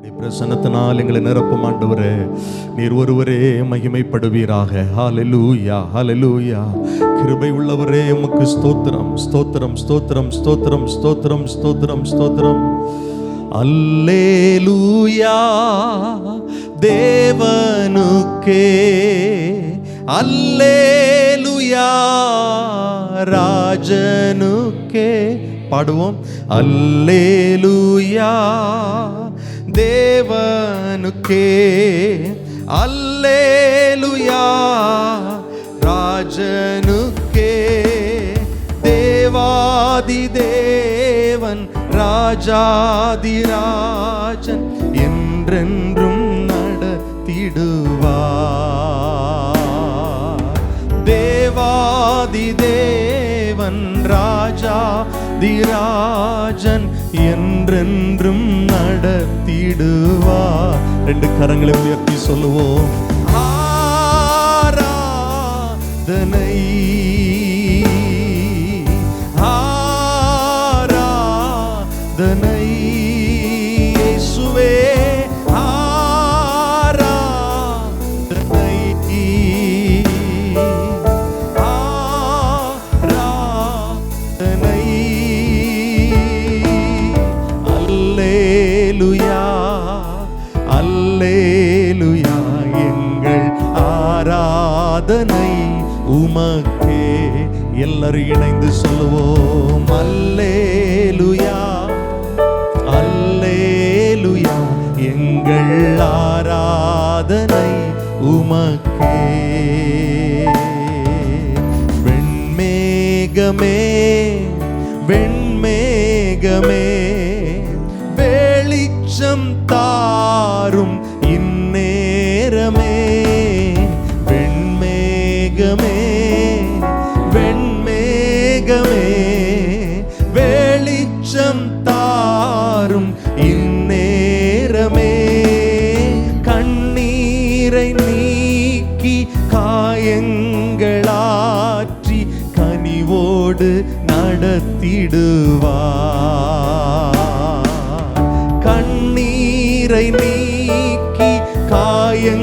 பிரசன்னத்தினால் எங்களை நிரப்பும் ஆண்டவரே, நீர் ஒருவரே மகிமைப்படுவீராக. ஹல்லேலூயா, ஹல்லேலூயா. கிருபை உள்ளவரே, உமக்கு ஸ்தோத்திரம், ஸ்தோத்திரம், ஸ்தோத்திரம், ஸ்தோத்திரம், ஸ்தோத்திரம், ஸ்தோத்திரம், ஸ்தோத்திரம். அல்லேலூயா தேவனுக்கே, அல்லேலூயா ராஜனுக்கே. பாடுவோம். அல்லேலூயா தேவனுக்கே, அல்லேலூயா ராஜனுக்கே. தேவாதி தேவன் ராஜாதிராஜன் என்றென்றும் நடத்திடுவார். தேவாதி தேவன் ராஜாதிராஜன் என்றென்றும் நடத்திடுவார். ரெண்டு கரங்களை உயர்த்தி சொல்லுவோம். ஆராதனை, ஆராதனை இயேசுவே, ஆராதனை, ஆராதனை. அல்லேலூயா, அல்லேலூயா எங்கள் ஆராதனை உமக்கே. எல்லாரும் இணைந்து சொல்லுவோம். அல்லேலூயா, அல்லேலூயா எங்கள் ஆராதனை உமக்கே. வெண்மேகமே, வெண்மேகமே வெளிச்சம் தாரும் இந்நேரமே. வெண்மேகமே, வெண்மேகமே வெளிச்சம் தாரும் இந்நேரமே. கண்ணீரை நீக்கி காயங்களாற்றி கனிவோடு நடத்திடுவார். கண்ணீரை நீக்கி காயங்களாற்றி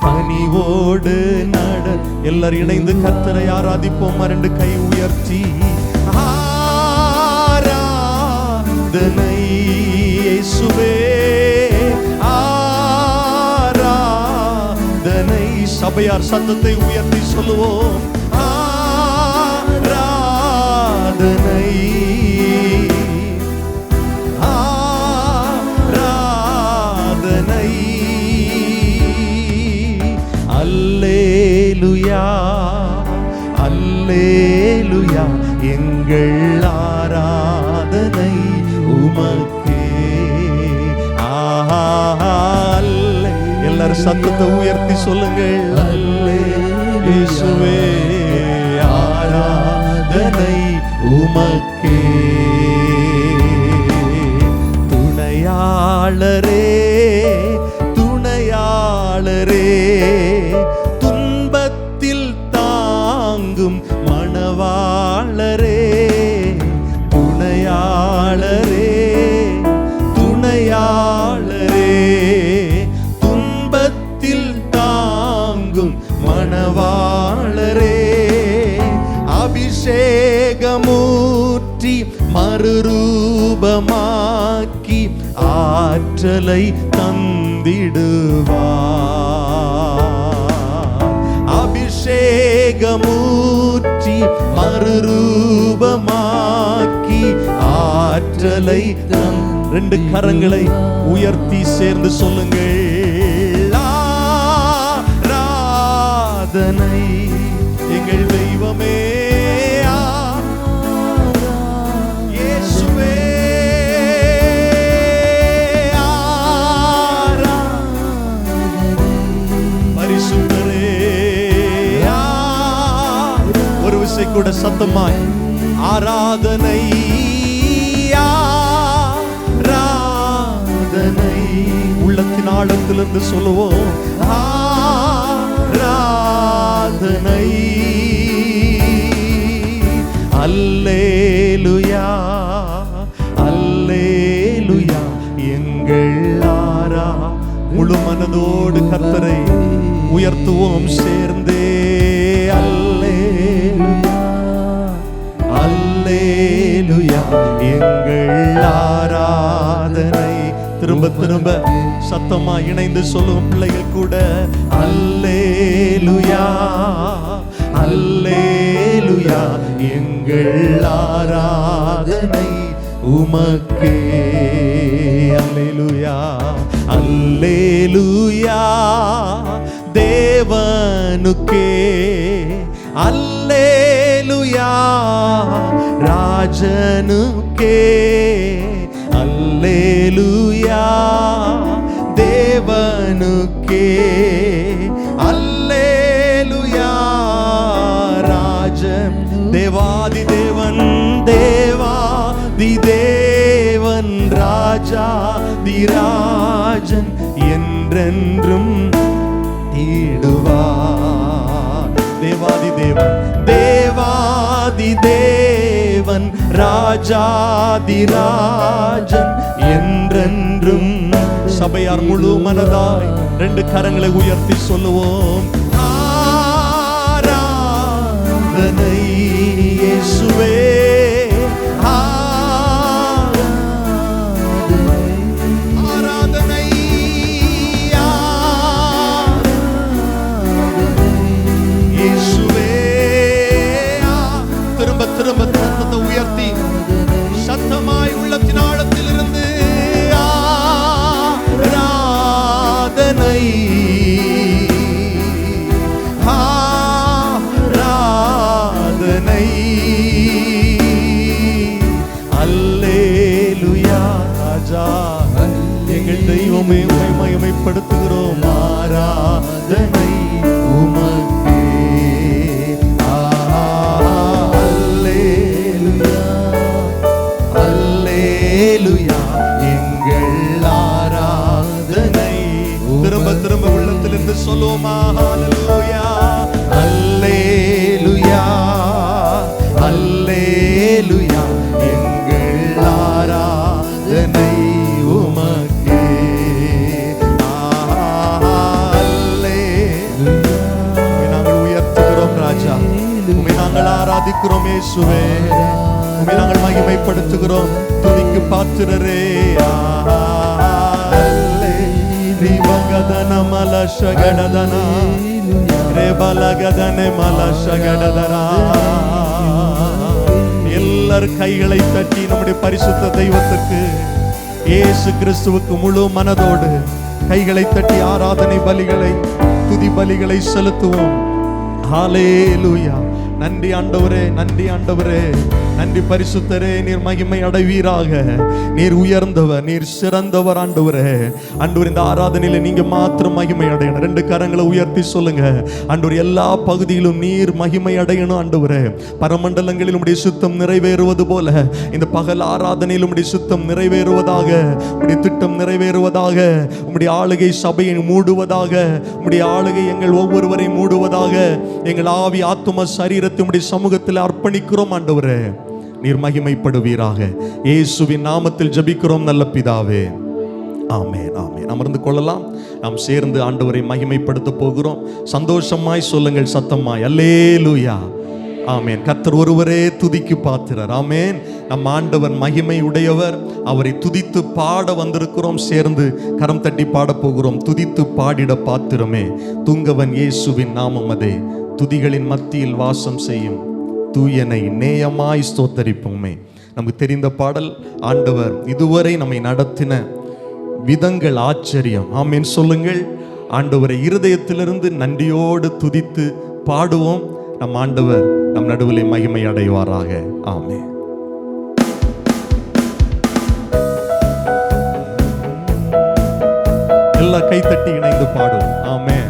கனிவோடு நட. எல்லாரும் இணைந்து கர்த்தரை ஆராதிப்போம். ரெண்டு கை உயர்த்தி. ஆராதனை இயேசுவே, ஆராதனை. சபையார் சத்தத்தை உயர்த்தி சொல்லுவோம். ஆராதனை, ஆராதனை. அல்லேலூயா, அல்லேலூயா எங்கள் ஆராதனை உமக்கே. அல்லே. எல்லாரும் சத்தத்தை உயர்த்தி சொல்லுங்கள். அல்லே இயேசுவே, ஆராதனை உமக்கே. துணையாளரே, துணையாளரே துன்பத்தில் தாங்கும் மணவாளரே. துணையாளரே, துணையாளரே துன்பத்தில் தாங்கும் மணவாளரே. அபிஷேகமூற்றி மறுரூபமாக்கி ஆற்றலை தந்திடுவார். அபிஷேகமூற்றி மறுரூபமாக்கி ஆற்றலை தந். ரெண்டு கரங்களை உயர்த்தி சேர்ந்து சொல்லுங்கள். ஆராதனை எங்கள் தெய்வமே, இயேசுவே, பரிசுத்தரே. ஒரு விசை கூட சத்தமாய் ஆராதனை, ஆராதனை. உள்ளத்தின் ஆழத்திலிருந்து சொல்லுவோம். ஆராதனை. அல்லேலூயா, அல்லேலூயா முழு மனதோடு கர்த்தரை உயர்த்துவோம் சேர்ந்தே. அல்லேலூயா அல்லேலூயா எங்கள் ஆராதனை. திரும்ப திரும்ப சத்தமா இணைந்து சொல்லுவோம் பிள்ளைகள் கூட. அல்லேலூயா அல்லேலூயா எங்கள் ஆராதனை உமக்கே. அல்லேலூயா அல்லேலூயா தேவனுக்கே. அல்லேலூயா ராஜனுக்கே. அல்லேலூயா தேவனுக்கே. அல்லேலூயா ராஜன் தேவாதி தேவன் தேவாதி தேவன் ராஜாதி ராஜன் என்றென்றும் தீடுவார். தேவாதி தேவன் தேவாதி தேவன் ராஜாதி ராஜன் என்றென்றும். சபையார் முழு மனதாய் ரெண்டு கரங்களை உயர்த்தி சொல்லுவோம். ஆராதனை இயேசுவே. ஆராதனை இயேசுவே. திரும்ப திரும்ப சத்தத்தை உயர்த்தி சத்தமாய் உள்ளத்தின் ஆழத்தில் இருந்து ஆராதனை ஆராதனை. அல்லேலூயா ராஜா எங்கள் தெய்வமே உம்மை மகிமைப்படுத்துகிறோம். ஆராதனை உமக்கே. அல்லேலூயா அல்லேலூயா எங்கள் ஆராதனை. திரும்ப திரும்ப உள்ளத்திலிருந்து சொல்லுவோமா. அல்லேலூயா அல்லேலூயா அல்லேலூயா எங்கள் ஆராதனை உமக்கே. நாங்கள் உயர்த்துகிறோம் ராஜா. உம்மை நாங்கள் ஆராதிக்கிறோம் இயேசுவே. உம்மை நாங்கள் மகிமைப்படுத்துகிறோம். துதிக்கு பாத்திரரே. ரிவகதன மலஷகடதன ரெபலகதன மலஷகடதரா. எல்லார் கைகளை தட்டி நம்முடைய பரிசுத்த தெய்வத்திற்கு இயேசு கிறிஸ்துவுக்கு முழு மனதோடு கைகளை தட்டி ஆராதனை பலிகளை துதி பலிகளை செலுத்துவோம். ஹல்லேலூயா. நன்றி ஆண்டவரே, நன்றி ஆண்டவரே, நன்றி பரிசுத்தரே. நீர் மகிமை அடைவீராக. நீர் உயர்ந்தவர், நீர் சிறந்தவர் ஆண்டவரே. ஆண்டவர் இந்த ஆராதனையில நீங்க மாத்திரம் மகிமை அடையணும். ரெண்டு கரங்களை உயர்த்தி சொல்லுங்க. ஆண்டவர் எல்லா பகுதியிலும் நீர் மகிமை அடையணும் ஆண்டவரே. பரமண்டலங்களில் உம்முடைய சித்தம் நிறைவேறுவது போல இந்த பகல் ஆராதனையில் உம்முடைய சித்தம் நிறைவேறுவதாக, உம்முடைய திட்டம் நிறைவேறுவதாக, உம்முடைய ஆளுகை சபையை மூடுவதாக, உம்முடைய ஆளுகை எங்கள் ஒவ்வொருவரை மூடுவதாக. எங்கள் ஆவி ஆத்தும சரீரத்தை உம்முடைய சமூகத்தில் அர்ப்பணிக்கிறோம் ஆண்டவரே. நீர் மகிமைப்படுவீராக. இயேசுவின் நாமத்தில் ஜெபிக்கிறோம் நல்ல பிதாவே. ஆமென் ஆமென். அமர்ந்து கொள்ளலாம். நாம் சேர்ந்து ஆண்டவரை மகிமைப்படுத்த போகிறோம். சந்தோஷமாய் சொல்லுங்கள் சத்தமாய். அல்லேலூயா ஆமென். கர்த்தர் ஒருவரே துதிக்கு பாத்திரர். ஆமென். நம் ஆண்டவர் மகிமை உடையவர். அவரை துதித்து பாட வந்திருக்கிறோம். சேர்ந்து கரம் தட்டி பாட போகிறோம். துதித்து பாடிட பாத்திரமே தூங்கவன் இயேசுவின் நாமம் அதே. துதிகளின் மத்தியில் வாசம் செய்யும் தூயனை நேயமாய் ஸ்தோத்தரிப்போமே. நமக்கு தெரிந்த பாடல். ஆண்டவர் இதுவரை நம்மை நடத்தின விதங்கள் ஆச்சரியம். ஆமென் சொல்லுங்கள். ஆண்டவரை இருதயத்திலிருந்து நன்றியோடு துதித்து பாடுவோம். நம் ஆண்டவர் நம் நடுவிலே மகிமை அடைவாராக. ஆமென். எல்லா கைத்தட்டி இணைந்து பாடுவோம். ஆமென்.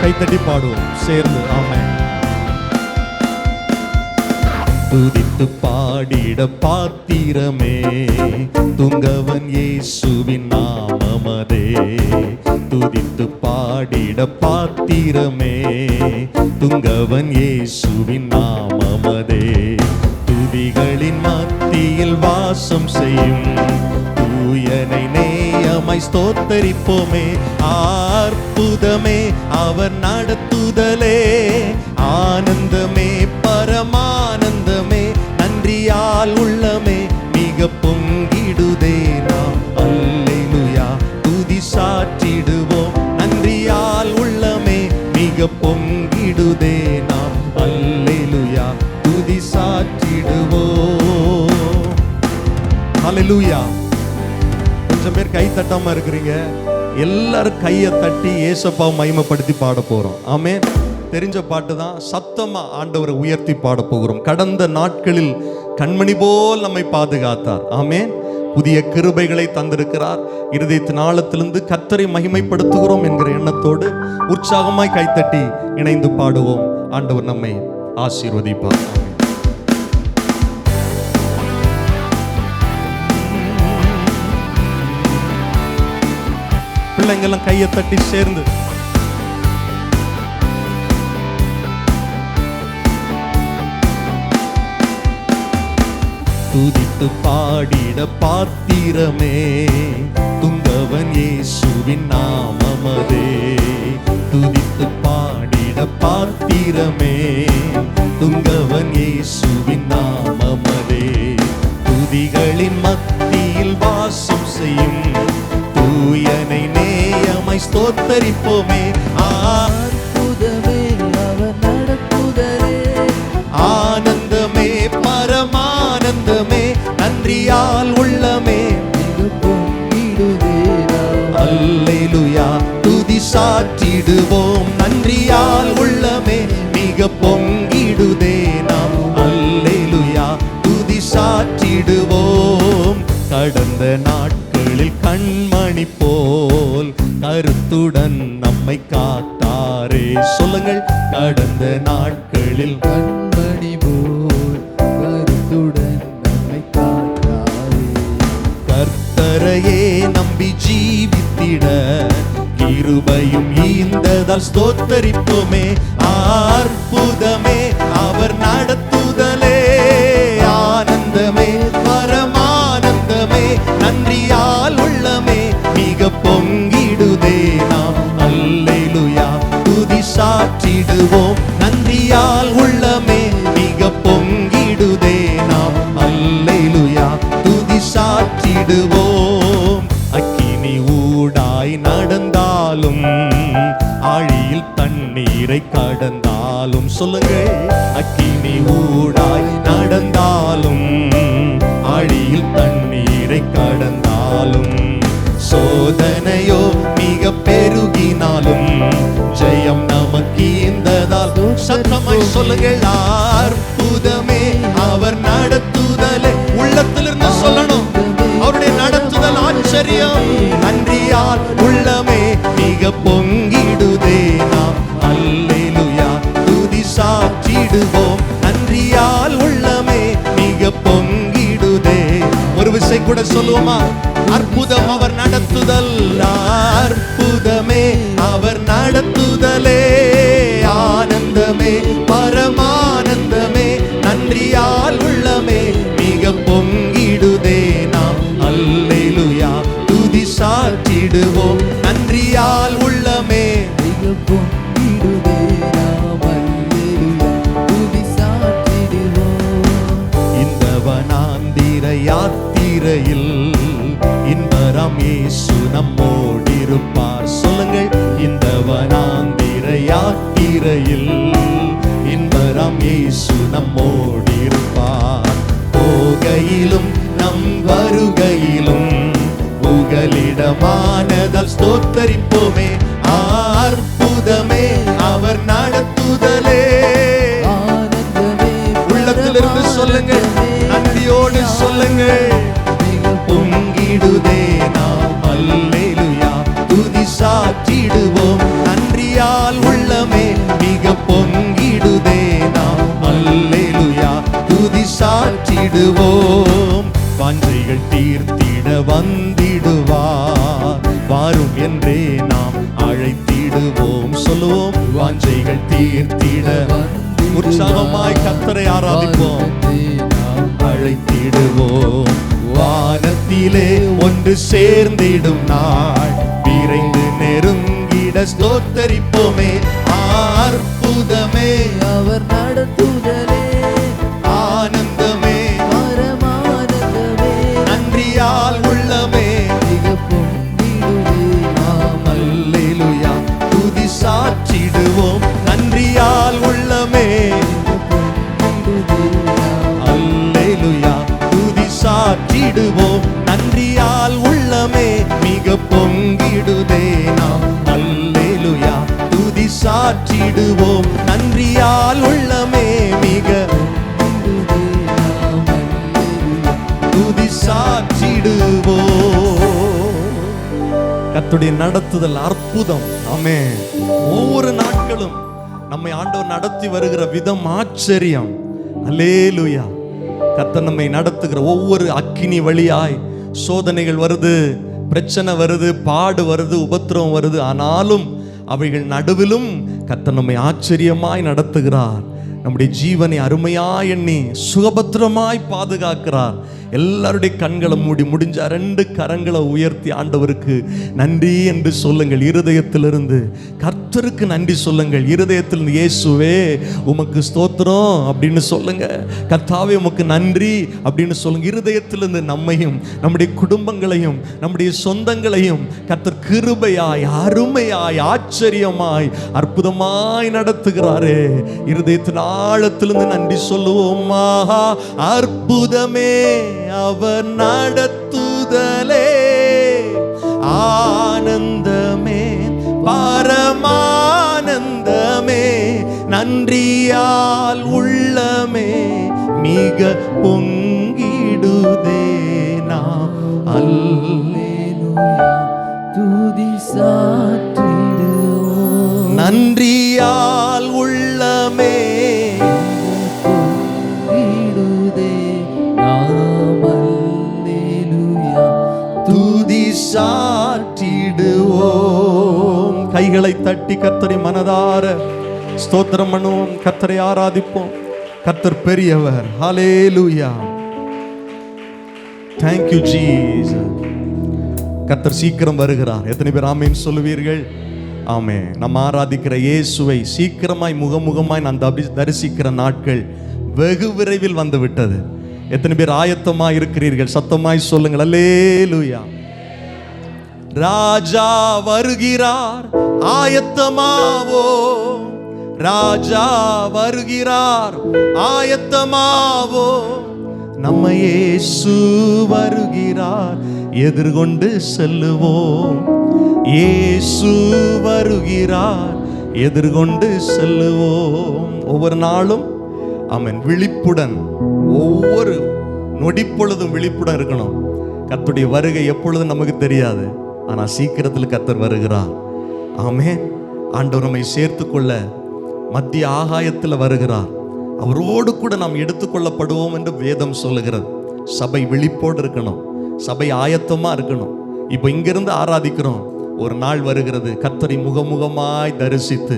கைத்தட்டி பாடுவோம் சேர்ந்து. ஆமென். துதித்து பாடிட பாத்திரமே துங்கவன் இயேசுவின் நாமமதே. துதித்து பாடிட பாத்திரமே துங்கவன் இயேசுவின் நாமமதே. துதிகளின் மத்தியில் வாசம் செய்யும் தூயனை நேயமாய் ஸ்தோத்தரிப்போமே. அற்புதமே அவர் நடத்துதலே, ஆனந்தமே பரமானந்தமே, நன்றியால் உள்ளமே மிக பொங்கிடுதே. நாம் அல்லேலூயா துதி சாற்றிடுவோம், நன்றியால் உள்ளமே மிக பொங்கிடுதே. நாம் அல்லேலூயா துதி சாற்றிடுவோம். அல்லேலூயா. கொஞ்சம் பேர் கை தட்டாம இருக்கிறீங்க, எல்லாரும் கையை தட்டி ஏசப்பாவை மகிமைப்படுத்தி பாட போறோம். ஆமென். தெரிஞ்ச பாட்டு தான், சத்தமா ஆண்டவரை உயர்த்தி பாட போகிறோம். கடந்த நாட்களில் கண்மணி போல் நம்மை பாதுகாத்தார். ஆமென். புதிய கிருபைகளை தந்திருக்கிறார். இருதயத்தின் ஆழத்திலிருந்து கர்த்தரை மகிமைப்படுத்துகிறோம் என்கிற எண்ணத்தோடு உற்சாகமாய் கைத்தட்டி இணைந்து பாடுவோம். ஆண்டவர் நம்மை ஆசீர்வதிப்பார். பிள்ளைங்கெல்லாம் கையை தட்டி சேர்ந்து துதித்து பாடிட பாத்திரமே துங்கவன் இயேசுவின் நாமமதே. துதித்து பாடிட பாத்திரமே துங்கவன் இயேசுவின் நாமமதே. துதிகளின் மத்தியில் வாசம் செய்யும் தூயனை நேயமாய் ஸ்தோத்தரிப்போமே. அற்புதமே அவர் நடத்துதலே, ஆனந்தமே பரமானந்தமே, நன்றியால் உள்ளமே மிக பொங்கிடுதே. அல்லேலூயா துதி சாற்றிடுவோம், நன்றியால் உள்ளமே மிக பொங்கிடுதே. நாம் அல்லேலூயா துதி சாற்றிடுவோம். கடந்த நாட்களில் கண்மணி போல் கருத்துடன் நம்மை காத்தாரே. சொல்லுங்கள், கடந்த நாட்களில் கண்மணி போல் கருத்துடன் நம்மை காத்தாரே. கர்த்தரையே நம்பி ஜீவித்திட கிருபையும் ஈந்ததால் ஸ்தோத்தரிப்போமே. அற்புதமே அவர் நடத்துதலே, ஆனந்தமே பரமானந்தமே, நன்றியால் உள்ளமே மிக பொங்கிடுதே. நாம் அல்லேலூயா துதி சாற்றிடுவோம், நன்றியால் உள்ளமே மிக பொங்கிடுதே. நாம் அல்லேலூயா துதி சாற்றிடுவோம். அக்கினி ஊடாய் நடந்தாலும் ஆழியில் தண்ணீரை கடந்தாலும், சொல்லுங்கள், அக்கினி ஊடாய் நடந்தாலும் ஆழியில் தண்ணீரை கடந்தாலும், சோதனையோ மிக பெருகினாலும் ஜெயம் நமக்கு ஈந்ததால். சத்தமாய் சொல்லுங்கள், அற்புதமே அவர் நடத்துதலே. உள்ளத்திலிருந்து சொல்லணும், அவருடைய நடத்துதல் ஆச்சரியம். நன்றியால் உள்ளமே மிக பொங்கிடுதே. நாம் அல்லேலூயா துதி சாற்றிடுவோம், நன்றியால் உள்ளமே மிக பொங்கிடுதே. ஒரு விசை கூட சொல்லுவோமா? அற்புதம் அவர் நடத்துதல், அற்புதமே அவர் நடத்துதலே, ஆனந்தமே பரமானந்தமே, நன்றியால் உள்ளமே மிக பொங்கிடுதே. நாம் அல்லேலூயா துதி சாற்றிடுவோம், நன்றியால் உள்ளமே மிக பொங்கிடுதே. நாம் அல்லேலூயா துதி சாற்றிடுவோம். இந்த வனாந்திர யாத்திரையில் இன்பராம் இயேசு நம்மோடிருப்பார். சொல்லுங்கள், இந்த வனாந்திர யாத்திரையில் இன்பராம் இயேசு நம்மோடிருப்பார். போகையிலும் நம் வருகையிலும் புகலிடமானதால் ஸ்தோத்தரிப்போமே. அற்புதமே அவர் நடத்துதலே, ஆனந்தமே உள்ளத்திலிருந்து சொல்லுங்கள், நன்றியோடு சொல்லுங்கள். பொங்கிடுதே. நாம் அல்லேலூயா துதி சாற்றிடுவோம், நன்றியால் உள்ளமே மிக பொங்கிடுதே. நாம் அல்லேலூயா துதி சாற்றிடுவோம். வாஞ்சைகள் தீர்த்திட வந்திடுவார், வாரும் என்றே நாம் அழைத்திடுவோம். சொல்லுவோம், வாஞ்சைகள் தீர்த்திட உற்சாகமாய் கர்த்தரை ஆராதிப்போம். அழைத்திடுவோம். வானத்திலே ஒன்று சேர்ந்திடும் நாள் விரைந்து நெருங்கிட ஸ்தோத்தரிப்போமே. அற்புதமே அவர் நடத்துதலே, ஆனந்தமே பரமானந்தமே, நன்றியால் உள்ளமே மிக பொங்கிடுவே நாம் அல்லேலூயா துதி சாற்றிடுவோம். நன்றியால் உள்ளமே அல்லேலூயா துதி சாற்றிடுவோம். நன்றியால் உள்ளமே மிக பொங்கிடுதே நாம் அல்லேலூயா துதி சாற்றிடுவோம். நன்றியால் உள்ளமே மிக துதி சாற்றிடுவோம். கர்த்தருடைய நடத்துதல் அற்புதம். ஆமென். ஒவ்வொரு நாட்களும் நம்மை ஆண்டவர் நடத்தி வருகிற விதம் ஆச்சரியம். அல்லேலூயா. கர்த்தர் நம்மை நடத்துகிற ஒவ்வொரு அக்கினி வழியாய் சோதனைகள் வருது, பிரச்சனை வருது, பாடு வருது, உபத்திரவம் வருது. ஆனாலும் அவைகள் நடுவிலும் கர்த்தர் நம்மை ஆச்சரியமாய் நடத்துகிறார். நம்முடைய ஜீவனை அருமையாய் எண்ணி சுகபத்திரமாய் பாதுகாக்கிறார். எல்லாருடைய கண்களை மூடி முடிஞ்ச 2 கரங்களை உயர்த்தி ஆண்டவருக்கு நன்றி என்று சொல்லுங்கள். இருதயத்திலிருந்து கர்த்தருக்கு நன்றி சொல்லுங்கள். இருதயத்திலிருந்து இயேசுவே உமக்கு ஸ்தோத்திரம் அப்படின்னு சொல்லுங்க. கர்த்தாவே உமக்கு நன்றி அப்படின்னு சொல்லுங்க. இருதயத்திலிருந்து நம்மையும் நம்முடைய குடும்பங்களையும் நம்முடைய சொந்தங்களையும் கர்த்தர் கிருபையாய் அருமையாய் ஆச்சரியமாய் அற்புதமாய் நடத்துகிறாரே. இருதயத்தின் ஆழத்திலிருந்து நன்றி சொல்லுவோமா. அற்புதமே அவர் நடத்துதலே, ஆனந்தமே பரமானந்தமே, நன்றியால் உள்ளமே மிக பொங்கிடுதே நாம் அல்லேலூயா துதி சாற்றிடுவோம். நன்றியால் உள்ளமே பொங்கிடுதே நாம் அல்லேலூயா துதி சாற்றிடுவோம். கைகளை தட்டி கர்த்தரை மனதார ஸ்தோத்திரம் பண்ணுவோம். கர்த்தரை ஆராதிப்போம். கர்த்தர் பெரியவர். ஹல்லேலூயா. Thank you Jesus. கர்த்தர் சீக்கிரம் வருகிறார். எத்தனை பேர் ஆமென் சொல்லுவீர்கள்? ஆமென். நம்ம ஆராதிக்கிற இயேசுவை சீக்கிரமாய் முகமுகமாய் நான் தரிசிக்கிற நாட்கள் வெகு விரைவில் வந்து விட்டது. எத்தனை பேர் ஆயத்தமாய் இருக்கிறீர்கள்? சத்தமாய் சொல்லுங்கள். அல்லேலூயா. ராஜா வருகிறார், ஆயத்தமாவோ. ராஜா வருகிறார், ஆயத்தமாவோ. நம்ம இயேசு வருகிறார், எதிர்கொண்டு செல்லுவோம். இயேசு வருகிறார், எதிர்கொண்டு செல்லுவோம். ஒவ்வொரு நாளும் ஆமென் விழிப்புடன், ஒவ்வொரு நொடிப்பொழுதும் விழிப்புடன் இருக்கணும். கர்த்தருடைய வருகை எப்பொழுதும் நமக்கு தெரியாது, ஆனா சீக்கிரத்தில் கர்த்தர் வருகிறார். ஆமென். ஆண்டவர் நம்மை சேர்த்துக்கொள்ள மத்திய ஆகாயத்தில் வருகிறார். அவரோடு கூட நாம் எடுத்துக்கொள்ளப்படுவோம் என்று வேதம் சொல்லுகிறது. சபை விழிப்போடு இருக்கணும், சபை ஆயத்தமா இருக்கணும். இப்போ இங்கிருந்து ஆராதிக்கிறோம். ஒரு நாள் வருகிறது, கர்த்தரை முகமுகமாய் தரிசித்து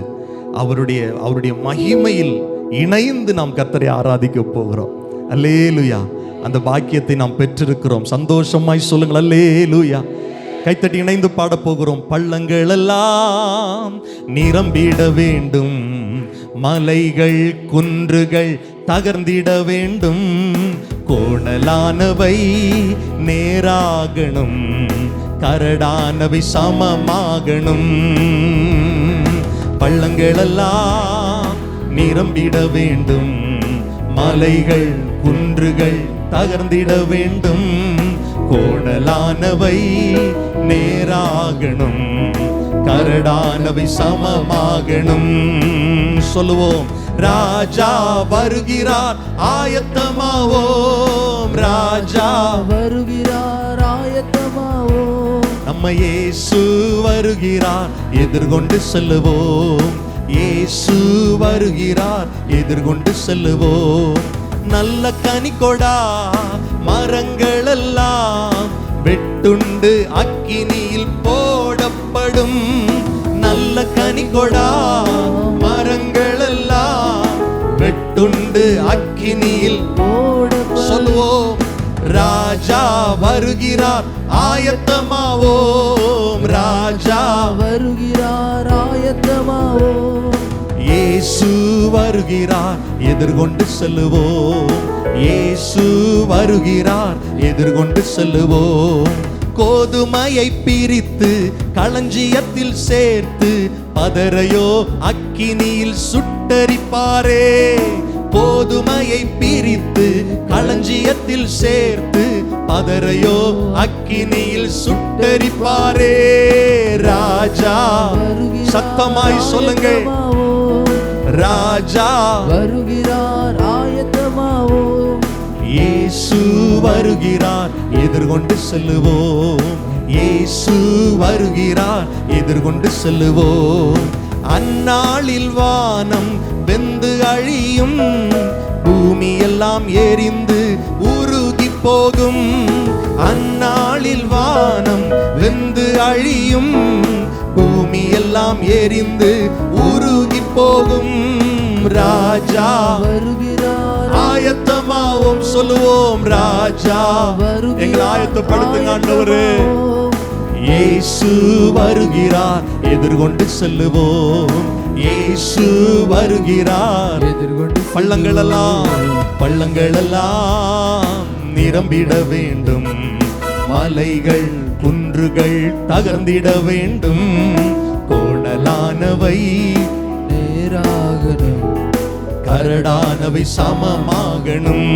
அவருடைய மகிமையில் இணைந்து நாம் கர்த்தரை ஆராதிக்க போகிறோம். அல்லேலூயா. அந்த பாக்கியத்தை நாம் பெற்றிருக்கிறோம். சந்தோஷமாய் சொல்லுங்கள் அல்லேலூயா. கைத்தட்டி இணைந்து பாட போகிறோம். பள்ளங்கள் எல்லாம் நிரம்பிட வேண்டும், மலைகள் குன்றுகள் தகர்ந்திட வேண்டும், கோணலானவை நேராகணும், கரடானவை சமமாகணும். பள்ளங்கள் எல்லாம் நிரம்பிட வேண்டும், மலைகள் குன்றுகள் தகர்ந்திட வேண்டும், கோணலானவை நேராகணும், கரடானவை சமமாகணும். சொல்லுவோம். ராஜா வருகிறார், ஆயத்தமாவோம். ராஜா வருகிறார், ஆயத்தமாவோம். நம்ம இயேசு வருகிறார், எதிர்கொண்டு செல்லுவோம். இயேசு வருகிறார், எதிர்கொண்டு செல்லுவோம். நல்ல கனிகொடா மரங்கள் எல்லாம் வெட்டுண்டு அக்கினியில் போடப்படும். நல்ல கனிகொடா மரங்கள் எல்லாம் வெட்டுண்டு அக்கினியில் சொல்லுவோம். ராஜா வருகிறார் ஆயத்தமாவோம். ராஜா வருகிறார் ஆயத்தமாவோம். இயேசு வருகிறார் எதிர்கொண்டு செல்லுவோம். இயேசு வருகிறார் எதிர்கொண்டு செல்லுவோம். கோதுமையை பிரித்து களஞ்சியத்தில் சேர்த்து பதரையோ அக்கினியில் சுட்டரிப்பாரே. கோதுமையை பிரித்து களஞ்சியத்தில் சேர்த்து பதரையோ அக்கினியில் சுட்டரிப்பாரே. ராஜா சத்தமாய் சொல்லுங்க. ராஜா வருகிறார் ஆயத்தமாவோம். இயேசு வருகிறார் எதிர்கொண்டு செல்லுவோம். இயேசு வருகிறார் எதிர்கொண்டு செல்லுவோம். அந்நாளில் வானம் வெந்து அழியும், பூமி எல்லாம் எரிந்து உருகி போகும். அந்நாளில் வானம் வெந்து அழியும், பூமி எல்லாம் எரிந்து உருகி போகும். ராஜா வருகிறார் ஆயத்தமாவோம் சொல்லுவோம். ராஜா எங்களை ஆயத்தப்படுத்துங்க ஆண்டவரே. இயேசு வருகிறார் எதிர்கொண்டு செல்லுவோம். இயேசு வருகிறார் எதிர்கொண்டு பள்ளங்கள் எல்லாம் நிரம்பிட வேண்டும். மலைகள் குன்றுகள் தகர்ந்திட வேண்டும். கோணலானவை நேராகணும், கரடானவை சமமாகணும்.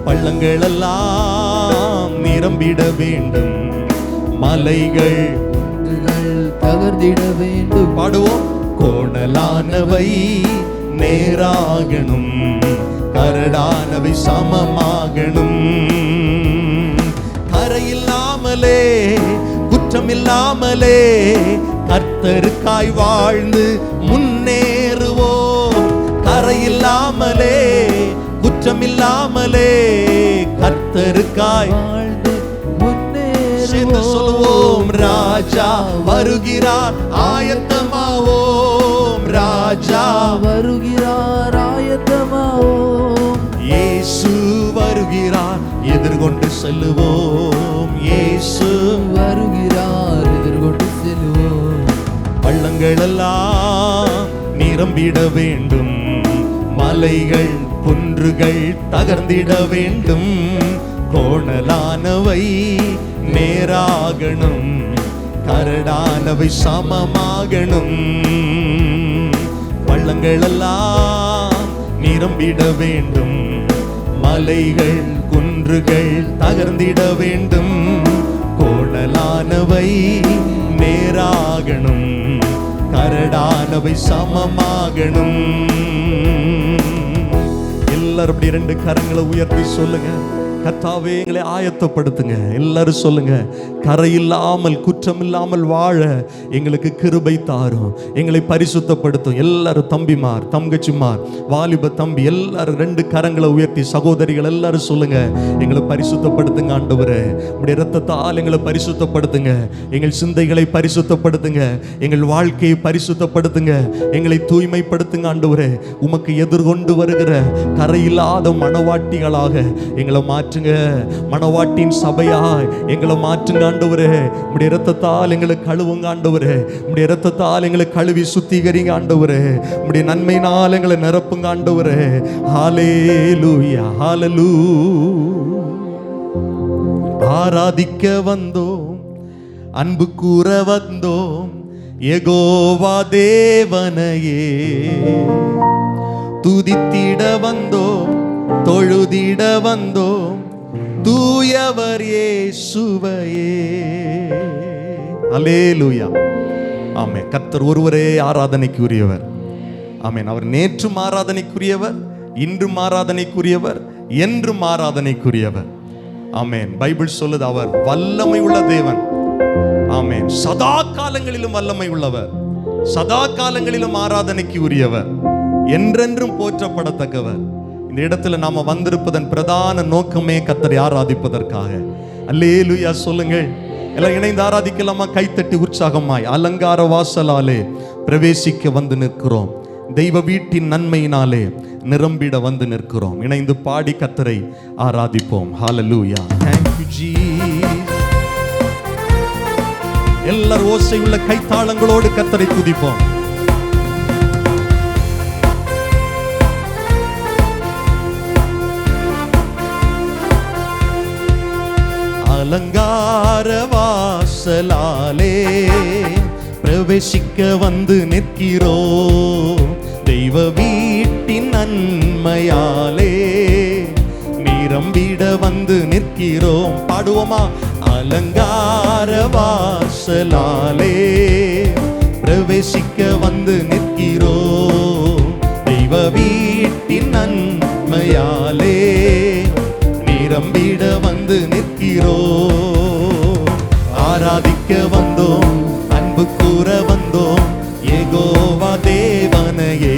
பள்ளங்கள் எல்லாம் நிரம்பிட வேண்டும். மலைகள் தகர்ந்திட வேண்டும். பாடுவோம். கோணலானவை நேராகணும், கரடானவை சமமாகணும். கரையில்லாமலே குற்றமில்லாமலே கர்த்தருக்காய் வாழ்ந்து முன்னேறுவோம். கரையில்லாமலே குற்றமில்லாமலே கர்த்தருக்காய் வாழ்ந்து சேர்ந்து சொல்லுவோம். ராஜா வருகிறார் ஆயத்தமாவோம். ராஜா வருகிறார் ஆயத்தமாவோம். இயேசு வருகிறார் எதிர்கொண்டு செல்லுவோம். இயேசு வருகிறார் எதிர்கொண்டு செல்வோம். பள்ளங்கள் எல்லாம் நிரம்பிட வேண்டும். மலைகள் குன்றுகள் தகர்ந்திட வேண்டும். கோணலானவை நேராகணும், கரடானவை சமமாகணும். பள்ளங்கள் எல்லாம் நிரம்பிட வேண்டும். மலைகள் குன்றுகள் தகர்ந்திட வேண்டும். கோணலானவை நேராகணும், கரடானவை சமமாகணும். எல்லாரும் அப்படி 2 கரங்களை உயர்த்தி சொல்லுங்க. கர்த்தாவே எங்களை ஆயத்தப்படுத்துங்க. எல்லாரும் சொல்லுங்க. கரையில்லாமல் குற்றமில்லாமல் வாழ எங்களுக்கு கிருபை தாரும், எங்களை பரிசுத்தப்படுத்தும். எல்லாரும் தம்பிமார் தங்கச்சிமார் வாலிப தம்பி எல்லாரும் 2 கரங்களை உயர்த்தி சகோதரிகள் எல்லாரும் சொல்லுங்க. எங்களை பரிசுத்தப்படுத்துங்க ஆண்டவரே. உம்முடைய இரத்தத்தால் எங்களை பரிசுத்தப்படுத்துங்க. எங்கள் சிந்தைகளை பரிசுத்தப்படுத்துங்க. எங்கள் வாழ்க்கையை பரிசுத்தப்படுத்துங்க. எங்களை தூய்மைப்படுத்துங்க ஆண்டவரே. உமக்கு எதிர்கொண்டு வருகிற கரையில்லாத மனவாட்டிகளாக எங்களை மாற்றுங்க. மனவாட்டின் சபையாய் எங்களை மாற்றுங்க ஆண்டவரே. உம்முடைய இரத்தத்தால் எங்களை கழுவுங்க ஆண்டவரே. உம்முடைய இரத்தத்தால் எங்களை கழுவி சுத்திகரிங்க ஆண்டவரே. உம்முடைய நன்மையினால் எங்களை நிரப்புங்க ஆண்டவரே. ஹல்லேலூயா ஹல்லேலூயா. ஆராதிக்க வந்தோம், அன்பு கூற வந்தோம், யெகோவா தேவனையே துதித்திட வந்தோம், தொழுதிட வந்தோம், தூயவர் இயேசுவையே. அல்லேலூயா. ஆமென். கர்த்தர் ஒருவரே ஆராதனைக்கு உரியவர். ஆமென். அவர் நேற்றும் ஆராதனைக்குரியவர், இன்றும் ஆராதனைக்குரியவர், என்றும் ஆராதனைக்குரியவர். ஆமென். பைபிள் சொல்லுது அவர் வல்லமை உள்ள தேவன். ஆமென். சதா காலங்களிலும் வல்லமை உள்ளவர், சதா காலங்களிலும் ஆராதனைக்கு உரியவர், என்றென்றும் போற்றப்படத்தக்கவர். இந்த இடத்துல நாம வந்திருப்பதன் பிரதான நோக்கமே கர்த்தரை ஆராதிப்பதற்காக. அல்லேலூயா சொல்லுங்கள். எல்லாம் இணைந்து ஆராதிக்கலாமா? கைத்தட்டி உற்சாகமாய் அலங்கார வாசலாலே பிரவேசிக்க வந்து நிற்கிறோம். தெய்வ வீட்டின் நன்மையினாலே நிரம்பிட வந்து நிற்கிறோம். இணைந்து பாடி கர்த்தரை ஆராதிப்போம். ஹalleluya. Thank you Jesus. எல்லாரும் ஓசை உள்ள கைத்தாளங்களோடு கர்த்தரை துதிப்போம். அலங்கார வாசலாலே பிரவேசிக்க வந்து நிற்கிறோம். தெய்வ வீட்டின் நன்மையாலே நிரம்பிட வந்து நிற்கிறோம். பாடுவோமா? அலங்கார வாசலாலே பிரவேசிக்க வந்து நிற்கிறோம். தெய்வ வீட்டின் நன்மையாலே நிரம்பிட வந்து நிற்கிறோம். ஆராதிக்க வந்தோம், அன்பு கூற வந்தோம், யெகோவா தேவனையே.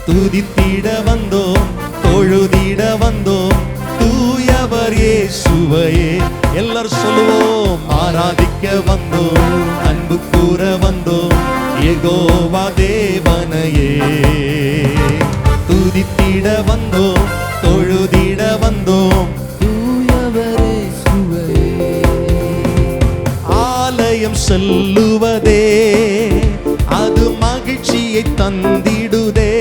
துதித்திட வந்தோம், தொழுதிட வந்தோம், தூயவர் இயேசுவையே. எல்லாரும் சொல்லுவோம். ஆராதிக்க வந்தோம், அன்பு கூற வந்தோம், யெகோவா தேவனையே. துதித்திட வந்தோம், தொழுதிட வந்தோம், தூயவர் இயேசுவையே. ஆலயம் செல்லுவதே அது மகிழ்ச்சியை தந்திடுதே.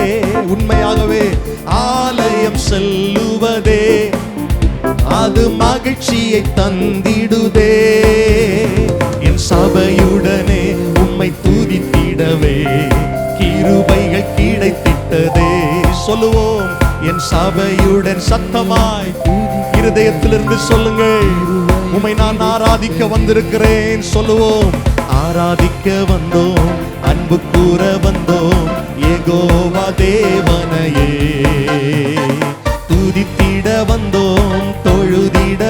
உண்மையாகவே ஆலயம் செல்லுவதே அது மகிழ்ச்சியை தந்திடுதே. என் சபையுடனே உம்மை துதித்திடவே கிருபைகள் கிடைத்திட்டதே. சொல்லுவோம். என் சபையுடன் சத்தமாய் இருதயத்திலிருந்து சொல்லுங்கள். உம்மை நான் ஆராதிக்க வந்திருக்கிறேன். சொல்லுவோம். ஆராதிக்க வந்தோம், அன்பு கூற வந்தோம், யெகோவா தேவனையே. துதித்திட வந்தோம், தொழுதிட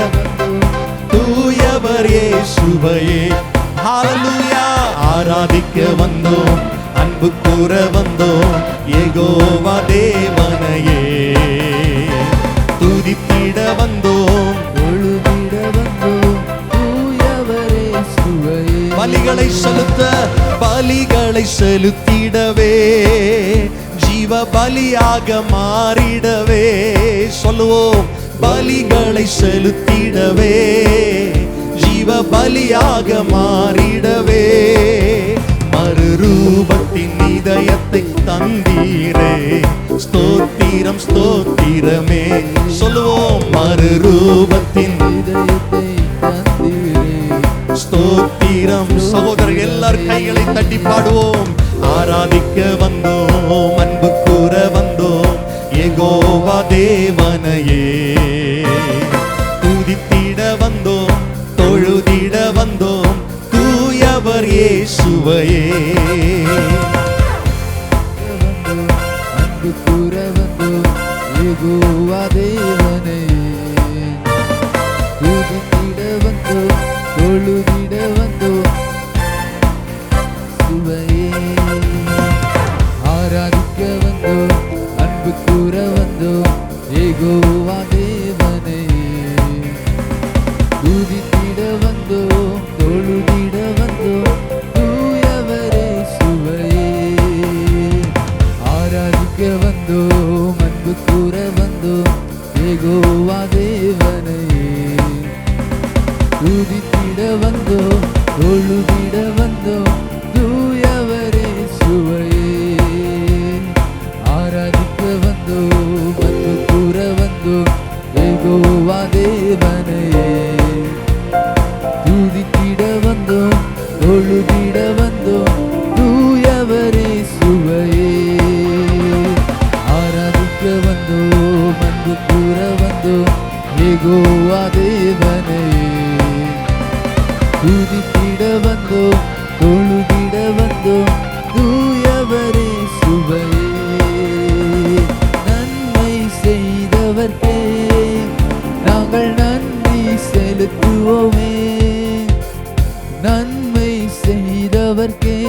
தூயவர் இயேசுவையே. ஹalleluya. ஆராதிக்க வந்தோம், அன்பு கூற வந்தோம், யெகோவா தேவனையே. துதித்திட வந்தோம், தொழுதிட வந்தோம், தூயவர் இயேசுவையே. பலிகளை செலுத்திடவே ஜீவ பலியாக மாறிடவே. சொல்லுவோம். பலிகளை செலுத்திடவே ஜீவ பலியாக மாறிடவே. மறுரூபத்தின் இதயத்தை தந்தீரே. ஸ்தோத்திரம் ஸ்தோத்திரமே. சொல்லுவோம். மறுரூபத்தின் இதயத்தை தந்தீரே. ஸ்தோத்திரம். சகோதரர் எல்லார் கைகளை தட்டி பாடுவோம். ஆராதிக்க வந்தோம், அன்பு கூற வந்தோம், யெகோவா தேவனையே. துதித்திட வந்தோம், தொழுதிட வந்தோம், தூயவர் இயேசுவையே. அன்பு கூற வந்தோம், யெகோவா தேவனையே. துதித்திட வந்தோம், தொழுதிட வந்தோம், சுவையே. ஆராதிக்க வந்தோம், அன்பு கூற வந்தோம், யெகோவா தேவனையே. துதித்திட வந்தோம், தொழுதிட வந்தோம், தூயவர் இயேசுவையே. ஆராதிக்க வந்தோம், அன்பு கூற வந்தோம், யெகோவா தேவனையே. துதித்திட வந்தோம், தொழுதிட வந்தோம், தூயவர் இயேசுவையே. ஆராதிக்க வந்தோம், அன்பு கூற வந்தோம், யெகோவா தேவனையே. துதித்திட வந்தோம், தொழுதிட வந்தோம், தூயவர் இயேசுவையே. ஆராதிக்க வந்தோம், அன்பு கூற வந்தோம், யெகோவா தேவனையே. துதித்திட வந்தோம், தொழுதிட வந்தோம், தூயவர் இயேசுவையே. நன்மை செய்தவர்க்கே நாங்கள் நன்றி செலுத்துவோமே. நன்மை செய்தவர்க்கே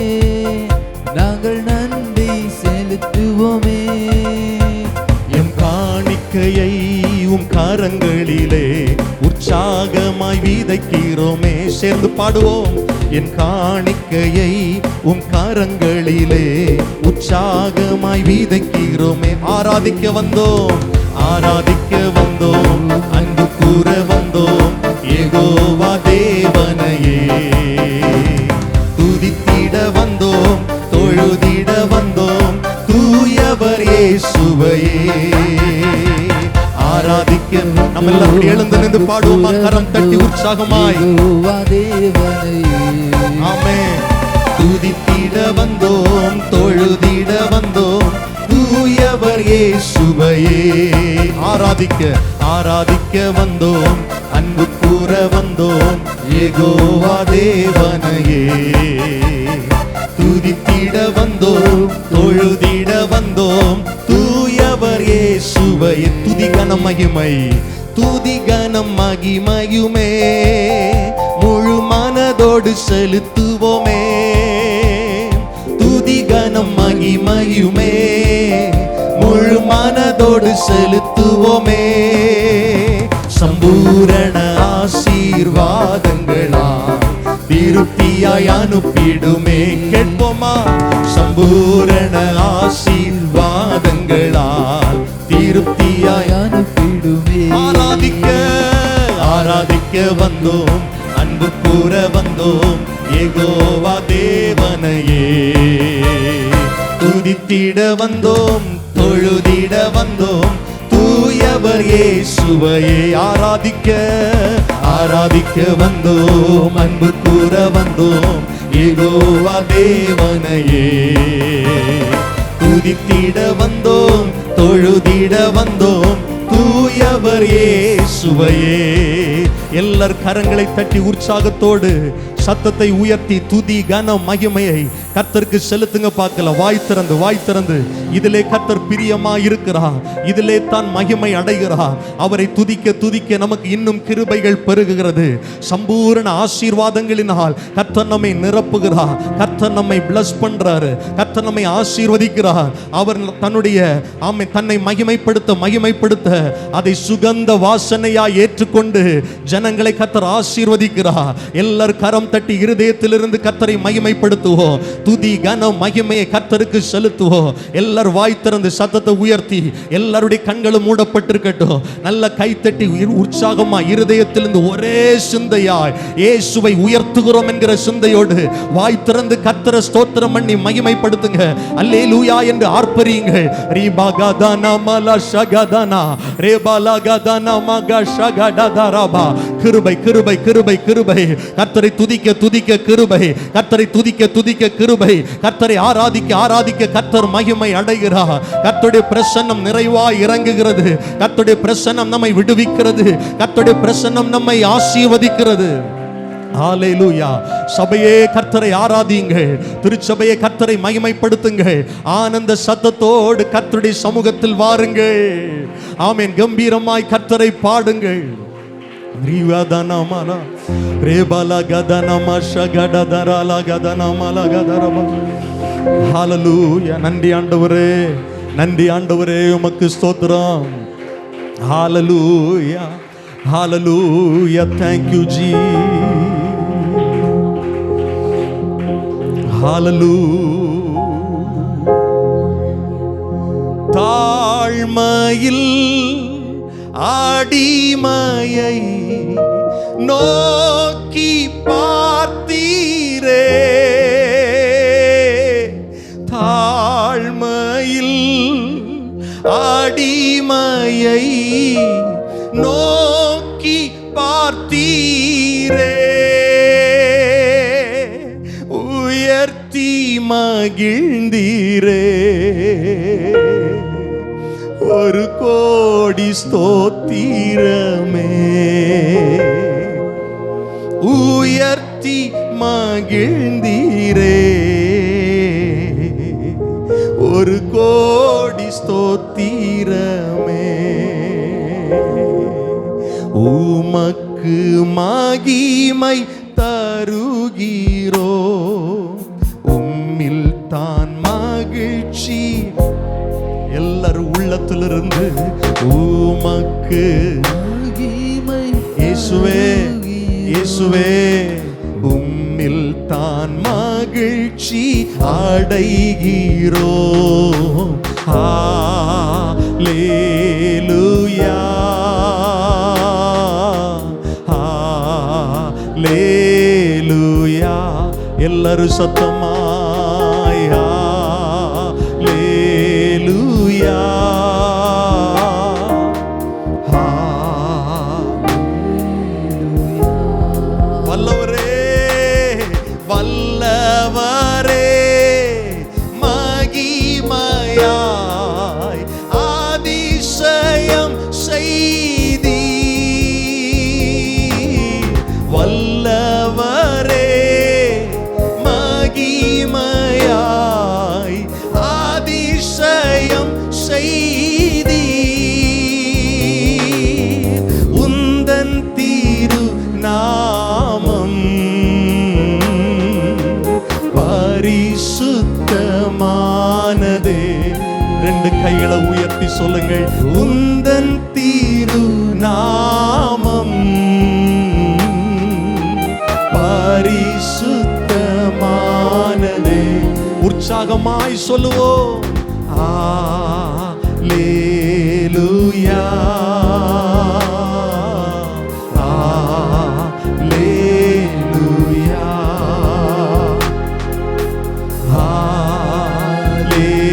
நாங்கள் நன்றி செலுத்துவோமே. எம் காணிக்கையை உம் கரங்களிலே உற்சாகமாய் விதைக்கிறோமே. சேர்ந்து பாடுவோம். என் காணிக்கையை உம் கரங்களிலே உற்சாகமாய் விதைக்கிறோமே. ஆராதிக்க வந்தோம், ஆராதிக்க வந்தோம், அன்பு கூற வந்தோம் யெகோவா தேவனையே. துதித்திட வந்தோம், தொழுதிட வந்தோம் தூயவர் இயேசுவையே. ஆராதிக்க நம்ம எல்லாம் எழுந்து நின்று பாடுவோமா? கரம் தட்டி உற்சாகமாய் ஆமென். துதித்திட வந்தோம், தொழுதிட வந்தோம் தூயவர் இயேசுவையே. ஆராதிக்க ஆராதிக்க வந்தோம், அன்பு கூற வந்தோம் யெகோவா தேவனையே. துதித்திட வந்தோம், தொழுதிட வந்தோம் தூயவர் இயேசுவையே. துதி கனம் மகிமை, துதி கனம் மகிமையுமே முழு மனதோடு செலுத்துவோமே. துதி கனம் மகிமையுமே முழு மனதோடு செலுத்துவோமே. சம்பூரண ஆசீர்வாதங்களா திருப்தியாய் அனுப்பிடுமே. கேட்போமா? சம்பூரண ஆசீர்வாதங்களால் திருப்தியாய் அனுப்பிடுமே. ஆராதிக்க ஆராதிக்க வந்தோம், அன்பு கூற வந்தோம் யெகோவா தேவனையே. துதித்திட வந்தோம், தொழுதிட வந்தோம் தூயவர் இயேசுவையே. ஆராதிக்க ஆராதிக்க வந்தோம், அன்பு கூற வந்தோம் யெகோவா தேவனையே. துதித்திட வந்தோம், தொழுதிட வந்தோம் தூயவர் இயேசுவையே. எல்லார் கரங்களை தட்டி உற்சாகத்தோடு சத்தத்தை உயர்த்தி துதி கனம் மகிமையை கர்த்தருக்கு செலுத்துங்க. பார்க்கலாம். வாய் திறந்து வாய் திறந்து இதிலே கர்த்தர் பிரியமா இருக்கிறார், இதிலே தான் மகிமை அடைகிறார். அவரை துதிக்க துதிக்க நமக்கு இன்னும் கிருபைகள் பெருகுகிறது. சம்பூரண ஆசீர்வாதங்களினால் கர்த்தர் நம்மை நிரப்புகிறார். கர்த்தர் நம்மை பிளஸ் பண்றாரு, கர்த்தர் நம்மை ஆசீர்வதிக்கிறார். அவர் தன்னுடைய தன்னை மகிமைப்படுத்த அதை சுகந்த வாசனையா ஏற்றுக்கொண்டு ஜனங்களை கர்த்தர் ஆசீர்வதிக்கிறார். எல்லார் கரம் தட்டி இருதயத்திலிருந்து கர்த்தரை மகிமைப்படுத்துவோம். துதி கனம் மகிமையை கர்த்தருக்கு செலுத்துவோம். எல்லாரும் வாய் திறந்து சத்தத்தை உயர்த்தி எல்லாருடைய கண்களும் மூடப்பட்டிருக்கட்டும். நல்ல கைத்தட்டி உற்சாகமா இருதயத்திலிருந்து ஒரே சிந்தையாய் இயேசுவை உயர்த்துகிறோம் என்கிற சிந்தையோடு வாய் திறந்து கர்த்தரை ஸ்தோத்திரம் பண்ணி மகிமைப்படுத்துங்க. அல்லேலூயா என்று ஆர்ப்பரியுங்கள். ரீபாகதானா மலா ஷகதானா ரேபாலா கதானா மகா ஷகடதரபா. கிருபை கிருபை கிருபை கிருபை. கர்த்தரை துதிக்க துதிக்க கிருபை, கர்த்தரை துதிக்க துதிக்க கிருபை. கர்த்தரை ஆராதிக்க ஆராதிக்க கர்த்தர் மகிமை அடைகிறார். கர்த்தருடைய பிரசன்னம் நிறைவாய் இறங்குகிறது. கர்த்தருடைய பிரசன்னம் நம்மை விடுவிக்கிறது. கர்த்தருடைய பிரசன்னம் நம்மை ஆசீர்வதிக்கிறது. ஹல்லேலூயா. சபையே கர்த்தரை ஆராதியுங்கள். திருச்சபையை கர்த்தரை மகிமைப்படுத்துங்கள். ஆனந்த சத்தத்தோடு கர்த்தருடைய சமூகத்தில் வாருங்கள். ஆமென். கம்பீரமாய் கர்த்தரை பாடுங்கள். ரிவதனமல ரேபல கதனம ஷகடதரல கதனமல கதரப. ஹல்லேலூயா. நன்றி ஆண்டவரே, நன்றி ஆண்டவரே, உமக்கு ஸ்தோத்திரம். ஹல்லேலூயா ஹல்லேலூயா. Thank you Jesus. ஹல்லேலூயா. தாழ்மையில் அடிமையை நோக்கி பார்த்தீரே. தாழ்மையில் அடிமையை நோக்கி பார்த்தீரே. உயர்த்தி மகிழ்ந்தீரே. ஒரு கோடி ஸ்தோத்திரமே. உயர்த்தி மகிழ்ந்தீரே. ஒரு கோடி ஸ்தோத்திரமே. உமக்கு மகிமை தருகிறோ. உம்மில் தான் மகிழ்ச்சி. எல்லாரும் உள்ளத்திலிருந்து உமக்கு மகிமை இயேசுவே இயேசுவே உம்மில் தான் மகிழ்ச்சி அடைகிறோம். ஹல்லேலூயா ஹல்லேலூயா. எல்லாரும் சத்தமாய் ஹல்லேலூயா. வல்லவரே வல்லவரே மகிமையாய் அதிசயம் செய்தீர். வல்லவரே மகிமையாய் அதிசயம் செய்தீர். உந்தன் திரு நாமம் பரிசுத்தமானதே. ரெண்டு கைகளை உயர்த்தி சொல்லுங்கள். உந்தன் திரு நாமம் பரிசுத்தமானதே. உற்சாகமாய் சொல்லுவோம். ஹல்லேலூயா ஹல்லேலூயா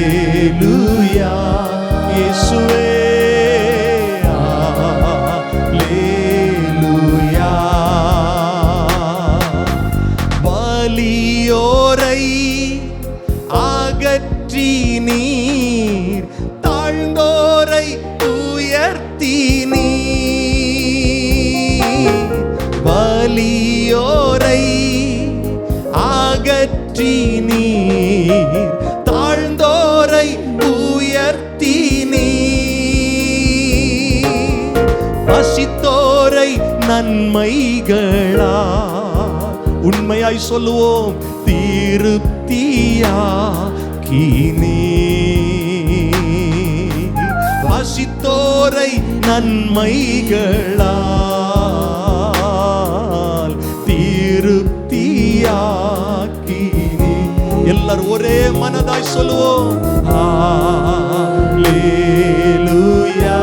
ஹல்லேலூயா. இயேசுவே ஹல்லேலூயா. வலியோரை அகற்றி நீர் தாழ்ந்தோரை உயர்த்தி நீர். வலியோரை அகற்றி நீர் தாழ்ந்தோரை உயர்த்தி நீர். பசித்தோரை நன்மைகளா உண்மையாய் சொல்லுவோம் திருப்தியாக்கி நீர். பசித்தோரை நன்மைகளால் திருப்தியாக்கி நீர். எல்லாரும் ஒரே மனதாய் சொல்லுவோம். ஹல்லேலூயா.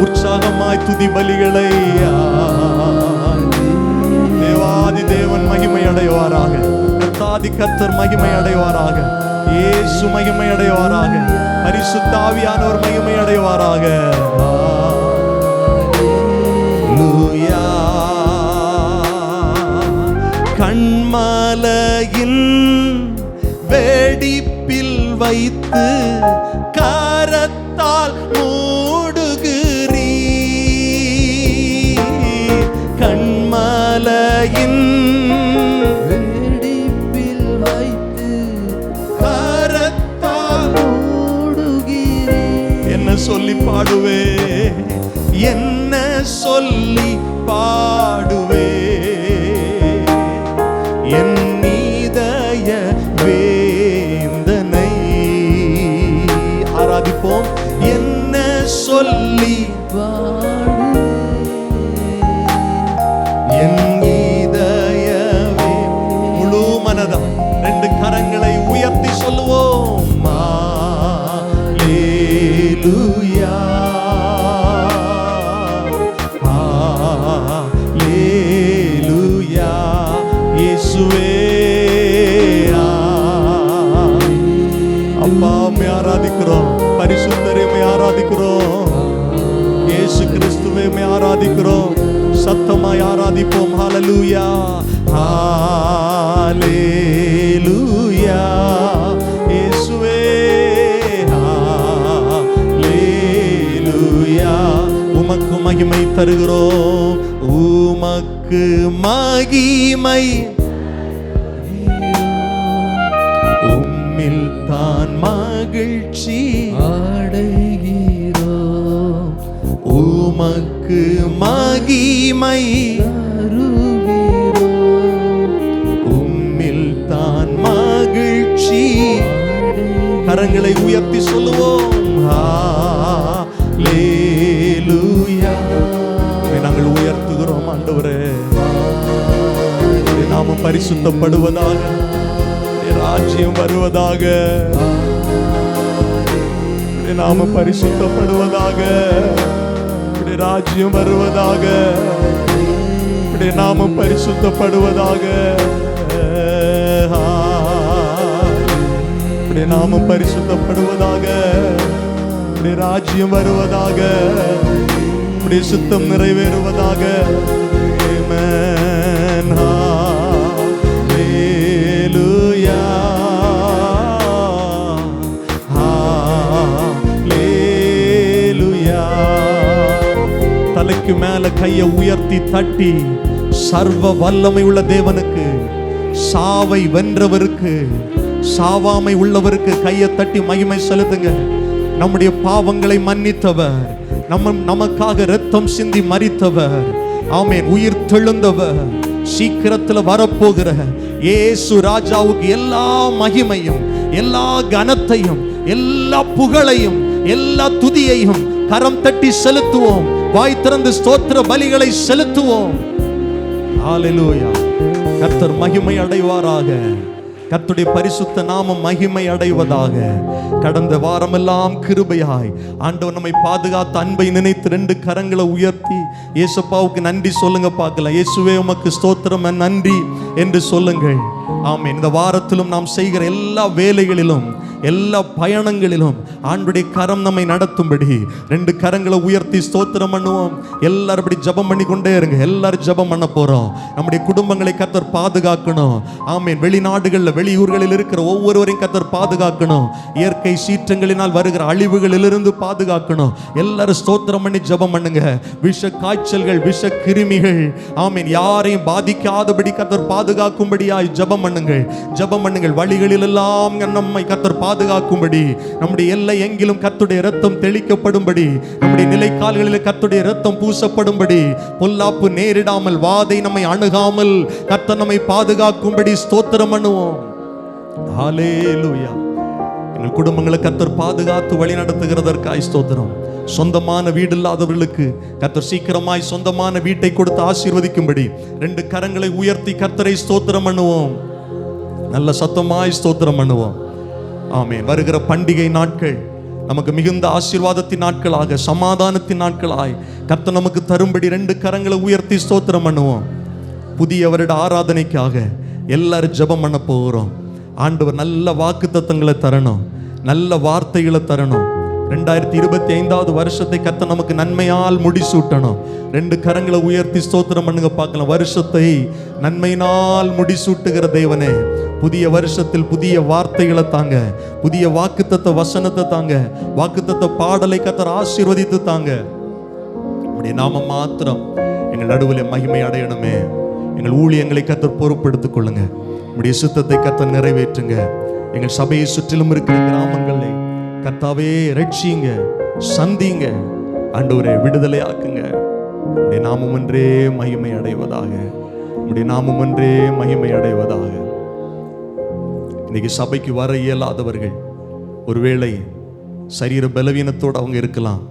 உற்சாகமாய் துதி பலிகளை தேவாதி தேவன் மகிமை அடைவாராக. கர்த்தாதி கர்த்தர் மகிமை அடைவாராக. இயேசு மகிமை அடைவாராக. பரிசுத்த ஆவியானவர் மகிமை அடைவாராக. ஹல்லேலூயா. கண்மலையின் வெடிப்பில் வைத்து கரத்தால் மூடுகிறீர். கண்மலையின் வெடிப்பில் வைத்து கரத்தால் மூடுகிறீர். என்ன சொல்லி பாடுவே என்ன சொல்லி பாடுவே என் இதய வேந்தனை. ஆராதிப்போம். என்ன சொல்லி என் இதயவே முழு மனதா ரெண்டு கரங்களை உயர்த்தி சொல்லுவோம். ஹல்லேலூயா ஹல்லேலூயா. இயேசுவே அப்பா உம்மை ஆராதிக்கிறோம். பரிசுத்தரே உம்மை ஆராதிக்கிறோம். இயேசு கிறிஸ்துவே உம்மை ஆராதிக்கிறோம். சத்தமாய் ஆராதிப்போம். ஹல்லேலூயா ஹல்லேலூயா. இயேசுவே ஹல்லேலூயா. உமக்கு மகிமை தருகிறோம். உமக்கு மகிமை உம்மில் தான் மகிழ்ச்சி அடைகிறோம். உமக்கு மகிமை தருகிறோம். உம்மில் தான் மகிழ்ச்சி. கரங்களை உயர்த்தி சொல்லுவோம். ஹல்லேலூயா பரிசுத்தப்படுவதாக, ராஜ்யம் வருவதாக, நாம பரிசுத்தப்படுவதாக, ராஜ்யம் வருவதாக, நாம பரிசுத்தப்படுவதாக, நாம பரிசுத்தப்படுவதாக, ராஜ்யம் வருவதாக, சித்தம் நிறைவேறுவதாக. ஆமென். ஹல்லேலூயா, ஹல்லேலூயா. தலைக்கு மேல கையை உயர்த்தி தட்டி சர்வ வல்லமை உள்ள தேவனுக்கு, சாவை வென்றவருக்கு, சாவாமை உள்ளவருக்கு கையை தட்டி மகிமை செலுத்துங்க. நம்முடைய பாவங்களை மன்னித்தவர், நமக்காக இரத்தம் சிந்தி மரித்தவர், ஆமென், உயிர் தெழுந்தவர், சீக்கிரத்தில் வரப்போகிற இயேசு ராஜாவுக்கு எல்லா மகிமையும், எல்லா கனத்தையும், எல்லா புகழையும், எல்லா துதியையும் கரம் தட்டி செலுத்துவோம். வாய் திறந்து ஸ்தோத்திர பலிகளை செலுத்துவோம். ஹல்லேலூயா. கர்த்தர் மகிமை அடைவாராக. கர்த்தருடைய பரிசுத்த நாமம் மகிமை அடைவதாக. கடந்த வாரமெல்லாம் கிருபையாய் ஆண்டவர் நம்மை பாதுகாத்த அன்பை நினைத்து 2 கரங்களை உயர்த்தி இயேசுப்பாவுக்கு நன்றி சொல்லுங்க பார்க்கலாம். இயேசுவே உமக்கு ஸ்தோத்திரம், நன்றி என்று சொல்லுங்கள். ஆமென். இந்த வாரத்திலும் நாம் செய்கிற எல்லா வேலைகளிலும், எல்லா பயணங்களிலும் ஆண்டவருடைய கரம் நம்மை நடத்தும்படி 2 கரங்களை உயர்த்தி ஸ்தோத்திரம் பண்ணுவோம். எல்லாரும் இப்படி ஜெபம் பண்ணி கொண்டே இருங்க. எல்லாரும் ஜெபம் பண்ண போறோம். நம்முடைய குடும்பங்களை கர்த்தர் பாதுகாக்கணும். ஆமென். வெளிநாடுகளில், வெளியூர்களில் இருக்கிற ஒவ்வொருவரையும் கர்த்தர் பாதுகாக்கணும். இயற்கை சீற்றங்களினால் வருகிற அழிவுகளிலிருந்து பாதுகாக்கணும். எல்லாரும் ஸ்தோத்திரம் பண்ணி ஜெபம் பண்ணுங்க. விஷ காய்ச்சல்கள், விஷ கிருமிகள், ஆமென், யாரையும் பாதிக்காதபடி கர்த்தர் பாதுகாக்கும்படியாய் ஜெபம் பண்ணுங்கள். ஜெபம் பண்ணுங்கள். வழிகளில் எல்லாம் நம்மை கர்த்தர் பாதுகாக்கும்படி, நம்முடைய எல்லை எங்கிலும் கர்த்தருடைய இரத்தம் தெளிக்கப்படும்படி, நம்முடைய நிலைக்கால்களில் கர்த்தருடைய இரத்தம் பூசப்படும்படி, பொல்லாப்பு நேரிடாமல், வாதை நம்மை அணுகாமல் கர்த்தர் நம்மை பாதுகாக்கும்படி ஸ்தோத்திரம் பண்ணுவோம். ஹல்லேலூயா. எங்கள் குடும்பங்களை கர்த்தர் பாதுகாத்து வழி நடத்துகிறதற்காய் ஸ்தோத்திரம். சொந்தமான வீடு இல்லாதவர்களுக்கு கர்த்தர் சீக்கிரமாய் சொந்தமான வீட்டை கொடுத்து ஆசீர்வதிக்கும்படி 2 கரங்களை உயர்த்தி கர்த்தரை ஸ்தோத்திரம் பண்ணுவோம். நல்ல சத்தமாய் ஸ்தோத்திரம் பண்ணுவோம். ஆமென். வருகிற பண்டிகை நாட்கள் நமக்கு மிகுந்த ஆசீர்வாதத்தின் நாட்களாக, சமாதானத்தின் நாட்களாய் கர்த்தர் நமக்கு தரும்படி 2 கரங்களை உயர்த்தி ஸ்தோத்திரம் பண்ணுவோம். புதிய வருட ஆராதனைக்காக எல்லாரும் ஜெபம் பண்ண போகிறோம். ஆண்டவர் நல்ல வாக்குத்தத்தங்களை தரணும், நல்ல வார்த்தைகளை தரணும். 2025வது வருஷத்தை கர்த்தர் நமக்கு நன்மையால் முடிசூட்டணும். 2 கரங்களை உயர்த்தி ஸ்தோத்திரம் பண்ணுங்க பார்க்கலாம். வருஷத்தை நன்மையினால் முடிசூட்டுகிற தேவனே, புதிய வருஷத்தில் புதிய வார்த்தைகளை தாங்க, புதிய வாக்குத்தத்த வசனத்தை தாங்க, வாக்குத்தத்த பாடலை கர்த்தர் ஆசீர்வதித்து தாங்க. நம்முடைய நாமம் மாத்திரம் எங்கள் நடுவில் மகிமை அடையணுமே. எங்கள் ஊழியங்களை கர்த்தர் பொறுப்பெடுத்துக் கொள்ளுங்க. நம்முடைய சித்தத்தை கர்த்தர் நிறைவேற்றுங்க. எங்கள் சபையை சுற்றிலும் இருக்கிற கிராமங்களை கர்த்தாவே ரட்சிங்க, சந்திங்க, ஆண்டவரே விடுதலை ஆக்குங்க. உம்முடைய நாமம் ஒன்றே மகிமை அடைவதாக. உம்முடைய நாமம் ஒன்றே மகிமை அடைவதாக. இன்னைக்கு சபைக்கு வர இயலாதவர்கள், ஒருவேளை சரீர பலவீனத்தோடு அவங்க இருக்கலாம்,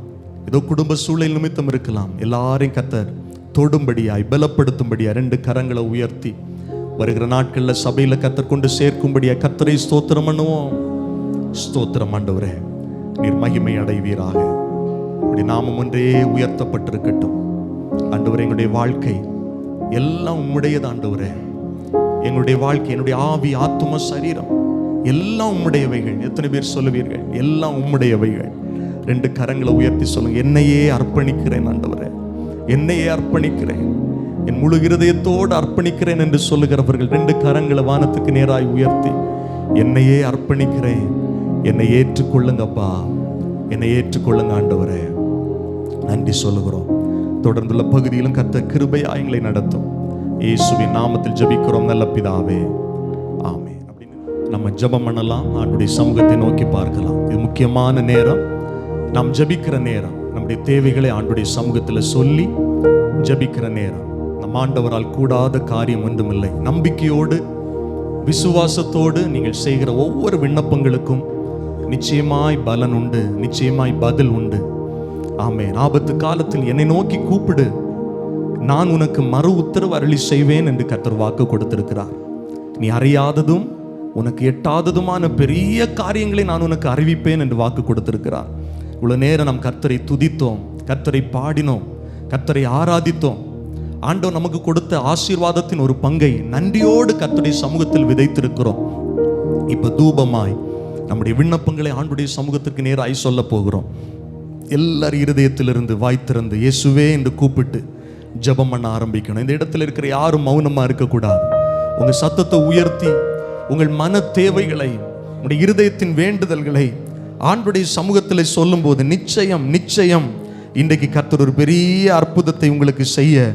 ஏதோ குடும்ப சூழல் நிமித்தம் இருக்கலாம். எல்லாரையும் கர்த்தர் தொடும்படியாய், பலப்படுத்தும்படியாய் 2 கரங்களை உயர்த்தி வருகிற நாட்களில் சபையில் கர்த்தர் கொண்டு சேர்க்கும்படியாய் கர்த்தரை ஸ்தோத்திரம் பண்ணுவோம். ஸ்தோத்திரம் ஆண்டவரே, நீர் மகிமை அடைவீராக. உம்முடைய நாமம் ஒன்றே உயர்த்தப்பட்டிருக்கட்டும். ஆண்டவரே, எங்களுடைய வாழ்க்கை எல்லாம் உம்முடையது. ஆண்டவரே, எங்களுடைய வாழ்க்கை, என்னுடைய ஆவி, ஆத்தும, சரீரம் எல்லாம் உம்முடையவைகள். எத்தனை பேர் சொல்லுவீர்கள்? எல்லாம் உம்முடையவைகள். 2 கரங்களை உயர்த்தி சொல்லுங்க. என்னையே அர்ப்பணிக்கிறேன் ஆண்டவரே, என்னையே அர்ப்பணிக்கிறேன், என் முழு இருதயத்தோடு அர்ப்பணிக்கிறேன் என்று சொல்லுகிறவர்கள் 2 கரங்களை வானத்துக்கு நேராய் உயர்த்தி, என்னையே அர்ப்பணிக்கிறேன், என்னை ஏற்றுக்கொள்ளுங்கப்பா, என்னை ஏற்றுக்கொள்ளுங்க ஆண்டவரே, நன்றி சொல்லுகிறோம். தொடர்ந்துள்ள பகுதியிலும் கர்த்தர் கிருபையா எங்களை நடத்தும். இயேசுவின் நாமத்தில் ஜெபிக்கிறோம் நல்ல பிதாவே, ஆமென். அப்படின்னு நம்ம ஜெபம் பண்ணலாம், ஆண்டவருடைய சமூகத்தை நோக்கி பார்க்கலாம். இது முக்கியமான நேரம், நாம் ஜெபிக்கிற நேரம். நம்முடைய தேவைகளை ஆண்டவருடைய சமூகத்தில் சொல்லி ஜெபிக்கிற நேரம். நம் ஆண்டவரால் கூடாத காரியம் ஒன்றுமில்லை. நம்பிக்கையோடு, விசுவாசத்தோடு நீங்கள் செய்கிற ஒவ்வொரு விண்ணப்பங்களுக்கும் நிச்சயமாய் பலன் உண்டு, நிச்சயமாய் பதில் உண்டு. ஆமென். ஆபத்து காலத்தில் என்னை நோக்கி கூப்பிடு, நான் உனக்கு மறு உத்தரவு அருளி செய்வேன் என்று கர்த்தர் வாக்கு கொடுத்திருக்கிறார். நீ அறியாததும் உனக்கு எட்டாததுமான பெரிய காரியங்களை நான் உனக்கு அறிவிப்பேன் என்று வாக்கு கொடுத்திருக்கிறார். இவ்வளவு நேரம் நாம் கர்த்தரை துதித்தோம், கர்த்தரை பாடினோம், கர்த்தரை ஆராதித்தோம். ஆண்டவர் நமக்கு கொடுத்த ஆசீர்வாதத்தின் ஒரு பங்கை நன்றியோடு கர்த்தருடைய சமூகத்தில் விதைத்திருக்கிறோம். இப்ப தூபமாய் நம்முடைய விண்ணப்பங்களை ஆண்டுடைய சமூகத்துக்கு நேராய் சொல்ல போகிறோம். எல்லார் இருதயத்திலிருந்து வாய் திறந்து இயேசுவே என்று கூப்பிட்டு ஜெபம் பண்ண ஆரம்பிக்கணும். இந்த இடத்துல இருக்கிற யாரும் மௌனமா இருக்கக்கூடாது. உங்க சத்தத்தை உயர்த்தி உங்கள் மன தேவைகளை, உங்களுடைய இருதயத்தின் வேண்டுதல்களை ஆண்டுடைய சமூகத்தில் சொல்லும் போது நிச்சயம் நிச்சயம் இன்றைக்கு கர்த்தர் ஒரு பெரிய அற்புதத்தை உங்களுக்கு செய்ய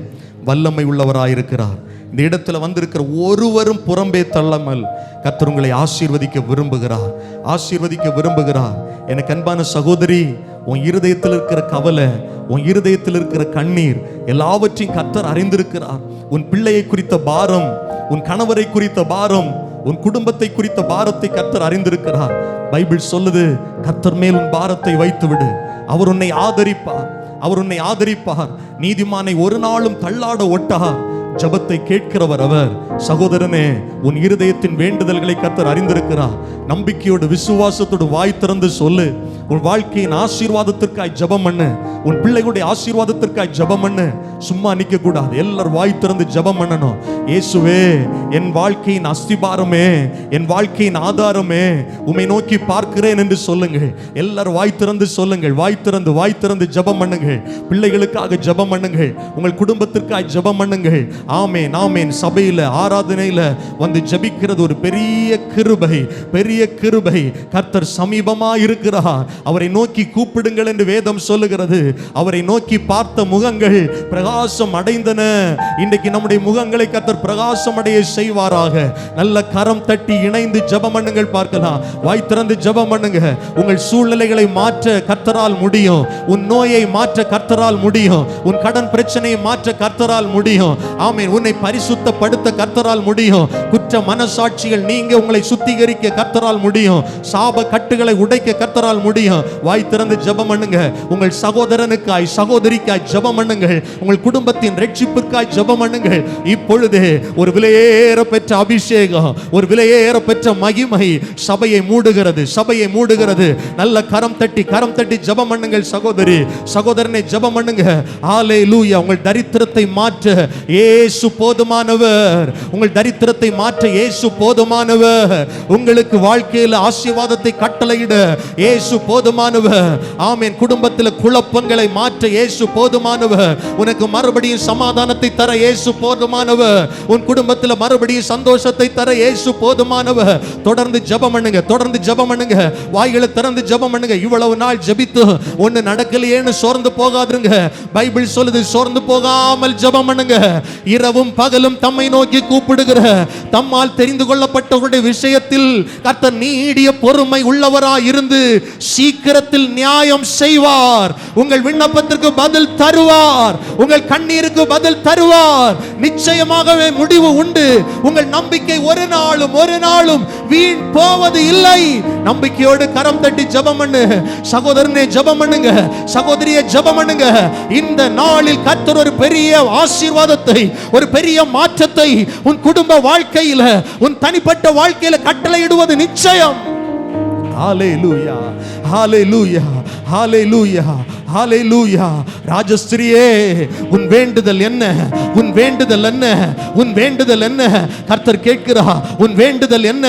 வல்லமை உள்ளவராயிருக்கிறார். இந்த இடத்துல வந்திருக்கிற ஒருவரும் புறம்பே தள்ளாமல் கர்த்தர் உங்களை ஆசீர்வதிக்க விரும்புகிறார், ஆசீர்வதிக்க விரும்புகிறார். எனக்கு அன்பான சகோதரி, உன் இருதயத்தில் இருக்கிற கவலை, உன் இருதயத்தில் இருக்கிற கண்ணீர் எல்லாவற்றையும் கர்த்தர் அறிந்திருக்கிறார். உன் பிள்ளையை குறித்த பாரம், உன் கணவரை குறித்த பாரம், உன் குடும்பத்தை குறித்த பாரத்தை கர்த்தர் அறிந்திருக்கிறார். பைபிள் சொல்லுது, கர்த்தர் மேல் உன் பாரத்தை வைத்து விடு, அவர் உன்னை ஆதரிப்பார், அவர் உன்னை ஆதரிப்பார். நீதிமானை ஒரு நாளும் தள்ளாட ஒட்டார். ஜெபத்தை கேட்கிறவர் அவர். சகோதரனே, உன் இருதயத்தின் வேண்டுதல்களை கர்த்தர் அறிந்திருக்கிறார். நம்பிக்கையோடு விசுவாசத்தோடு வாய் திறந்து சொல்லு. உன் வாழ்க்கையின் ஆசீர்வாதத்திற்காய் ஜெபம் பண்ணு, உன் பிள்ளைகளுடைய ஆசீர்வாதத்திற்காய் ஜெபம் பண்ணு. சும்மா நிற்க கூடாது, எல்லாரும் வாய் திறந்து ஜெபம் பண்ணணும். இயேசுவே, என் வாழ்க்கையின் அஸ்திபாரமே, என் வாழ்க்கையின் ஆதாரமே, உம்மை நோக்கி பார்க்கிறேன் என்று சொல்லுங்கள். எல்லாரும் வாய் திறந்து சொல்லுங்கள். வாய் திறந்து ஜெபம் பண்ணுங்கள். பிள்ளைகளுக்காக ஜெபம் பண்ணுங்கள், உங்கள் குடும்பத்திற்காக ஜெபம் பண்ணுங்கள். ஆமென், ஆமென். சபையில ஆராதனையில வந்து ஜெபிக்கிறது ஒரு பெரிய கிருபை, பெரிய கிருபை. கர்த்தர் சமீபமா இருக்கிறார். அவரை நோக்கி கூப்பிடுங்கள் என்று வேதம் சொல்லுகிறது. அவரை நோக்கி பார்த்த முகங்கள் பிரகாசம் அடைந்தன. இன்றைக்கு நம்முடைய முகங்களை கர்த்தர் பிரகாசம் அடைய செய்வாராக. நல்ல கரம் தட்டி இணைந்து ஜெபம் பண்ணுங்கள். பார்க்கலாம், வாய் திறந்து ஜெபம் பண்ணுங்க. உங்கள் சூழ்நிலைகளை மாற்ற கர்த்தரால் முடியும். உன் நோயை மாற்ற கர்த்தரால் முடியும். உன் கடன் பிரச்சனையை மாற்ற கர்த்தரால் முடியும். ஆமென். உன்னை பரிசுத்தப்படுத்த கர்த்தரால் முடியும். குற்ற மனசாட்சிகள் நீங்க உங்களை சுத்திகரிக்க கர்த்தரால் முடியும். சாப கட்டுகளை உடைக்க கர்த்தரால் முடியும். வாய் திறந்து ஜெபம் பண்ணுங்க. உங்கள் சகோதரனுக்காய், சகோதரிக்காய் ஜெபம் பண்ணுங்கள். உங்கள் குடும்பத்தின் ரட்சிப்பிற்காய் ஜெபம் பண்ணுங்கள். இப்பொழுது ஒரு விலையேற பெற்ற அபிஷேகம், ஒரு விலையேற பெற்ற மகிமை சபையை மூடுகிறது, சபையை மூடுகிறது. நல்ல கரம் தட்டி ஜெபம் பண்ணுங்கள். சகோதரி, சகோதரனை ஜெபம் பண்ணுங்க. ஹalleluya. உங்கள் தரித்திரத்தை மாற்ற இயேசு போதுமானவர். உங்கள் தரித்திரத்தை மாற்ற இயேசு போதுமானவர். உங்களுக்கு வாழ்க்கையில் ஆசீர்வாதத்தை கட்டளையிட இயேசு போதுமானவர். ஆமென். குடும்பத்தில் குழப்பங்களை மாற்ற இயேசு போதுமானவர். உனக்கு மறுபடியும் சமாதானத்தை தர இயேசு போதுமானவர். உன் குடும்பத்தில் மறுபடியும் சந்தோஷத்தை தர இயேசு போதுமானவர். தொடர்ந்து ஜெபம் பண்ணுங்க, தொடர்ந்து ஜெபம் பண்ணுங்க. வாய்களை திறந்து ஜெபம் பண்ணுங்க. இவ்வளவு நாள் ஜெபித்து ஒன்னு நடக்கலையேன்னு சோர்ந்து போகாதுங்க. பைபிள் சொல்லுது, சோர்ந்து போகாமல் ஜெபம் பண்ணுங்க. இரவும் பகலும் தம்மை நோக்கி கூப்பிடுகிற, தம்மால் தெரிந்து கொள்ளப்பட்டவருடைய விஷயத்தில் கர்த்தர் நீடிய பொறுமை உள்ளவராய் இருந்து சீக்கிரத்தில் நியாயம் செய்வார். உங்கள் விண்ணப்பத்திற்கு பதில் தருவார். உங்கள் கண்ணீருக்கு பதில் தருவார். நிச்சயமாகவே முடிவு உண்டு. உங்கள் நம்பிக்கை ஒரு நாளும் வீண் போவது இல்லை. நம்பிக்கையோடு கரம் தட்டி ஜெபம் பண்ணு. சகோதரனே ஜெபம் பண்ணுங்க, சகோதரியே ஜெபம் பண்ணுங்க. இந்த நாளில் கர்த்தர் ஒரு பெரிய ஆசீர்வாதத்தை, ஒரு பெரிய மாற்றத்தை உன் குடும்ப வாழ்க்கையில, உன் தனிப்பட்ட வாழ்க்கையில கட்டளையிடுவது நிச்சயம். ஹalleluya, ஹalleluya, ஹalleluya, ஹalleluya. ராஜஸ்திரியே, உன் வேண்டுதல் என்ன? உன் வேண்டுதல் என்ன? உன் வேண்டுதல் என்ன? கர்த்தர் கேட்கிறார். உன் வேண்டுதல் என்ன?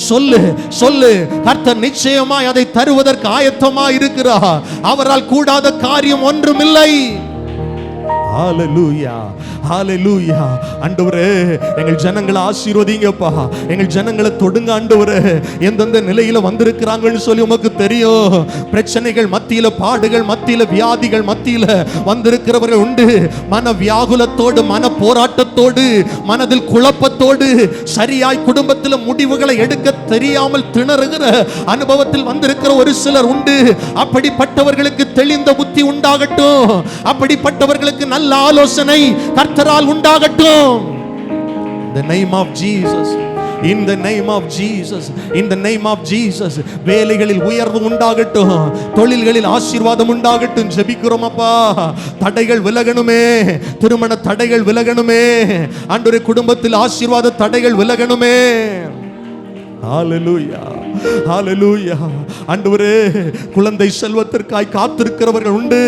சொல்லு, சொல்லு. கர்த்தர் நிச்சயமாய் அதை தருவதற்கு ஆயத்தமாய் இருக்கிறார். அவரால் கூடாத காரியம் ஒன்றுமில்லை. ஹalleluya, ஹalleluya. ஆண்டவரே, எங்கள் ஜனங்களை ஆசீர்வதிங்கப்பா. எங்கள் ஜனங்களை தொடுங்க ஆண்டவரே. எந்தெந்த நிலையில வந்திருக்கிறாங்கன்னு சொல்லி உமக்கு தெரியும். பிரச்சனைகள் மத்தியில, பாடுகள் மத்தியில, வியாதிகள் மத்தியில வந்திருக்கிறவர்கள் உண்டு. மன வியாகுலத்தோடு, மன போராட்டத்தோடு, மனதில் குழப்பத்தோடு, சரியாய் குடும்பத்தில் முடிவுகளை எடுக்க தெரியாமல் திணறுகிற அனுபவத்தில் வந்திருக்கிற ஒரு சிலர் உண்டு. அப்படிப்பட்டவர்களுக்கு தெளிந்த புத்தி உண்டாகட்டும். அப்படிப்பட்டவர்களுக்கு நல்ல ஆலோசனை கர்த்தரால் உண்டாகட்டும். In the name of Jesus. in the name of Jesus, in the name of Jesus. வேலைகளில் உயர்வு உண்டாகட்டும், தொழில்களில் ஆசீர்வாதம் உண்டாகட்டும். ஜெபிக்கிறோம் அப்பா. தடைகள் விலகணுமே, திருமண தடைகள் விலகணுமே, ஆண்டவரே குடும்பத்தில் ஆசீர்வாத தடைகள் விலகணுமே. ஹalleluya, ஹalleluya. ஆண்டவரே, குழந்தை செல்வத்திற்காய் காத்திருக்கிறவர்கள் உண்டு.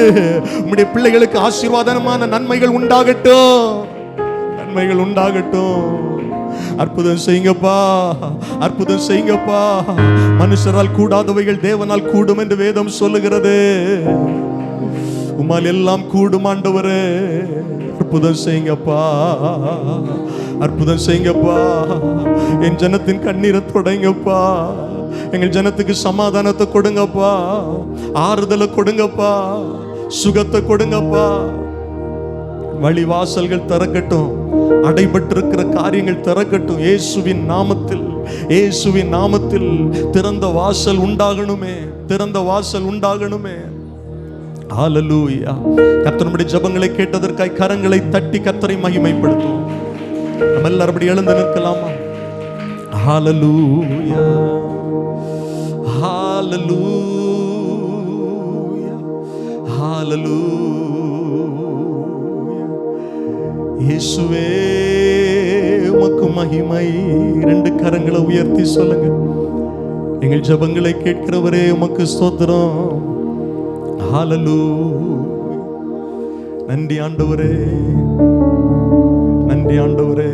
உம்முடைய பிள்ளைகளுக்கு ஆசீர்வாதமான நன்மைகள் உண்டாகட்டும், நன்மைகள் உண்டாகட்டும். அற்புதம் செய்யுங்கப்பா, அற்புதம் செய்யுங்கப்பா. மனுஷரால் கூடாதவைகள் தேவனால் கூடும் என்று வேதம் சொல்லுகிறது. உம்மால் எல்லாம் கூடும் ஆண்டவரே. அற்புதம் செய்யுங்கப்பா, அற்புதம் செய்யுங்கப்பா. என் ஜனத்தின் கண்ணீரை தொடங்கப்பா. எங்கள் ஜனத்துக்கு சமாதானத்தை கொடுங்கப்பா, ஆறுதலை கொடுங்கப்பா, சுகத்தை கொடுங்கப்பா. வழிவாசல்கள் திறக்கட்டும், அடைபட்டிருக்கிற காரியங்கள் திறக்கட்டும். இயேசுவின் நாமத்தில், இயேசுவின் நாமத்தில் திறந்த வாசல் உண்டாகணுமே, திறந்த வாசல் உண்டாகணுமே. ஹalleluya. கர்த்தர் நம்முடைய ஜெபங்களை கேட்டதற்காய் கரங்களை தட்டி கர்த்தரை மகிமைப்படுத்துவோம். நம்ம எல்லாரும் அப்படி எழுந்து நிற்கலாமா? ஹalleluya, ஹalleluya, ஹalleluya. இயேசுவே உமக்கு மகிமை. ரெண்டு கரங்களை உயர்த்தி சொல்லுங்க. எங்கள் ஜெபங்களை கேட்கிறவரே உமக்கு ஸ்தோத்திரம். ஹalleluya. நன்றி ஆண்டவரே, நன்றி ஆண்டவரே.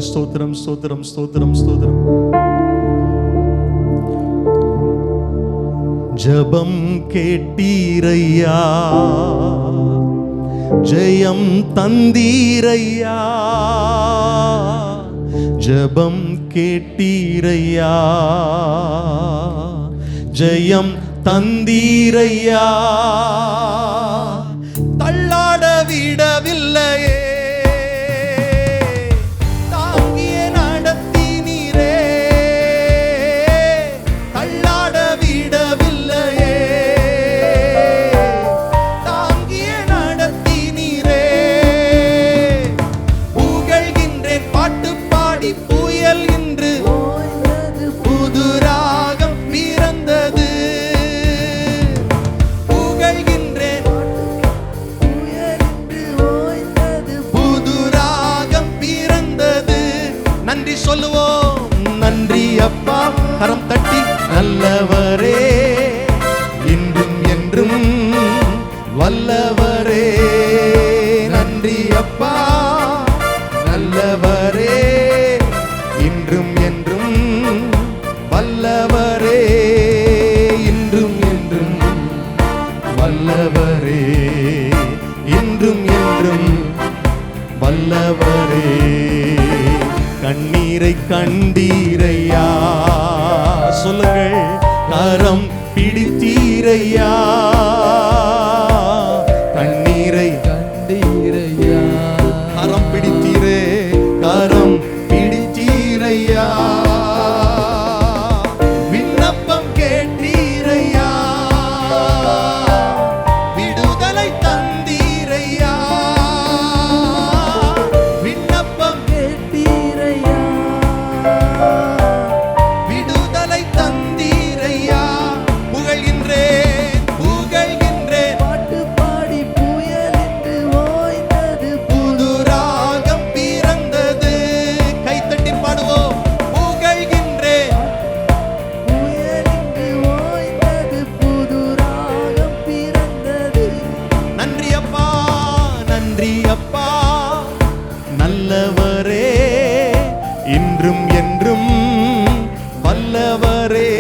ஸ்தோத்திரம், ஸ்தோத்திரம், ஸ்தோத்திரம், ஸ்தோத்திரம். ஜெபம் கேட்டீரையா, ஜெயம் தந்தீரையா. ஜெபம் கேட்டீரையா, ஜெயம் தந்தீரையா. தள்ளாட விடவில்லையே, தாங்கிய நடத்தினீரே. தள்ளாட விடவில்லையே, தாங்கிய நடத்தினீரே. புகழ்கின்றேன் பாட்டு பாடி, புயல் இன்று புது ராகம் பிறந்தது. புகழ்கின்றேன் புது ராகம் பிறந்தது. நன்றி சொல்லுவோம். நன்றி அப்பா. கரம் தட்டி நல்லவரே, இன்றும் என்றும் வல்லவரே. நன்றி அப்பா, நல்லவரே, இன்றும் என்றும் வல்லவரே. இன்றும் என்றும் வல்லவரே, இன்றும் என்றும் வல்லவரே. கண்ணீரை கண்டீரையா, சொல்லுங்கள். கரம் பிடித்தீரையா, கண்ணீரை கண்டீரையா. கரம் பிடித்தீரே, கரம் பிடித்தீரையா. விண்ணப்பம் கேட்டீரையா, விடுதலை தந்தீரையா. விண்ணப்பம் கேட்டீரையா, விடுதலை தந்தீரையா. புகழ்கின்றேன், புகழ்கின்றேன். பாட்டு பாடி புயல் என்று ஓய்ந்தது. புது ராகம் பிறந்தது. கைத்தட்டி பாடுவோம். புகழ்கின்றேன். புயல் என்று ஓய்ந்தது, புது ராகம் பிறந்தது. நன்றி அப்பா, நன்றி அப்பா. நல்லவரே, இன்றும் என்றும் வல்லவரே.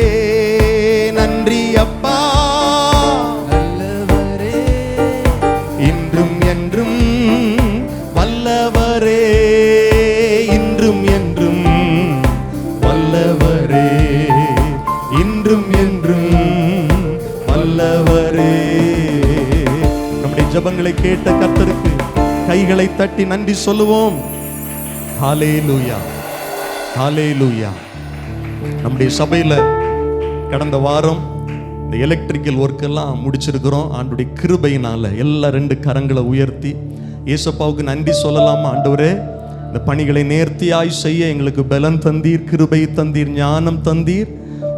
நன்றி அப்பா, நல்லவரே, இன்றும் என்றும் வல்லவரே. இன்றும் என்றும் வல்லவரே, இன்றும் என்றும் வல்லவரே. நம்முடைய ஜெபங்களை கேட்ட கர்த்தருக்கு கைகளை தட்டி நன்றி சொல்லுவோம். ஹalleluya, ஹalleluya. நம்முடைய சபையில் கடந்த வாரம் இந்த எலக்ட்ரிக்கல் ஒர்க் எல்லாம் முடிச்சிருக்கிறோம். ஆண்டுடைய கிருபையினால எல்லா ரெண்டு கரங்களை உயர்த்தி ஏசப்பாவுக்கு நன்றி சொல்லலாமா? ஆண்டவரே, இந்த பணிகளை நேர்த்தியாய் செய்ய எங்களுக்கு பலன் தந்தீர், கிருபை தந்தீர், ஞானம் தந்தீர்.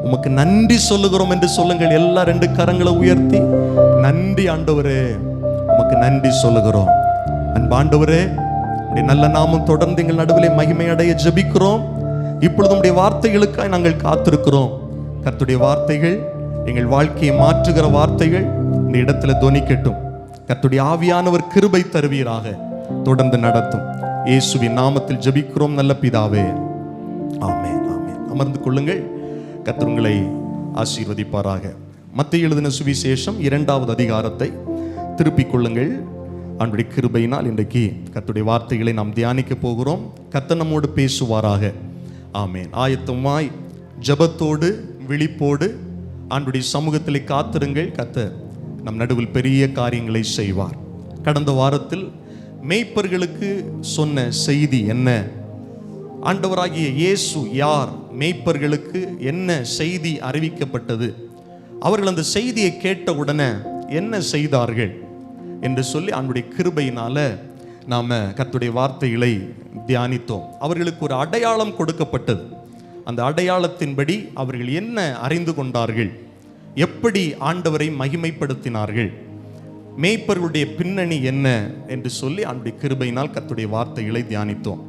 உமக்கு நன்றி சொல்லுகிறோம் என்று சொல்லுங்கள். எல்லா 2 கரங்களை உயர்த்தி நன்றி ஆண்டவரே, உமக்கு நன்றி சொல்லுகிறோம். அன்பாண்டவரே, உம்முடைய நல்ல நாமம் தொடர்ந்து எங்கள் நடுவிலே மகிமை அடைய ஜெபிக்கிறோம். இப்பொழுது உம்முடைய வார்த்தைகளுக்காக நாங்கள் காத்திருக்கிறோம். கர்த்தருடைய வார்த்தைகள் எங்கள் வாழ்க்கையை மாற்றுகிற வார்த்தைகள் இந்த இடத்துல தொனிக்கட்டும். கர்த்தருடைய ஆவியானவர் கிருபை தருவீராக, தொடர்ந்து நடத்தும். இயேசுவின் நாமத்தில் ஜெபிக்கிறோம் நல்ல பிதாவே, ஆமென், ஆமென். அமர்ந்து கொள்ளுங்கள். கர்த்தர் உங்களை ஆசீர்வதிப்பாராக. மத்தேயு எழுதின சுவிசேஷம் 2வது அதிகாரத்தை திருப்பிக் கொள்ளுங்கள். ஆண்டவருடைய கிருபையினால் இன்றைக்கு கர்த்தருடைய வார்த்தைகளை நாம் தியானிக்க போகிறோம். கர்த்தர் நம்மோடு பேசுவாராக. ஆமென். ஆயத்தமாய் ஜெபத்தோடு விழிப்போடு ஆண்டவருடைய சமூகத்திலே காத்திருங்கள். கர்த்தர் நம் நடுவில் பெரிய காரியங்களை செய்வார். கடந்த வாரத்தில் மேய்ப்பர்களுக்கு சொன்ன செய்தி என்ன? ஆண்டவராகிய இயேசு யார்? மேய்ப்பர்களுக்கு என்ன செய்தி அறிவிக்கப்பட்டது? அவர்கள் அந்த செய்தியை கேட்ட உடனே என்ன செய்தார்கள் என்று சொல்லி ஆண்டவருடைய கிருபையினால நாம கர்த்தருடைய வார்த்தைகளை தியானித்தோம். அவர்களுக்கு ஒரு அடையாளம் கொடுக்கப்பட்டது. அந்த அடையாளத்தின்படி அவர்கள் என்ன அறிந்து கொண்டார்கள்? எப்படி ஆண்டவரை மகிமைப்படுத்தினார்கள்? மேய்ப்பர்களுடைய பின்னணி என்ன என்று சொல்லி ஆண்டவருடைய கிருபையினால் கர்த்தருடைய வார்த்தைகளை தியானித்தோம்.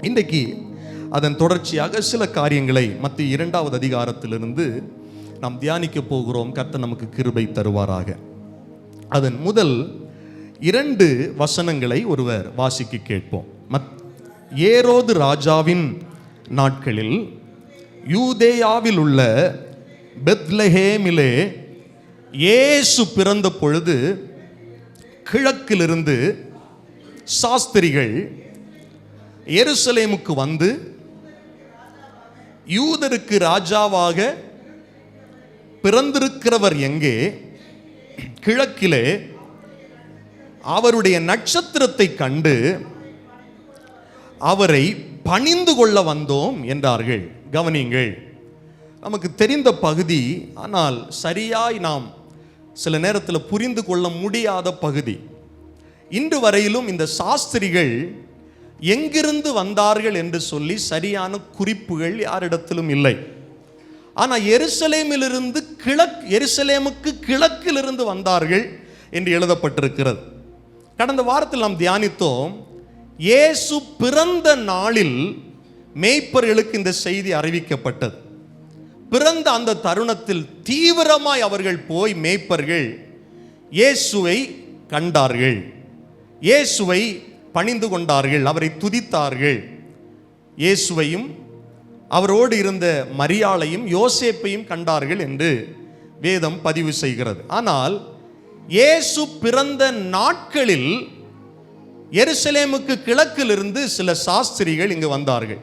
இன்றைக்கு அதன் தொடர்ச்சியாக சில காரியங்களை மத்திய 2வது அதிகாரத்திலிருந்து நாம் தியானிக்க போகிறோம். கர்த்தர் நமக்கு கிருபை தருவாராக. அதன் முதல் 2 வசனங்களை ஒருவர் வாசிக்க கேட்போம். ஏரோது ராஜாவின் நாட்களில் யூதேயாவில் உள்ள பெத்லஹேமிலே இயேசு பிறந்த பொழுது கிழக்கிலிருந்து சாஸ்திரிகள் எருசலேமுக்கு வந்து யூதருக்கு ராஜாவாக பிறந்திருக்கிறவர் எங்கே? கிழக்கிலே அவருடைய நட்சத்திரத்தை கண்டு அவரை பணிந்து கொள்ள வந்தோம் என்றார்கள். கவனியுங்கள், நமக்கு தெரிந்த பகுதி, ஆனால் சரியாய் நாம் சில நேரத்தில் புரிந்து கொள்ள முடியாத பகுதி. இன்று வரையிலும் இந்த சாஸ்திரிகள் எங்கிருந்து வந்தார்கள் என்று சொல்லி சரியான குறிப்புகள் யாரிடத்திலும் இல்லை. ஆனால் எருசலேமிலிருந்து எருசலேமுக்கு கிழக்கிலிருந்து வந்தார்கள் என்று எழுதப்பட்டிருக்கிறது. கடந்த வாரத்தில் நாம் தியானித்தோம். இயேசு பிறந்த நாளில் மேய்ப்பர்களுக்கு இந்த செய்தி அறிவிக்கப்பட்டது. பிறந்த அந்த தருணத்தில் தீவிரமாய் அவர்கள் போய் மேய்ப்பர்கள் இயேசுவை கண்டார்கள், இயேசுவை பணிந்து கொண்டார்கள், அவரை துதித்தார்கள். இயேசுவையும் அவரோடு இருந்த மரியாளையும் யோசேப்பையும் கண்டார்கள் என்று வேதம் பதிவு செய்கிறது. ஆனால் இயேசு பிறந்த நாட்களில் எருசலேமுக்கு கிழக்கிலிருந்து சில சாஸ்திரிகள் இங்கு வந்தார்கள்.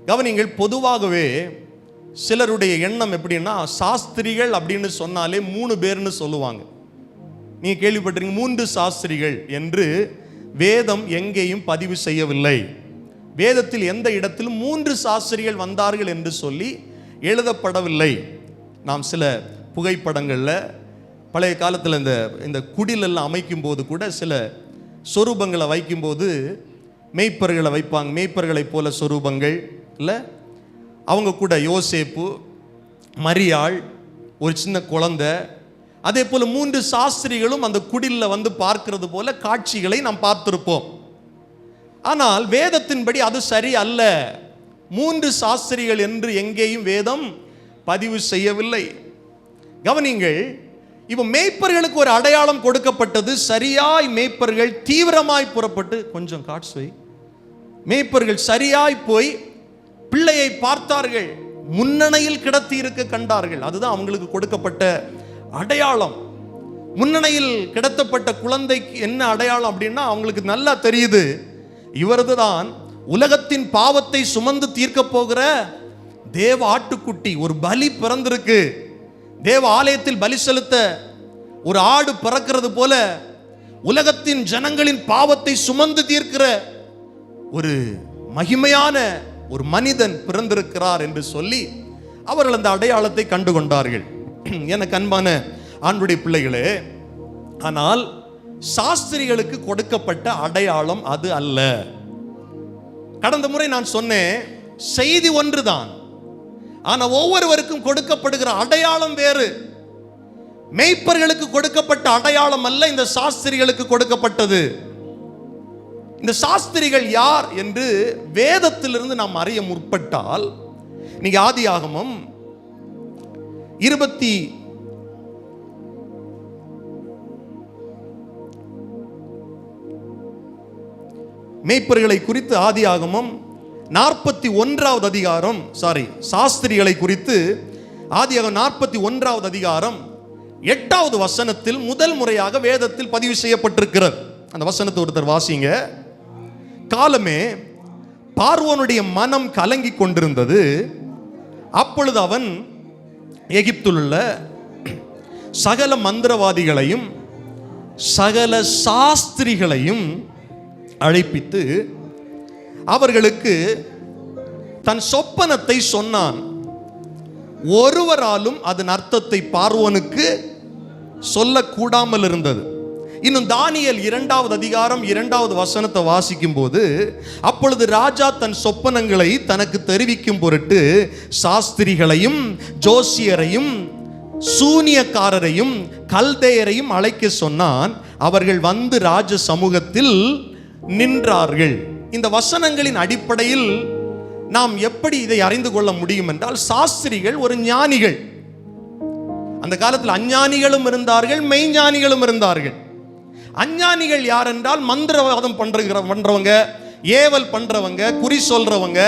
கவனிங்கள், பொதுவாகவே சிலருடைய எண்ணம் எப்படின்னா, சாஸ்திரிகள் அப்படின்னு சொன்னாலே 3 பேர்னு சொல்லுவாங்க. நீங்க கேள்விப்பட்டிருக்கீங்க, 3 சாஸ்திரிகள் என்று வேதம் எங்கேயும் பதிவு செய்யவில்லை. வேதத்தில் எந்த இடத்திலும் 3 சாஸ்திரிகள் வந்தார்கள் என்று சொல்லி எழுதப்படவில்லை. நாம் சில புகைப்படங்களில் பழைய காலத்தில் இந்த குடிலெல்லாம் அமைக்கும் போது கூட சில சொரூபங்களை வைக்கும்போது மேய்ப்பர்களை வைப்பாங்க. மேய்ப்பர்களைப் போல சொரூபங்கள் இல்லை, அவங்க கூட யோசேப்பு, மரியாள், ஒரு சின்ன குழந்தை, அதே போல 3 சாஸ்திரிகளும் அந்த குடிலில் வந்து பார்க்கிறது போல காட்சிகளை நாம் பார்த்திருப்போம். ஆனால் வேதத்தின்படி அது சரி அல்ல. 3 சாஸ்திரிகள் என்று எங்கேயும் வேதம் பதிவு செய்யவில்லை. கவனிங்கள், இப்போ மேய்ப்பர்களுக்கு ஒரு அடையாளம் கொடுக்கப்பட்டது. சரியாய் மேய்ப்பர்கள் தீவிரமாய் புறப்பட்டு, கொஞ்சம் காட்சி, மேய்ப்பர்கள் சரியாய் போய் பிள்ளையை பார்த்தார்கள், முன்னணையில் கிடத்தி இருக்க கண்டார்கள். அதுதான் அவங்களுக்கு கொடுக்கப்பட்ட அடையாளம். முன்னணையில் கிடத்தப்பட்ட குழந்தைக்கு என்ன அடையாளம் அப்படின்னா, அவங்களுக்கு நல்லா தெரியுது, இவரது தான் உலகத்தின் பாவத்தை சுமந்து தீர்க்க போகிற தேவ ஆட்டுக்குட்டி. ஒரு பலி பிறந்திருக்கு. தேவ ஆலயத்தில் பலி செலுத்த ஒரு ஆடு பிறக்கிறது போல உலகத்தின் ஜனங்களின் பாவத்தை சுமந்து தீர்க்கிற ஒரு மகிமையான ஒரு மனிதன் பிறந்திருக்கிறார் என்று சொல்லி அவர்கள் அந்த அடையாளத்தை கண்டுகொண்டார்கள். எனக்கு அன்பான ஆண்டுடைய பிள்ளைகளே, ஆனால் சாஸ்திரிகளுக்கு கொடுக்கப்பட்ட அடையாளம் அது அல்ல. கடந்த முறை நான் சொன்னேன், செய்தி ஒன்றுதான், ஆனா ஒவ்வொருவருக்கும் கொடுக்கப்படுகிற அடையாளம் வேறு. மேய்ப்பர்களுக்கு கொடுக்கப்பட்ட அடையாளம் அல்ல இந்த சாஸ்திரிகளுக்கு கொடுக்கப்பட்டது. இந்த சாஸ்திரிகள் யார் என்று வேதத்திலிருந்து நாம் அறிய முற்பட்டால், நீங்க ஆதியாகமம் 20 மேய்ப்பர்களை குறித்து ஆதியாகமம் 41வது அதிகாரம், சாஸ்திரிகளை குறித்து ஆதியாகமம் 41வது அதிகாரம் 8வது வசனத்தில் முதல் முறையாக வேதத்தில் பதிவு செய்யப்பட்டிருக்கிறது. அந்த வசனத்தை ஒருத்தர் வாசிங்க. காலமே பார்வோனுடைய மனம் கலங்கி கொண்டிருந்தது. அப்பொழுது அவன் எகிப்தில் உள்ள சகல மந்திரவாதிகளையும் சகல சாஸ்திரிகளையும் அழைப்பித்து அவர்களுக்கு தன் சொப்பனத்தை சொன்னான். ஒருவராலும் அதன் அர்த்தத்தை பார்வோனுக்கு சொல்லக்கூடாமல் இருந்தது. இன்னும் தானியேல் 2வது அதிகாரம் 2வது வசனத்தை வாசிக்கும் போது, அப்பொழுது ராஜா தன் சொப்பனங்களை தனக்கு தெரிவிக்கும் பொருட்டு சாஸ்திரிகளையும் ஜோசியரையும் சூனியக்காரரையும் கல்தேயரையும் அழைக்க சொன்னான். அவர்கள் வந்து ராஜ சமூகத்தில் நின்றார்கள். இந்த வசனங்களின் அடிப்படையில் நாம் எப்படி இதை அறிந்து கொள்ள முடியும் என்றால், சாஸ்திரிகள் ஒரு ஞானிகள். அந்த காலத்தில் அஞ்ஞானிகளும் இருந்தார்கள், மெய்ஞானிகளும் இருந்தார்கள். அஞ்ஞானிகள் யார் என்றால் மந்திரவாதம் பண்றவங்க, ஏவல் பண்றவங்க, குறி சொல்றவங்க,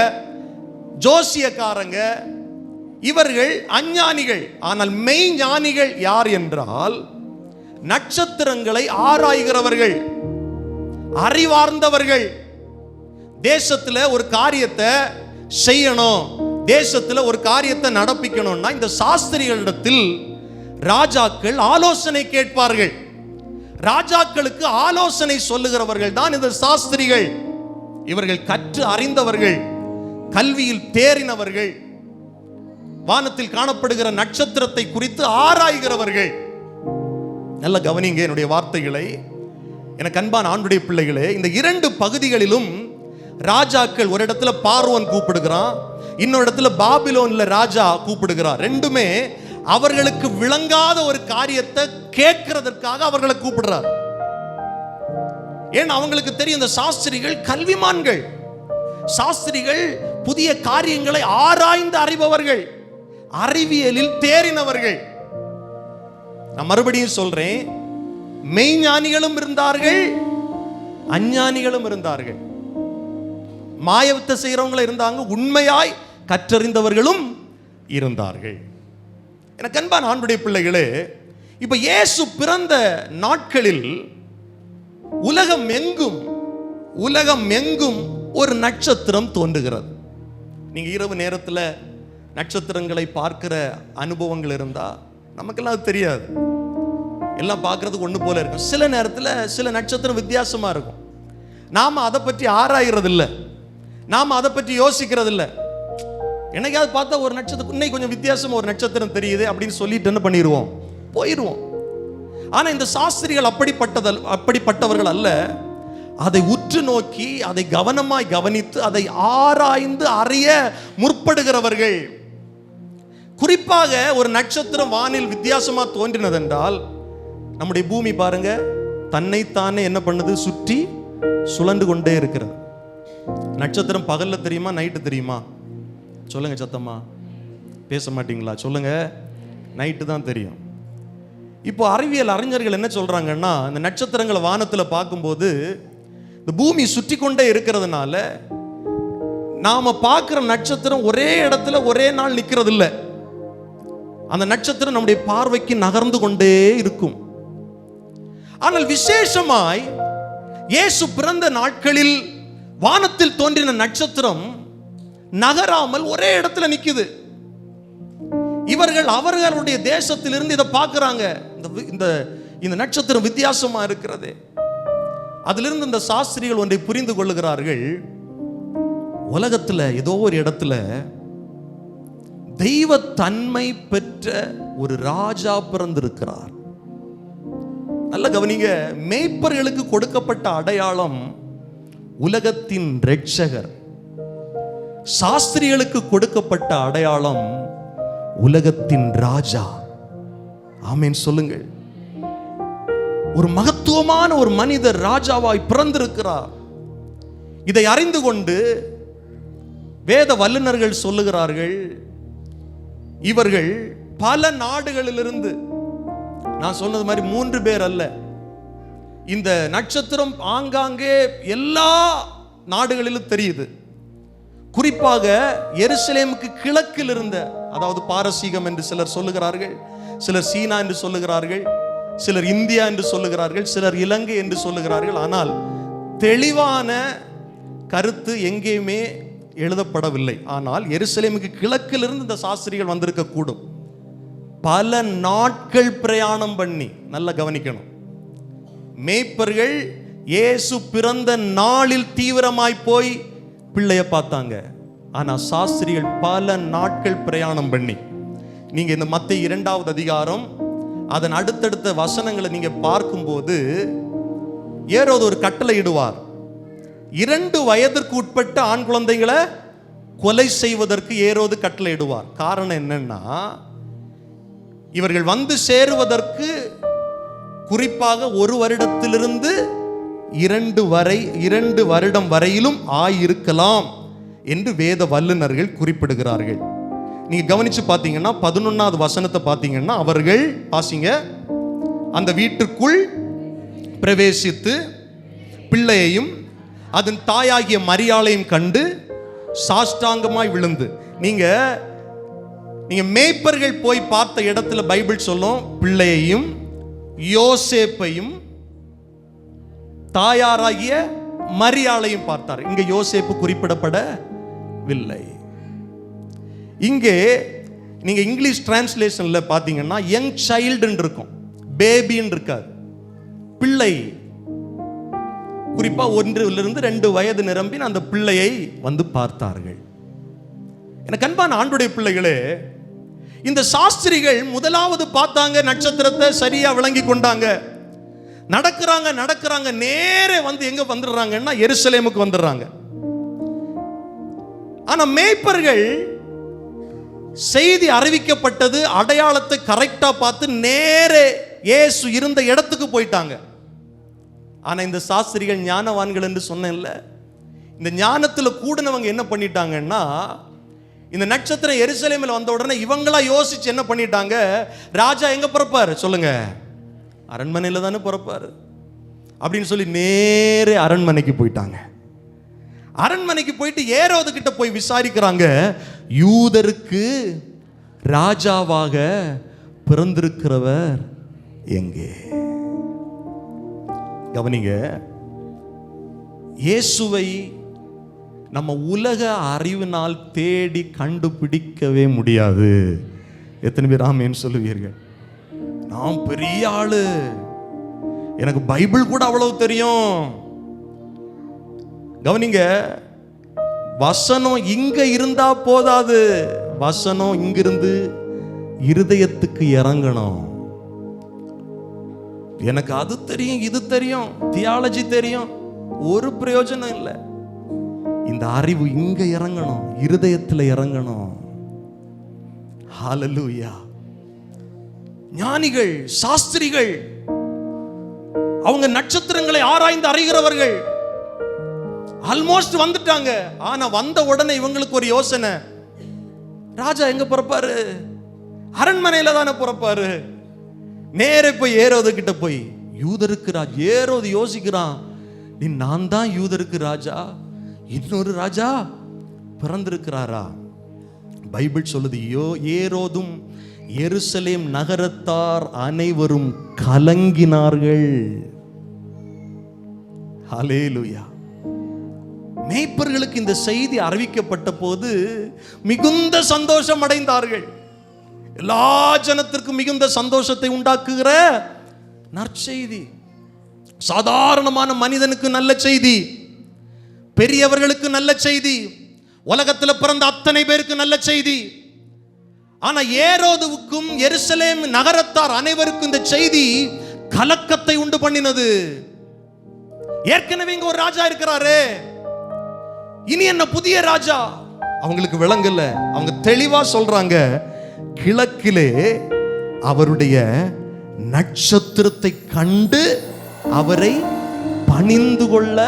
ஜோசியக்காரங்க, இவர்கள் அஞ்ஞானிகள். ஆனால் மெய்ஞானிகள் யார் என்றால் நட்சத்திரங்களை ஆராய்கிறவர்கள், அறிவார்ந்தவர்கள். தேசத்துல ஒரு காரியத்தை செய்யணும், தேசத்துல ஒரு காரியத்தை நடப்பிக்கணும்னா இந்த சாஸ்திரிகளிடத்தில் ராஜாக்கள் ஆலோசனை கேட்பார்கள். ராஜாக்களுக்கு ஆலோசனை சொல்லுகிறவர்கள் தான் இந்த சாஸ்திரிகள். இவர்கள் கற்று அறிந்தவர்கள், கல்வியில் தேறினவர்கள், வானத்தில் காணப்படுகிற நட்சத்திரத்தை குறித்து ஆராய்கிறவர்கள். நல்ல கவனிங்க என்னுடைய வார்த்தைகளை. எனக்கு அன்பான ஆண்டுடைய பிள்ளைகளே, இந்த 2 பகுதிகளிலும் ராஜாக்கள், ஒரு இடத்துல பார்வோன் கூப்பிடுகிறான், இன்னொரு இடத்துல பாபிலோன்ல ராஜா கூப்பிடுகிறார். ரெண்டுமே அவர்களுக்கு விளங்காத ஒரு காரியத்தை கேட்கிறதற்காக அவர்களை கூப்பிடுறார். ஏன் அவங்களுக்கு தெரியும், இந்த சாஸ்திரிகள் கல்விமான்கள், சாஸ்திரிகள் புதிய காரியங்களை ஆராய்ந்து அறிபவர்கள், அறிவியலில் தேறினவர்கள். நான் மறுபடியும் சொல்றேன், மெய்ஞானிகளும் இருந்தார்கள், அஞ்ஞானிகளும் இருந்தார்கள். மாயவித்தை செய்கிறவங்களும் இருந்தாங்க, உண்மையாய் கற்றறிந்தவர்களும் இருந்தார்கள். எனக்கு அன்பான ஆண்டுடைய பிள்ளைகளே, இப்ப இயேசு பிறந்த நாட்களில் உலகம் எங்கும் ஒரு நட்சத்திரம் தோன்றுகிறது. நீங்க இரவு நேரத்தில் நட்சத்திரங்களை பார்க்கிற அனுபவங்கள் இருந்தா, நமக்கெல்லாம் அது தெரியாது. எல்லாம் பார்க்கறதுக்கு ஒன்று போல இருக்கும். சில நேரத்தில் சில நட்சத்திரம் வித்தியாசமா இருக்கும். நாம அதை பற்றி ஆராய்கிறது இல்லை, நாம அதை பற்றி யோசிக்கிறது இல்லை. என்னைக்காவது பார்த்தா ஒரு நட்சத்திரம் இன்னைக்கு கொஞ்சம் வித்தியாசமா ஒரு நட்சத்திரம் தெரியுது அப்படின்னு சொல்லிட்டு என்ன பண்ணிடுவோம், போயிடுவோம். ஆனா இந்த சாஸ்திரிகள் அப்படிப்பட்டவர்கள் அல்ல. அதை உற்று நோக்கி, அதை கவனமாய் கவனித்து, அதை ஆராய்ந்து அறிய முற்படுகிறவர்கள். குறிப்பாக ஒரு நட்சத்திரம் வானில் வித்தியாசமா தோன்றினது என்றால், நம்முடைய பூமி பாருங்க, தன்னைத்தானே என்ன பண்ணுது, சுற்றி சுழண்டு கொண்டே இருக்கிறது. நட்சத்திரம் பகல்ல தெரியுமா, நைட்டு தெரியுமா? சொல்லுங்க சத்தமா, பேச மாட்டீங்களா? சொல்லுங்க. நைட்டு தான் தெரியும். இப்போ அறிவியல் அறிஞர்கள் என்ன சொல்றாங்கன்னா, இந்த நட்சத்திரங்களை வானத்தில் பார்க்கும்போது இந்த பூமி சுற்றி கொண்டே இருக்கிறதுனால நாம பார்க்கிற நட்சத்திரம் ஒரே இடத்துல ஒரே நாள் நிற்கிறது இல்லை. அந்த நட்சத்திரம் நம்முடைய பார்வைக்கு நகர்ந்து கொண்டே இருக்கும். ஆனால் விசேஷமாய் இயேசு பிறந்த நாட்களில் வானத்தில் தோன்றின நட்சத்திரம் நகராமல் ஒரே இடத்துல நிக்குது. இவர்கள் அவர்களுடைய தேசத்திலிருந்து இதை பார்க்கிறாங்க. இந்த நட்சத்திரம் வித்தியாசமா இருக்கிறது. அதிலிருந்து இந்த சாஸ்திரிகள் ஒன்றை புரிந்து கொள்ளுகிறார்கள். உலகத்துல ஏதோ ஒரு இடத்துல தெய்வ தன்மை பெற்ற ஒரு ராஜா பிறந்திருக்கிறார். நல்ல கவனிங்க, மேய்ப்பர்களுக்கு கொடுக்கப்பட்ட அடையாளம் உலகத்தின் இரட்சகர், சாஸ்திரிகளுக்கு கொடுக்கப்பட்ட அடையாளம் உலகத்தின் ராஜா. ஆமென் சொல்லுங்கள். ஒரு மகத்துவமான ஒரு மனிதர் ராஜாவாய் பிறந்திருக்கிறார். இதை அறிந்து கொண்டு வேத வல்லுநர்கள் சொல்லுகிறார்கள், இவர்கள் பல நாடுகளிலிருந்து, நான் சொன்னது மாதிரி 3 பேர் அல்ல, இந்த நட்சத்திரம் ஆங்காங்கே எல்லா நாடுகளிலும் தெரியுது. குறிப்பாக எருசலேமுக்கு கிழக்கில் இருந்த, அதாவது பாரசீகம் என்று சிலர் சொல்லுகிறார்கள், சிலர் சீனா என்று சொல்லுகிறார்கள், சிலர் இந்தியா என்று சொல்லுகிறார்கள், சிலர் இலங்கை என்று சொல்லுகிறார்கள். ஆனால் தெளிவான கருத்து எங்கேயுமே எழுதப்படவில்லை. ஆனால் எருசலேமுக்கு கிழக்கிலிருந்து இந்த சாஸ்திரிகள் வந்திருக்க கூடும். பல நாட்கள் பிரயாணம் பண்ணி, நல்லா கவனிக்கணும், மேய்ப்பர்கள் இயேசு பிறந்த நாளில் தீவிரமாய் போய் பிள்ளைய பார்த்தாங்க. ஆனா சாஸ்திரிகள் பல நாட்கள் பிரயாணம் பண்ணி, நீங்க இந்த மத்தேயு 2வது அதிகாரம் அதன் அடுத்தடுத்த வசனங்களை நீங்க பார்க்கும்போது, ஏரோது ஒரு கட்டளை இடுவார், 2 வயதிற்கு உட்பட்ட ஆண் குழந்தைகளை கொலை செய்வதற்கு ஏரோது கட்டளை இடுவார். காரணம் என்னன்னா, இவர்கள் வந்து சேருவதற்கு குறிப்பாக 1 வருடத்திலிருந்து 2 வருடம் வரையிலும் ஆயிருக்கலாம் என்று வேத வல்லுநர்கள் குறிப்பிடுகிறார்கள். நீங்க கவனிச்சு பார்த்தீங்கன்னா 11வது வசனத்தை பார்த்தீங்கன்னா, அவர்கள் வாசிங்க, அந்த வீட்டுக்குள் பிரவேசித்து பிள்ளையையும் அதன் தாயாகிய மரியாளையும் கண்டு சாஷ்டாங்கமாய் விழுந்து. நீங்க மேய்ப்பர்கள் போய் பார்த்த இடத்துல பைபிள் சொல்லும், பிள்ளையையும் யோசேப்பையும் தாயாராகிய மரியாளையும் பார்த்தார். இங்க யோசேப்பு குறிப்பிடப்படவில்லை. இங்கே நீங்க இங்கிலீஷ் டிரான்ஸ்லேஷன்ல பாத்தீங்கன்னா யங் சைல்டுன்னு இருக்கும், பேபின்னு இருக்காது. பிள்ளை, குறிப்பா 1-2 வயது நிரம்பின அந்த பிள்ளையை வந்து பார்த்தார்கள். எனக்கு அன்பான ஆண்டுடைய பிள்ளைகளே, இந்த சாஸ்திரிகள் முதலாவது பார்த்தாங்க, நட்சத்திரத்தை சரியா விளங்கி கொண்டாங்க, நடக்கிறாங்க, நேரே வந்து எங்க வந்துடுறாங்கன்னா எருசலேமுக்கு வந்துடுறாங்க. ஆனா மேய்ப்பர்கள் செய்தி அறிவிக்கப்பட்டது, அடையாளத்தை கரெக்டா பார்த்து நேரே இயேசு இருந்த இடத்துக்கு போயிட்டாங்க. ஆனா இந்த சாஸ்திரிகள் ஞானவான்கள் என்று சொன்னேன்ல, இந்த ஞானத்துல கூடினவங்க என்ன பண்ணிட்டாங்கன்னா, இந்த நட்சத்திரம் எருசலேமில் வந்த உடனே இவங்களா யோசிச்சு என்ன பண்ணிட்டாங்க, ராஜா எங்க பிறப்பாரு சொல்லுங்க, அரண்மனையில தானே பிறப்பாரு அப்படின்னு சொல்லி நேரே அரண்மனைக்கு போயிட்டாங்க. அரண்மனைக்கு போயிட்டு ஏரோது கிட்ட போய் விசாரிக்கிறாங்க, யூதருக்கு ராஜாவாக பிறந்திருக்கிறவர் எங்கே? கவனிங்க, இயேசுவை நம்ம உலக அறிவினால் தேடி கண்டுபிடிக்கவே முடியாது. எத்தனை பேர் ஆமென் சொல்லுவீர்கள்? நான் பெரிய ஆளு, எனக்கு பைபிள் கூட அவ்வளவு தெரியும். கவனிங்க, வசனம் இங்க இருந்தா போதாது, வசனம் இங்கிருந்து இருதயத்துக்கு இறங்கணும். எனக்கு அது தெரியும், இது தெரியும், தியாலஜி தெரியும், ஒரு பிரயோஜனம் இல்லை. இந்த அறிவு இங்க இறங்கணும், இருதயத்துல இறங்கணும். ஹல்லேலூயா. ஞானிகள், சாஸ்திரிகள், அவங்க நட்சத்திரங்களை ஆராய்ந்து அறிகிறவர்கள் ஆல்மோஸ்ட் வந்துட்டாங்க. ஆனா வந்த உடனே இவங்களுக்கு ஒரு யோசனை, ராஜா எங்க பிறப்பாரு? அரண்மனையில தானே பிறப்பாரு. நேரே போய் ஏரோது கிட்ட போய், யூதருக்கு ராஜா. ஏரோது யோசிக்கிறான், நான் தான் யூதருக்கு ராஜா, இன்னொரு ராஜா பிறந்திருக்கிறாரா? பைபிள் சொல்லுது, ஏரோதும் எருசலேம் நகரத்தார் அனைவரும் கலங்கினார்கள். ஹல்லேலூயா. மேய்ப்பர்களுக்கு இந்த செய்தி அறிவிக்கப்பட்ட போது மிகுந்த சந்தோஷம் அடைந்தார்கள். எல்லா ஜனத்திற்கும் மிகுந்த சந்தோஷத்தை உண்டாக்குகிற நற்செய்தி. சாதாரணமான மனிதனுக்கு நல்ல செய்தி, பெரியவர்களுக்கு நல்ல செய்தி, உலகத்தில் பிறந்த அத்தனை பேருக்கு நல்ல செய்தி. ஆனா ஏரோதுவுக்கும் எருசலேம் நகரத்தார் அனைவருக்கும் இந்த செய்தி கலக்கத்தை உண்டு பண்ணினது. ஏற்கனவே இங்க ஒரு ராஜா இருக்கிறாரு, இனி என்ன புதிய ராஜா? அவங்களுக்கு விளங்கல. அவங்க தெளிவா சொல்றாங்க, கிழக்கிலே அவருடைய நட்சத்திரத்தை கண்டு அவரை பணிந்து கொள்ள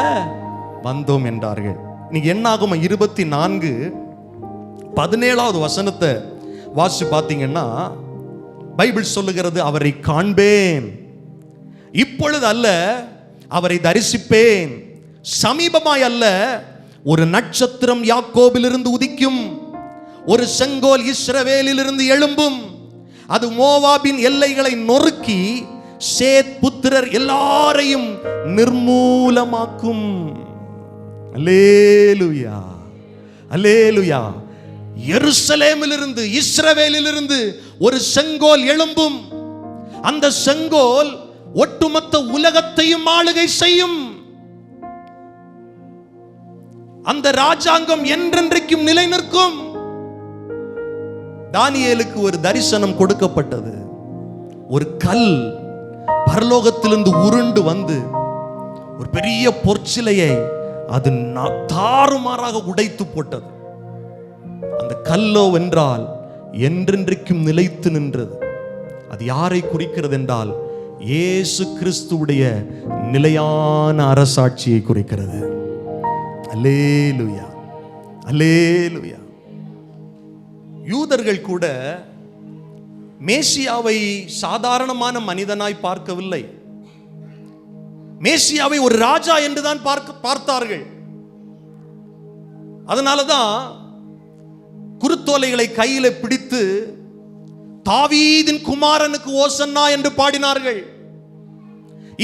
வந்தோம் என்றார்கள். இன்னைக்கு என்ன ஆகும்? 24:17 வசனத்தை வாசி பார்த்தீங்கன்னா பைபிள் சொல்லுகிறது, அவரை காண்பேன், இப்பொழுது அல்ல, அவரை தரிசிப்பேன், சமீபமாய் அல்ல, ஒரு நட்சத்திரம் யாக்கோபிலிருந்து உதிக்கும், ஒரு செங்கோல் இஸ்ரவேலிலிருந்து எழும்பும், அது மோவாபின் எல்லைகளை நொறுக்கி சேத் புத்திரர் எல்லாரையும் நிர்மூலமாக்கும். அல்லேலூயா, அல்லேலூயா. எருசலேமிலிருந்து, இஸ்ரவேலிலிருந்து ஒரு செங்கோல் எழும்பும். அந்த செங்கோல் ஒட்டுமொத்த உலகத்தையும் ஆளுகை செய்யும். அந்த ராஜாங்கம் என்றென்றைக்கும் நிலை நிற்கும். தானியேலுக்கு ஒரு தரிசனம் கொடுக்கப்பட்டது. ஒரு கல் பரலோகத்திலிருந்து உருண்டு வந்து ஒரு பெரிய பொற்சிலையை அது தாறுமாறாக உடைத்து போட்டது. அந்த கல்லோ வென்றால் என்றென்றைக்கும் நிலைத்து நின்றது. அது யாரை குறிக்கிறது என்றால் இயேசு கிறிஸ்துவுடைய நிலையான அரசாட்சியை குறிக்கிறது. அல்லேலூயா, அல்லேலூயா. யூதர்கள் கூட மேசியாவை சாதாரணமான மனிதனாய் பார்க்கவில்லை. மேசியாவை ஒரு ராஜா என்றுதான் பார்த்தார்கள். அதனாலதான் குருத்தோலைகளை கையில பிடித்து தாவீதின் குமாரனுக்கு ஓசன்னா என்று பாடினார்கள்.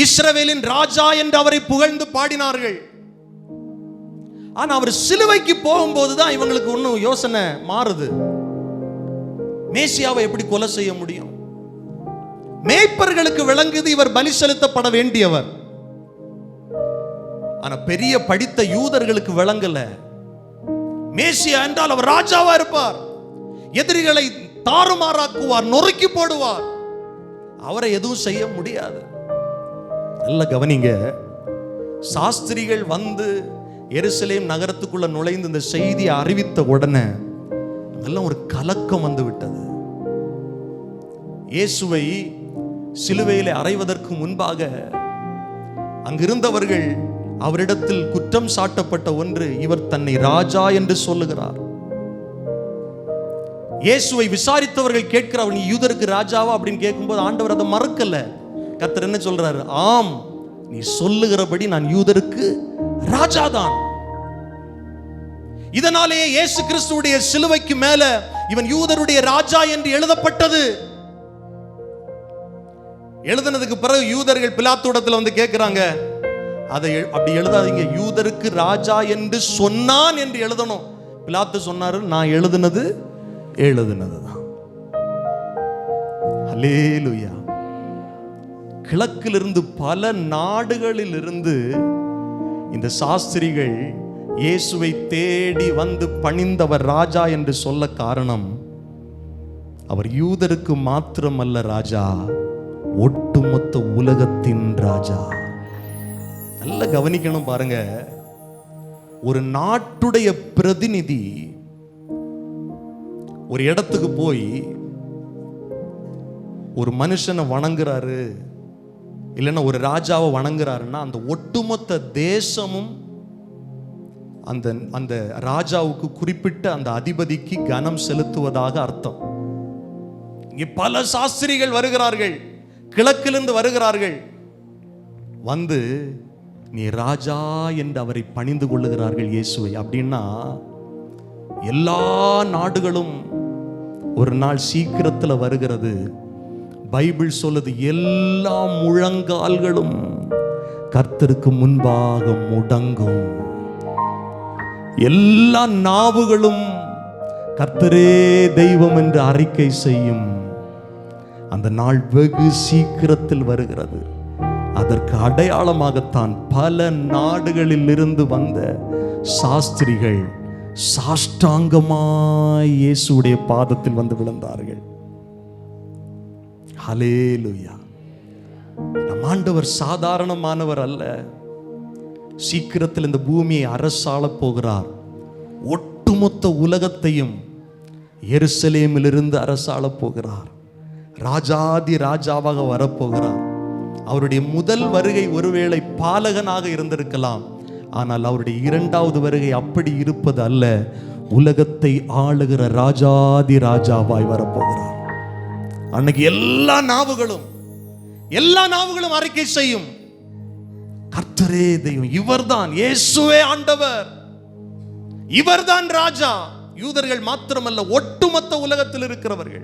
இஸ்ரவேலின் ராஜா என்று அவரை புகழ்ந்து பாடினார்கள். ஆனா அவர் சிலுவைக்கு போகும்போதுதான் இவங்களுக்கு ஒன்னும் யோசனை மாறுது. மேசியாவை எப்படி கொலை செய்ய முடியும்? மேய்ப்பர்களுக்கு விளங்குது இவர் பலி செலுத்தப்பட வேண்டியவர். ஆனா பெரிய படித்த யூதர்களுக்கு விளங்கல. மேசியா என்றால் அவர் ராஜாவா இருப்பார், எதிரிகளை தாறுமாறாக்குவார், நொறுக்கி போடுவார், அவரை எதுவும் செய்ய முடியாது. நல்ல கவனிங்க, சாஸ்திரிகள் வந்து எருசலேம் நகரத்துக்குள்ள நுழைந்து இந்த செய்தியை அறிவித்த உடனே அதெல்லாம் ஒரு கலக்கம் வந்து விட்டது. இயேசுவை சிலுவையிலே அறைவதற்கு முன்பாக அங்கிருந்தவர்கள் அவரிடத்தில் குற்றம் சாட்டப்பட்ட ஒன்று, இவர் தன்னை ராஜா என்று சொல்லுகிறார். இயேசுவை விசாரித்தவர்கள் கேட்கிறார், நீ யூதருக்கு ராஜாவா அப்படின்னு கேட்கும்போது ஆண்டவர் அதை மறுக்கல. கர்த்தர் என்ன சொல்றாரு? ஆம், நீ சொல்லுகிறபடி நான் யூதருக்கு ராஜாதான். இதனாலேயே இயேசு கிறிஸ்துவுடைய சிலுவைக்கு மேல இவன் யூதருடைய ராஜா என்று எழுதப்பட்டது. எழுதினதுக்கு பிறகு யூதர்கள் பிலாத்துவிடத்தில் வந்து கேட்கிறாங்க, அதை அப்படி எழுதாதீங்க, யூதருக்கு ராஜா என்று சொன்னான் என்று எழுதணும். பிலாத்து சொன்னாரு, நான் எழுதுனதுதான். அல்லேலூயா. கிழக்கிலிருந்து பல நாடுகளில் இருந்து இந்த சாஸ்திரிகள் இயேசுவை தேடி வந்து பணிந்தவர் ராஜா என்று சொல்ல காரணம், அவர் யூதருக்கு மாத்திரமல்ல ராஜா, ஒட்டுமொத்த உலகத்தின் ராஜா. நல்ல கவனிக்கணும் பாருங்க. ஒரு நாட்டுடைய பிரதிநிதி ஒரு இடத்துக்கு போய் ஒரு மனுஷனை வணங்குறாரு, இல்லைன்னா ஒரு ராஜாவை வணங்குறாருன்னா அந்த ஒட்டுமொத்த தேசமும் அந்த அந்த ராஜாவுக்கு குறிப்பிட்ட அந்த அதிபதிக்கு கனம் செலுத்துவதாக அர்த்தம். இங்கே பல சாஸ்திரிகள் வருகிறார்கள், கிழக்கிலிருந்து வருகிறார்கள், வந்து நீ ராஜா என்று அவரை பணிந்து கொள்ளுகிறார்கள் இயேசுவை. அப்படின்னா எல்லா நாடுகளும் ஒரு நாள் சீக்கிரத்தில் வருகிறது. பைபிள் சொல்லுது, எல்லா முழங்கால்களும் கர்த்தருக்கு முன்பாக முடங்கும், எல்லா நாவுகளும் கர்த்தரே தெய்வம் என்று அறிக்கை செய்யும். அந்த நாள் வெகு சீக்கிரத்தில் வருகிறது. அதற்கு அடையாளமாகத்தான் பல நாடுகளில் இருந்து வந்த சாஸ்திரிகள் சாஷ்டாங்கமாய் இயேசுடைய பாதத்தில் வந்து விழுந்தார்கள். ஹல்லேலூயா. நம் ஆண்டவர் சாதாரணமானவர் அல்ல. சீக்கிரத்தில் இந்த பூமியை அரசாள போகிறார். ஒட்டுமொத்த உலகத்தையும் எருசலேமிலிருந்து அரசாளப் போகிறார். ராஜாதி ராஜாவாக வரப்போகிறார். அவருடைய முதல் வருகை ஒருவேளை பாலகனாக இருந்திருக்கலாம். ஆனால் அவருடைய இரண்டாவது வருகை அப்படி இருப்பது அல்ல. உலகத்தை ஆளுகிற ராஜாதி ராஜாவாய் வரப்போகிறார். அன்னைக்கு எல்லா நாவுகளும் அறிக்கை செய்யும், கர்த்தரே தெய்வம், இவர்தான் இயேசுவே ஆண்டவர், இவர்தான் ராஜா. யூதர்கள் மாத்திரமல்ல, ஒட்டுமொத்த உலகத்தில் இருக்கிறவர்கள்.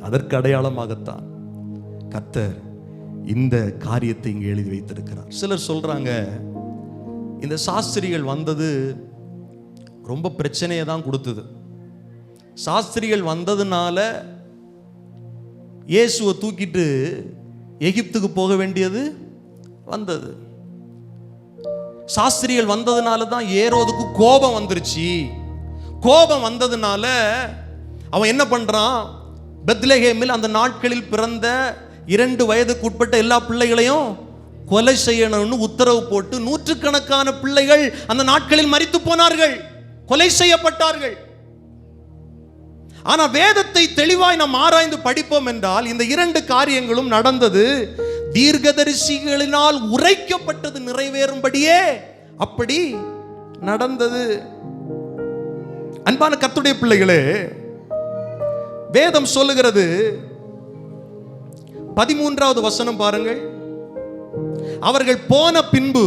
அதற்கு அடையாளமாகத்தான் கர்த்தர் இந்த காரியத்தை இங்கே எழுதி வைத்திருக்கிறார். சிலர் சொல்றாங்க, இந்த சாஸ்திரிகள் வந்தது ரொம்ப பிரச்சனையை தான் கொடுத்தது. சாஸ்திரிகள் வந்ததுனால இயேசுவை தூக்கிட்டு எகிப்துக்கு போக வேண்டியது வந்தது. சாஸ்திரிகள் வந்ததுனால தான் ஏரோதுக்கு கோபம் வந்துருச்சு. கோபம் வந்ததுனால அவன் என்ன பண்றான், பெத்லெகேமில் அந்த நாட்களில் பிறந்த 2 வயதுக்கு உட்பட்ட எல்லா பிள்ளைகளையும் கொலை செய்யணும்னு உத்தரவு போட்டு நூற்றுக்கணக்கான பிள்ளைகள் அந்த நாட்களில் மரித்து போனார்கள், கொலை செய்யப்பட்டார்கள். ஆனா வேதத்தை தெளிவாய் நாம் ஆராய்ந்து படிப்போம் என்றால் இந்த 2 காரியங்களும் நடந்தது தீர்க்கதரிசிகளினால் உரைக்கப்பட்டது நிறைவேறும்படியே அப்படி நடந்தது. அன்பான கர்த்தருடைய பிள்ளைகளே, வேதம் சொல்லுகிறது, 13வது வசனம் பாருங்கள். அவர்கள் போன பின்பு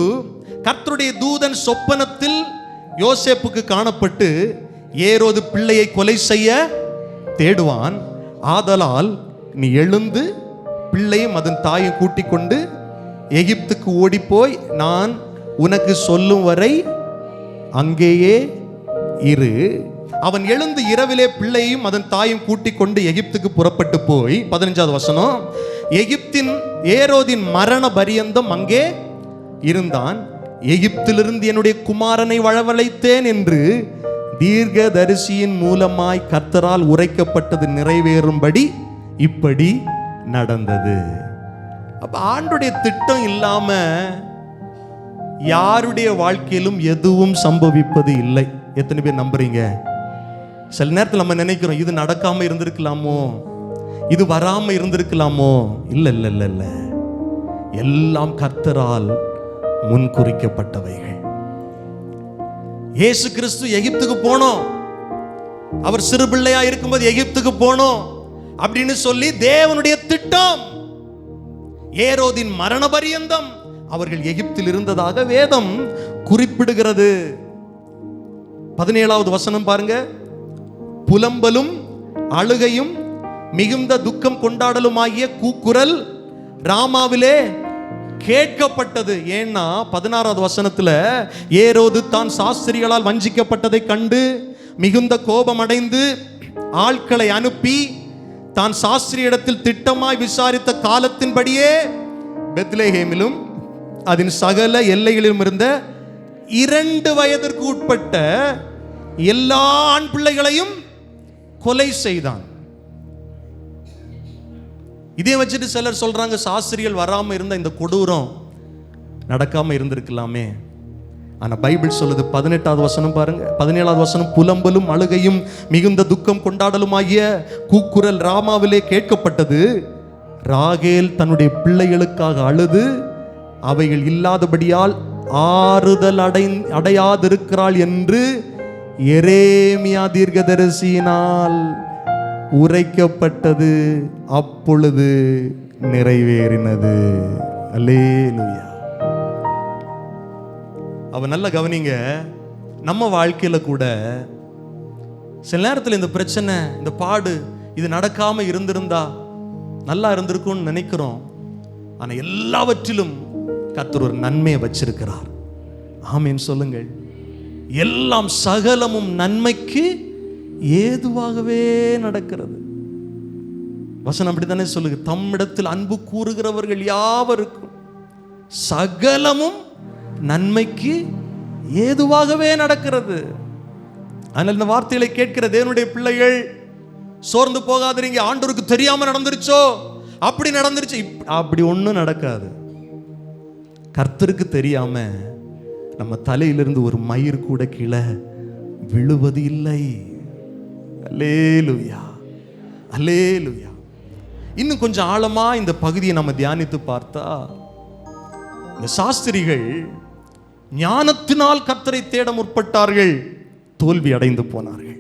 கர்த்தருடைய தூதன் சொப்பனத்தில் யோசேப்புக்கு காணப்பட்டு, ஏரோது பிள்ளையை கொலை செய்ய தேடுவான், ஆதலால் நீ எழுந்து பிள்ளையும் அதன் தாயை கூட்டிக் கொண்டு எகிப்துக்கு ஓடிப்போய் நான் உனக்கு சொல்லும் வரை அங்கேயே இரு. அவன் எழுந்து இரவிலே பிள்ளையும் அதன் தாயும் கூட்டிக் கொண்டு எகிப்துக்கு புறப்பட்டு போய், 15வது வசனம், எகிப்தின் ஏரோதின் மரண பரியந்தம் அங்கே இருந்தான். எகிப்திலிருந்து என்னுடைய குமாரனை வரவழைத்தேன் என்று தீர்க்கதரிசியின் மூலமாய் கர்த்தரால் உரைக்கப்பட்டது நிறைவேறும்படி இப்படி நடந்தது. அப்ப ஆண்டுடைய திட்டம் இல்லாம யாருடைய வாழ்க்கையிலும் எதுவும் சம்பவிப்பது இல்லை. எத்தனை பேர் நம்புறீங்க? சில நேரத்தில் நம்ம நினைக்கிறோம், இது நடக்காம இருந்திருக்கலாமோ, இது வராம இருந்திருக்கலாமோ. இல்ல இல்ல இல்ல இல்ல, எல்லாம் கர்த்தரால் முன்குறிக்கப்பட்டவைகள். இயேசு கிறிஸ்து எகிப்துக்கு போனோம், அவர் சிறு பிள்ளையா இருக்கும்போது எகிப்துக்கு போனோம் அப்படின்னு சொல்லி தேவனுடைய திட்டம். ஏரோதின் மரண பரியந்தம் அவர்கள் எகிப்தில் இருந்ததாக வேதம் குறிப்பிடுகிறது. 17வது வசனம் பாருங்க. புலம்பலும் அழுகையும் மிகுந்த துக்கம் கொண்டாடலுமாகிய கூக்குரல் ராமாவிலே கேட்கப்பட்டது. ஏன்னா 16வது வசனத்துல ஏரோது தான் சாஸ்திரிகளால் வஞ்சிக்கப்பட்டதை கண்டு மிகுந்த கோபம் அடைந்து ஆட்களை அனுப்பி தான் சாஸ்திரியிடத்தில் திட்டமாய் விசாரித்த காலத்தின்படியே பெத்லெகேமிலும் அதன் சகல எல்லைகளிலும் இருந்த 2 வயதிற்கு உட்பட்ட எல்லா ஆண் பிள்ளைகளையும் கொலை செய்தான். இதே வச்சுட்டு சிலர் சொல்றாங்க, சாஸ்திரிகள் வராம இருந்த இந்த கொடூரம் நடக்காம இருந்திருக்கலாமே. ஆனா பைபிள் சொல்லுது, 18வது வசனம் பாருங்க, 17வது வசனம், புலம்பலும் அழுகையும் மிகுந்த துக்கம் கொண்டாடலுமாகிய கூக்குரல் ராமாவிலே கேட்கப்பட்டது. ராகேல் தன்னுடைய பிள்ளைகளுக்காக அழுது அவைகள் இல்லாதபடியால் ஆறுதல் அடையாதிருக்கிறாள் என்று எரேமியா தீர்க்கதரிசியினால் உரைக்கப்பட்டது அப்பொழுது நிறைவேறினது. அல்லேலூயா. அவ நல்ல கவனிங்க, நம்ம வாழ்க்கையில கூட சில நேரத்தில் இந்த பிரச்சனை, இந்த பாடு, இது நடக்காம இருந்திருந்தா நல்லா இருந்திருக்கும்னு நினைக்கிறோம். ஆனா எல்லாவற்றிலும் கர்த்தர் ஒரு நன்மையை வச்சிருக்கிறார். ஆமீன் சொல்லுங்கள். எல்லாம் சகலமும் நன்மைக்கு ஏதுவாகவே நடக்கிறது. வசனம் அப்படித்தானே சொல்லுங்க. தம்மிடத்தில் அன்பு கூறுகிறவர்கள் யாவருக்கும் சகலமும் நன்மைக்கு ஏதுவாகவே நடக்கிறது. ஆனால் இந்த வார்த்தைகளை கேட்கிற தேவனுடைய பிள்ளைகள் சோர்ந்து போகாதீங்க. ஆண்டவருக்கு தெரியாம நடந்துருச்சோ, அப்படி நடந்துருச்சு, அப்படி ஒண்ணும் நடக்காது. கர்த்தருக்கு தெரியாம நம்ம தலையிலிருந்து ஒரு மயிர் கூட கீழே விழுவது இல்லை. அல்லேலூயா, அல்லேலூயா. இன்னும் கொஞ்சம் ஆழமா இந்த பகுதியை நம்ம தியானித்து பார்த்தா, இந்த சாஸ்திரிகள் ஞானத்தினால் கர்த்தரை தேட முற்பட்டார்கள், தோல்வி அடைந்து போனார்கள்.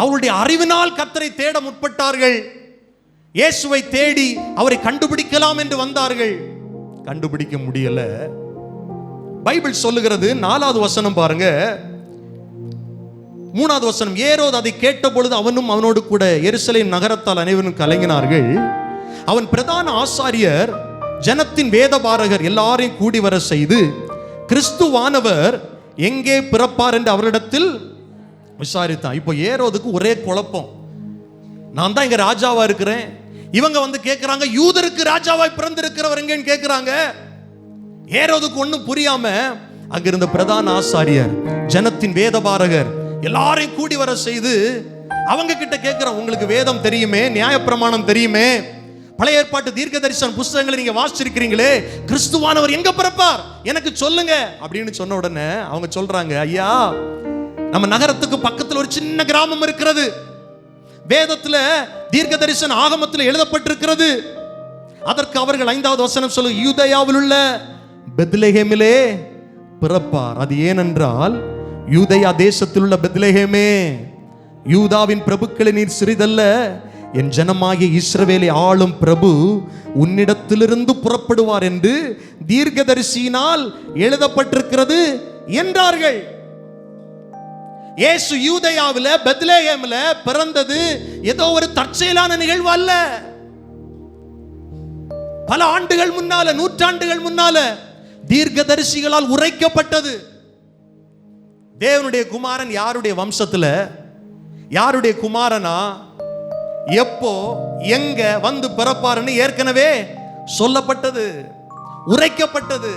அவருடைய அறிவினால் கர்த்தரை தேட முற்பட்டார்கள், இயேசுவை தேடி அவரை கண்டுபிடிக்கலாம் என்று வந்தார்கள், கண்டுபிடிக்க முடியல. பைபிள் சொல்லுகிறது, 4வது வசனம் பாருங்க, 3வது வசனம். ஏரோது அதை கேட்ட பொழுது அவனும் அவனோடு கூட எருசலேம் நகரத்தால் அனைவரும் கலங்கினார்கள். அவன் பிரதான ஆசாரியர் ஜனத்தின் வேதபாரகர் எல்லாரையும் கூடி வர செய்து, கிறிஸ்துவானவர் எங்கே பிறப்பார் என்று அவரிடத்தில் விசாரித்தான். இப்போ ஏரோதுக்கு ஒரே குழப்பம். நான் தான் இங்க ராஜாவா இருக்கிறேன், இவங்க வந்து கேட்கிறாங்க யூதருக்கு ராஜாவாய் பிறந்திருக்கிறவர் எங்கன்னு கேட்கிறாங்க. ஏரோதுக்கு ஒன்னும் புரியாம அங்கிருந்த பிரதான ஆசாரியர் ஜனத்தின் வேதபாரகர் எல்லாரையும் கூடி வர செய்து அவங்க கிட்ட கேட்கிறான், உங்களுக்கு வேதம் தெரியுமே, நியாயப்பிரமாணம் தெரியுமே, பழைய ஏற்பாட்டு தீர்க்க தரிசன புஸ்தகங்களை நீங்க வாசிச்சிருக்கிறீங்களே, கிறிஸ்துவானவர் எங்க பிறப்பார் எனக்கு சொல்லுங்க அப்படின்னு சொன்ன உடனே அவங்க சொல்றாங்க, ஐயா நம்ம நகரத்துக்கு பக்கத்தில் ஒரு சின்ன கிராமம் இருக்கிறது, வேதத்துல தீர்க்க தரிசன ஆகமத்தில் எழுதப்பட்டிருக்கிறது. அதற்கு அவர்கள் 5வது வசனம் சொல்லு, யூதேயாவில் உள்ள பெத்லெகேமிலே பிறப்பார். அது ஏனென்றால் யூதேயா தேசத்தில் உள்ள பெத்லெகேமே, யூதாவின் பிரபுக்களை நீர் சிறிதல்ல, என் ஜனமாகிய இஸ்ரவேலை ஆளும் பிரபு உன்னிடத்திலிருந்து புறப்படுவார் என்று தீர்க்கதரிசியினால் எழுதப்பட்டிருக்கிறது என்றார்கள். இயேசு யூதேயாவில பெத்லெகேமில பிறந்தது ஏதோ ஒரு தற்செயலான நிகழ்வு அல்ல. பல ஆண்டுகள் முன்னால, நூற்றாண்டுகள் முன்னால தீர்க்கதரிசிகளால் உரைக்கப்பட்டது. தேவனுடைய குமாரன் யாருடைய வம்சத்துல, யாருடைய குமாரனா, எப்போ எங்க வந்து பிறப்பாருன்னு ஏற்கனவே சொல்லப்பட்டது, உரைக்கப்பட்டது.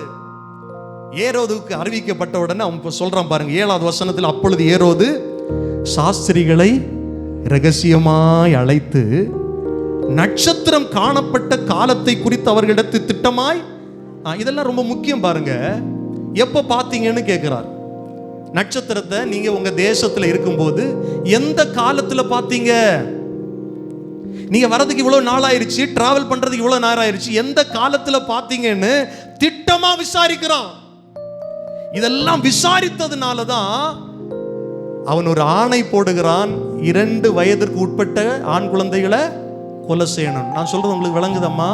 ஏரோதுக்கு அறிவிக்கப்பட்ட உடனே அவன் சொல்றான் பாருங்க, 7வது வசனத்தில், அப்பொழுது ஏரோது சாஸ்திரிகளை இரகசியமாய் அழைத்து நட்சத்திரம் காணப்பட்ட காலத்தை குறித்து அவர்களிடத்து திட்டமாய், இதெல்லாம் ரொம்ப முக்கியம் பாருங்க, எப்ப பாத்தீங்கன்னு கேட்கிறார். நட்சத்திரத்தை நீங்க உங்க தேசத்துல இருக்கும்போது எந்த காலத்துல பாத்தீங்க? நீங்க வரதுக்கு இவ்வளவு நாள் ஆயிருச்சு, டிராவல் பண்றதுக்கு இவ்வளவு நேரம் ஆயிருச்சு, எந்த காலத்துல பாத்தீங்கன்னு திட்டமா விசாரிக்கிறான். இதெல்லாம் விசாரித்ததுனாலதான் அவன் ஒரு ஆணை போடுகிறான், 2 வயதிற்கு உட்பட்ட ஆண் குழந்தைகளை கொலை செய்யணும். நான் சொல்றது உங்களுக்கு விளங்குதம்மா?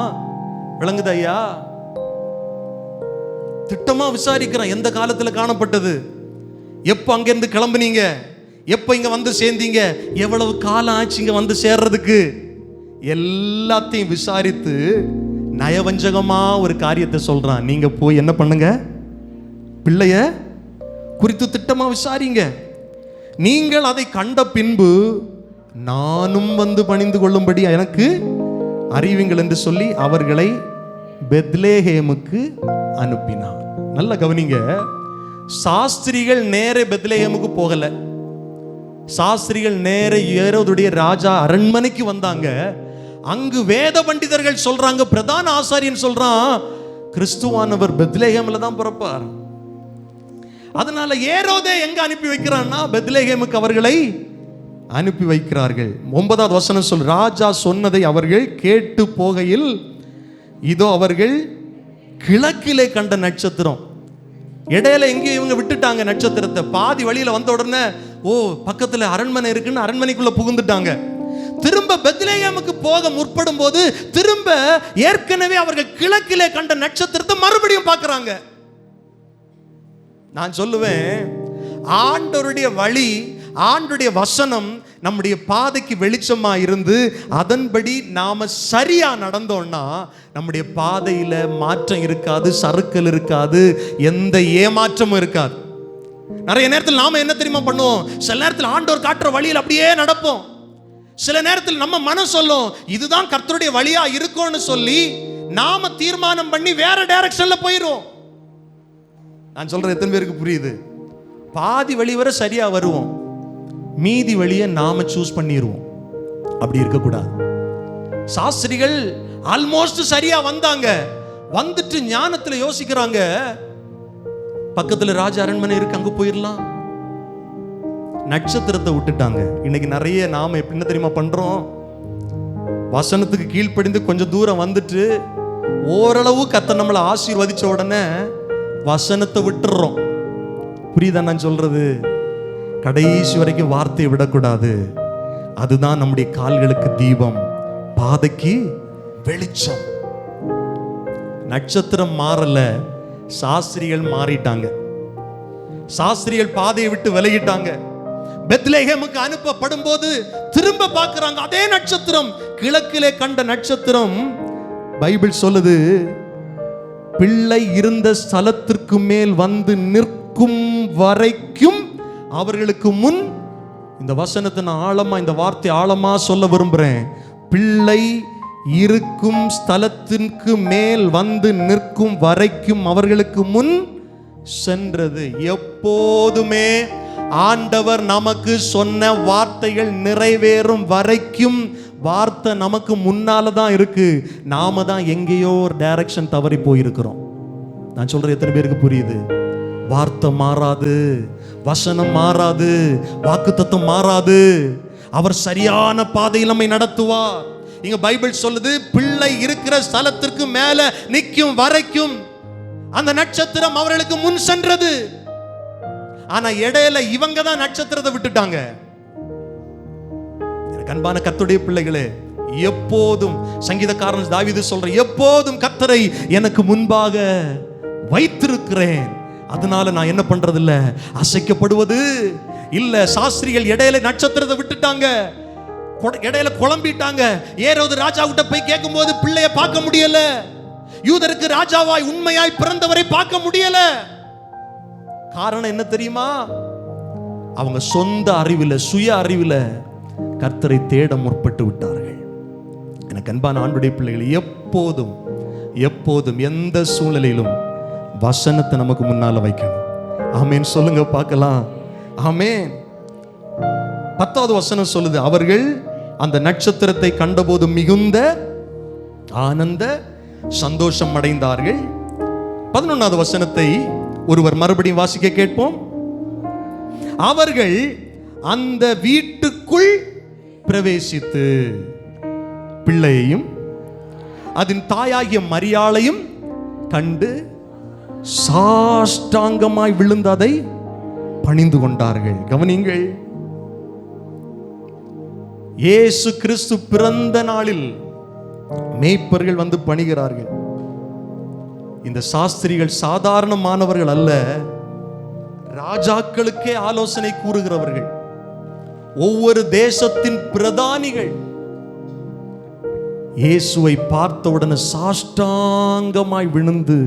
விளங்குது ஐயா? திட்டமா விசாரிக்கிறான், எந்த காலத்துல காணப்பட்டது, எப்போ அங்கிருந்து கிளம்புனீங்க, எப்போ இங்க வந்து சேர்ந்தீங்க, எவ்வளவு காலம் ஆச்சு இங்க வந்து சேர்றதுக்கு, எல்லாத்தையும் விசாரித்து நயவஞ்சகமா ஒரு காரியத்தை சொல்றான். நீங்க போய் என்ன பண்ணுங்க, பிள்ளைய குறித்து திட்டமா விசாரிங்க, நீங்கள் அதை கண்ட பின்பு நானும் வந்து பணிந்து கொள்ளும்படி எனக்கு அறிவிங்கள் என்று சொல்லி அவர்களை பெத்லெகேமுக்கு அனுப்பினார். நல்ல கவனிங்க, சாஸ்திரிகள் நேர பெத்லெகேமுக்கு போகல, சாஸ்திரிகள் நேர ஏரோதுடைய ராஜா அரண்மனைக்கு வந்தாங்க. அங்கு வேத பண்டிதர்கள் சொல்றாங்க, பிரதான ஆசாரியன் சொல்றான், கிறிஸ்துவானவர் பெத்லெகேம்ல தான் பிறப்பார். அதனால ஏரோதே எங்க அனுப்பி வைக்கிறான்னா பெத்லெகேமுக்கு அவர்களை அனுப்பி வைக்கிறார்கள். 9வது வசனம் சொல், ராஜா சொன்னதை அவர்கள் கேட்டு போகையில் இதோ அவர்கள் கிழக்கிலே கண்ட நட்சத்திரம். இடையில எங்கேயும் இவங்க விட்டுட்டாங்க நட்சத்திரத்தை, பாதி வழியில வந்த உடனே ஓ பக்கத்துல அரண்மனை இருக்குன்னு அரண்மனைக்குள்ள புகுந்துட்டாங்க. திரும்ப பெத்லெகேமுக்கு போக முற்படும் போது திரும்ப ஏற்கனவே அவர்கள் கிழக்கிலே கண்ட நட்சத்திரத்தை மறுபடியும் பார்க்கறாங்க. நான் சொல்லுவேன், ஆண்டவருடைய வழி, ஆண்டவருடைய வசனம் நம்முடைய பாதைக்கு வெளிச்சமா இருந்து அதன்படி நாம சரியா நடந்தோம்னா நம்முடைய பாதையில மாற்றம் இருக்காது, சறுக்கல் இருக்காது, எந்த ஏமாற்றமும் இருக்காது. நிறைய நேரத்தில் நாம என்ன தெரியுமா பண்ணுவோம், சில நேரத்தில் ஆண்டவர் காட்டுற வழியில் அப்படியே நடப்போம், சில நேரத்தில் நம்ம மனம் சொல்லும் இதுதான் கர்த்தருடைய வழியா இருக்கும்னு சொல்லி நாம தீர்மானம் பண்ணி வேற டைரக்ஷன்ல போயிடுவோம். நான் சொல்றது எத்தனை பேருக்கு புரியுது? பாதி வழி வரை சரியா வருவோம், மீதி வழியை நாம சூஸ் பண்ணிடுவோம். அப்படி இருக்கக்கூடாது. சாஸ்திரிகள் ஆல்மோஸ்ட் சரியா வந்தாங்க, வந்துட்டு ஞானத்துல யோசிக்கிறாங்க, பக்கத்துல ராஜ அரண்மனை இருக்கு, அங்க போயிடலாம். நட்சத்திரத்தை விட்டுட்டாங்க. இன்னைக்கு நிறைய நாம என்ன தெரியுமா பண்றோம்? வசனத்துக்கு கீழ்ப்படிந்து கொஞ்சம் தூரம் வந்துட்டு ஓரளவு கர்த்தர் நம்மளை ஆசீர்வதிச்ச உடனே வசனத்தை விட்டுறோம். புரியுதா நான் சொல்றது? கடைசி வரைக்கும் வார்த்தையை விடக்கூடாது. அதுதான் நம்முடைய கால்களுக்கு தீபம், பாதைக்கு வெளிச்சம். நட்சத்திரம் மாறல, சாஸ்திரிகள் மாறிட்டாங்க. சாஸ்திரிகள் பாதையை விட்டு விலகிட்டாங்க. பெத்லெஹேமுக்கு அனுப்பப்படும் போது திரும்ப பார்க்கிறாங்க, அதே நட்சத்திரம், கிழக்கிலே கண்ட நட்சத்திரம். பைபிள் சொல்லுது, பிள்ளை இருந்த ஸ்தலத்திற்கு மேல் வந்து நிற்கும் வரைக்கும் அவர்களுக்கு முன். இந்த வசனத்தை நான் ஆழமா, இந்த வார்த்தை ஆழமா சொல்ல விரும்புறேன். பிள்ளை இருக்கும் ஸ்தலத்திற்கு மேல் வந்து நிற்கும் வரைக்கும் அவர்களுக்கு முன் சென்றது. எப்போதுமே ஆண்டவர் நமக்கு சொன்ன வார்த்தைகள் நிறைவேறும் வரைக்கும் வார்த்தை நமக்கு முன்னால தான் இருக்கு. நாம தான் எங்கேயோ ஒரு டைரக்ஷன் தவறி போயிருக்கிறோம். நான் சொல்றேன், எத்தனை பேருக்கு புரியுது? வார்த்தை மாறாது, வசனம் மாறாது, வாக்குத்தத்தம் மாறாது. அவர் சரியான பாதையில் நம்மை நடத்துவார். இங்க பைபிள் சொல்லுது, பிள்ளை இருக்கிற ஸ்தலத்திற்கு மேல நிற்கும் வரைக்கும் அந்த நட்சத்திரம் அவர்களுக்கு முன் சென்றது. ஆனா இடையில இவங்க தான் நட்சத்திரத்தை விட்டுட்டாங்க. எனக்கு அன்பான கர்த்தருடைய பிள்ளைகளே, எப்போதும் சங்கீதக்காரன் தாவீது சொல்ற, எப்போதும் கர்த்தரை எனக்கு முன்பாக வைத்திருக்கிறேன், அதனால நான் என்ன பண்றது இல்ல, அசைக்கப்படுவது இல்ல. சாஸ்திரிகள் இடையில நட்சத்திரத்தை விட்டுட்டாங்க, இடையில குழம்பிட்டாங்க. ஏரோது ராஜா கிட்ட போய் கேட்கும் போது பிள்ளைய பார்க்க முடியல. யூதருக்கு ராஜாவாய் உண்மையாய் பிறந்தவரை பார்க்க முடியல. காரணம் என்ன தெரியுமா? அவங்க சொந்த அறிவில, சுய அறிவில கர்த்தரை தேட முற்பட்டு விட்டார்கள். எனக்கு அன்பான ஆண்டுடைய பிள்ளைகள், எப்போதும் எப்போதும் எந்த சூழ்நிலையிலும் வசனத்தை நமக்கு முன்னால வைக்கணும். ஆமேன் சொல்லுங்க பார்க்கலாம். ஆமேன். 10வது வசனம் சொல்லுது, அவர்கள் அந்த நட்சத்திரத்தை கண்டபோது மிகுந்த ஆனந்த சந்தோஷம் அடைந்தார்கள். 11வது வசனத்தை ஒருவர் மறுபடியும் வாசிக்க கேட்போம். அவர்கள் அந்த வீட்டுக்குள் பிரவேசித்து பிள்ளையையும் அதன் தாயாகிய மரியாளையும் கண்டு சாஷ்டாங்கமாய் விழுந்து அதை பணிந்து கொண்டார்கள். கவனிங்கள், இயேசு கிறிஸ்து பிறந்த நாளில் மேய்ப்பர்கள் வந்து பணிகிறார்கள். இந்த சாஸ்திரிகள் சாதாரணமானவர்கள் அல்ல, ராஜாக்களுக்கே ஆலோசனை கூறுகிறவர்கள், ஒவ்வொரு தேசத்தின் பிரதானிகள். இயேசுவை பார்த்தவுடனே சாஷ்டாங்கமாய் விழுந்து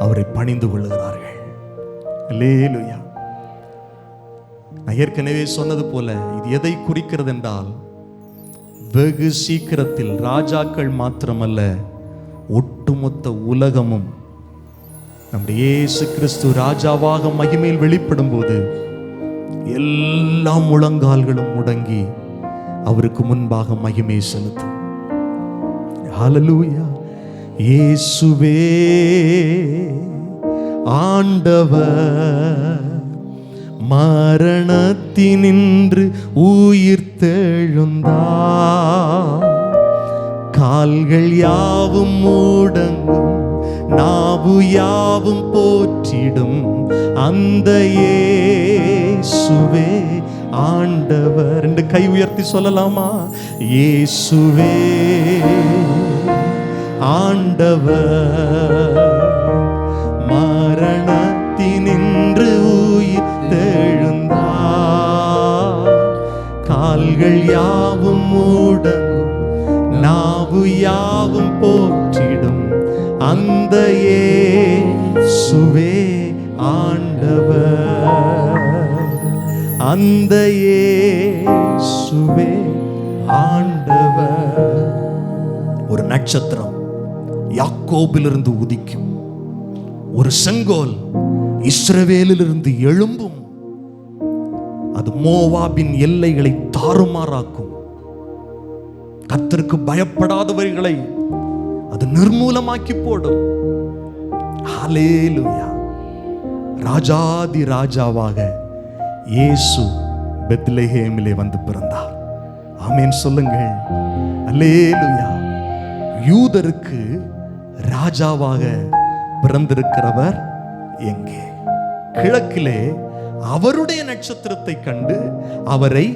அவரை பணிந்து கொள்ளுகிறார்கள். அல்லேலூயா. நான் ஏற்கனவே சொன்னது போல இது எதை குறிக்கிறது என்றால், வெகு சீக்கிரத்தில் ராஜாக்கள் மாத்திரமல்ல, ஒட்டுமொத்த உலகமும் நம்முடைய இயேசு கிறிஸ்து ராஜாவாக மகிமையில் வெளிப்படும் போது எல்லா முழங்கால்களும் முடங்கி அவருக்கு முன்பாக மகிமை செலுத்தும். ஹல்லேலூயா. இயேசுவே ஆண்டவர், மரணத்தினின்று உயிர் தெழுந்தார், கால்கள் யாவும் முடங்கும், நாவு யாவும் போற்றிடும் அந்த இயேசுவே ஆண்டவர். ரெண்டு கை உயர்த்தி சொல்லலாமா? இயேசுவே ஆண்டவர், மரணத்தினின்று உயிர் தெழுந்தார், கால்கள் யாவும் முடங்கும், நாவு யாவும் போற்றிடும் அந்த இயேசுவே ஆண்டவர், அந்த இயேசுவே ஆண்டவர். ஒரு நட்சத்திரம் யாக்கோபிலிருந்து உதிக்கும், ஒரு செங்கோல் இஸ்ரவேலிலிருந்து எழும்பும். அது மோவாபின் எல்லைகளை தாறுமாறாக்கும். கர்த்தருக்கு பயப்படாதவர்களை அது நிர்மூலமாக்கி போடும். ஹல்லேலூயா. ராஜாதி ராஜாவாக இயேசு பெத்லெஹேமிலே வந்து பிறந்தார். ஆமென் சொல்லுங்கள். அல்லேலூயா. யூதருக்கு ராஜாவாக பிறந்திருக்கிறவர் எங்கே? கிழக்கிலே அவருடைய நட்சத்திரத்தை கண்டு அவரை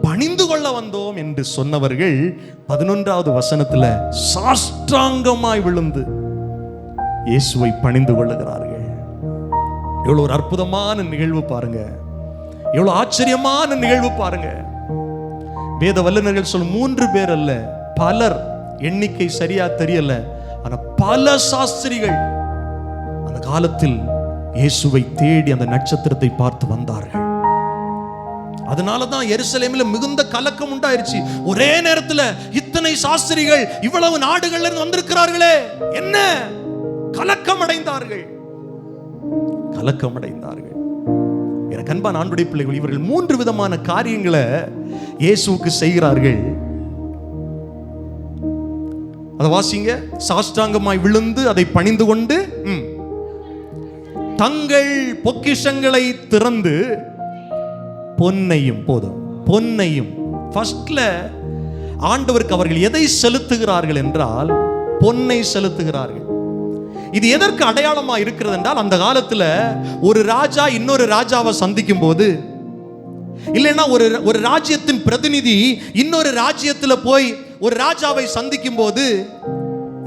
பணிந்து கொள்ள வந்தோம் என்று சொன்னவர்கள் 11வது வசனத்துல சாஷ்டாங்கமாய் விழுந்து இயேசுவை பணிந்து கொள்ளுகிறார்கள். எவ்வளவு ஒரு அற்புதமான நிகழ்வு பாருங்க, எவ்வளவு ஆச்சரியமான நிகழ்வு பாருங்க. வேத வல்லுநர்கள் சொல்லும் 3 பேர் அல்ல, பலர், எண்ணிக்கை சரியா தெரியல, ஆனா பல சாஸ்திரிகள் அந்த காலத்தில் இயேசுவை தேடி அந்த நட்சத்திரத்தை பார்த்து வந்தார்கள். அதனாலதான் எருசலேமில் மிகுந்த கலக்கம் உண்டாயிருச்சு. ஒரே நேரத்தில் இத்தனை சாஸ்திரிகள் இவ்வளவு நாடுகள்ல இருந்து வந்திருக்கிறார்களே, என்ன கலக்கம் அடைந்தார்கள், கலக்கம் அடைந்தார்கள். எனக்கு அன்பான ஆண்டுடைய பிள்ளைகள், இவர்கள் 3 விதமான காரியங்களை இயேசுவுக்கு செய்கிறார்கள். அதை வாசிங்க. சாஷ்டாங்கமாய் விழுந்து அதை பணிந்து கொண்டு தங்கள் பொக்கிஷங்களை திறந்து பொன்னையும், போதும், பொன்னையும், ஃபர்ஸ்ட்ல ஆண்டவருக்கு அவர்கள் எதை செலுத்துகிறார்கள் என்றால் பொன்னை செலுத்துகிறார்கள். இது எதற்கு அடையாளமா இருக்கிறது என்றால், அந்த காலத்துல ஒரு ராஜா இன்னொரு ராஜாவை சந்திக்கும் போது, இல்லைன்னா ஒரு ராஜ்யத்தின் பிரதிநிதி இன்னொரு ராஜ்யத்துல போய் ஒரு ராஜாவை சந்திக்கும் போது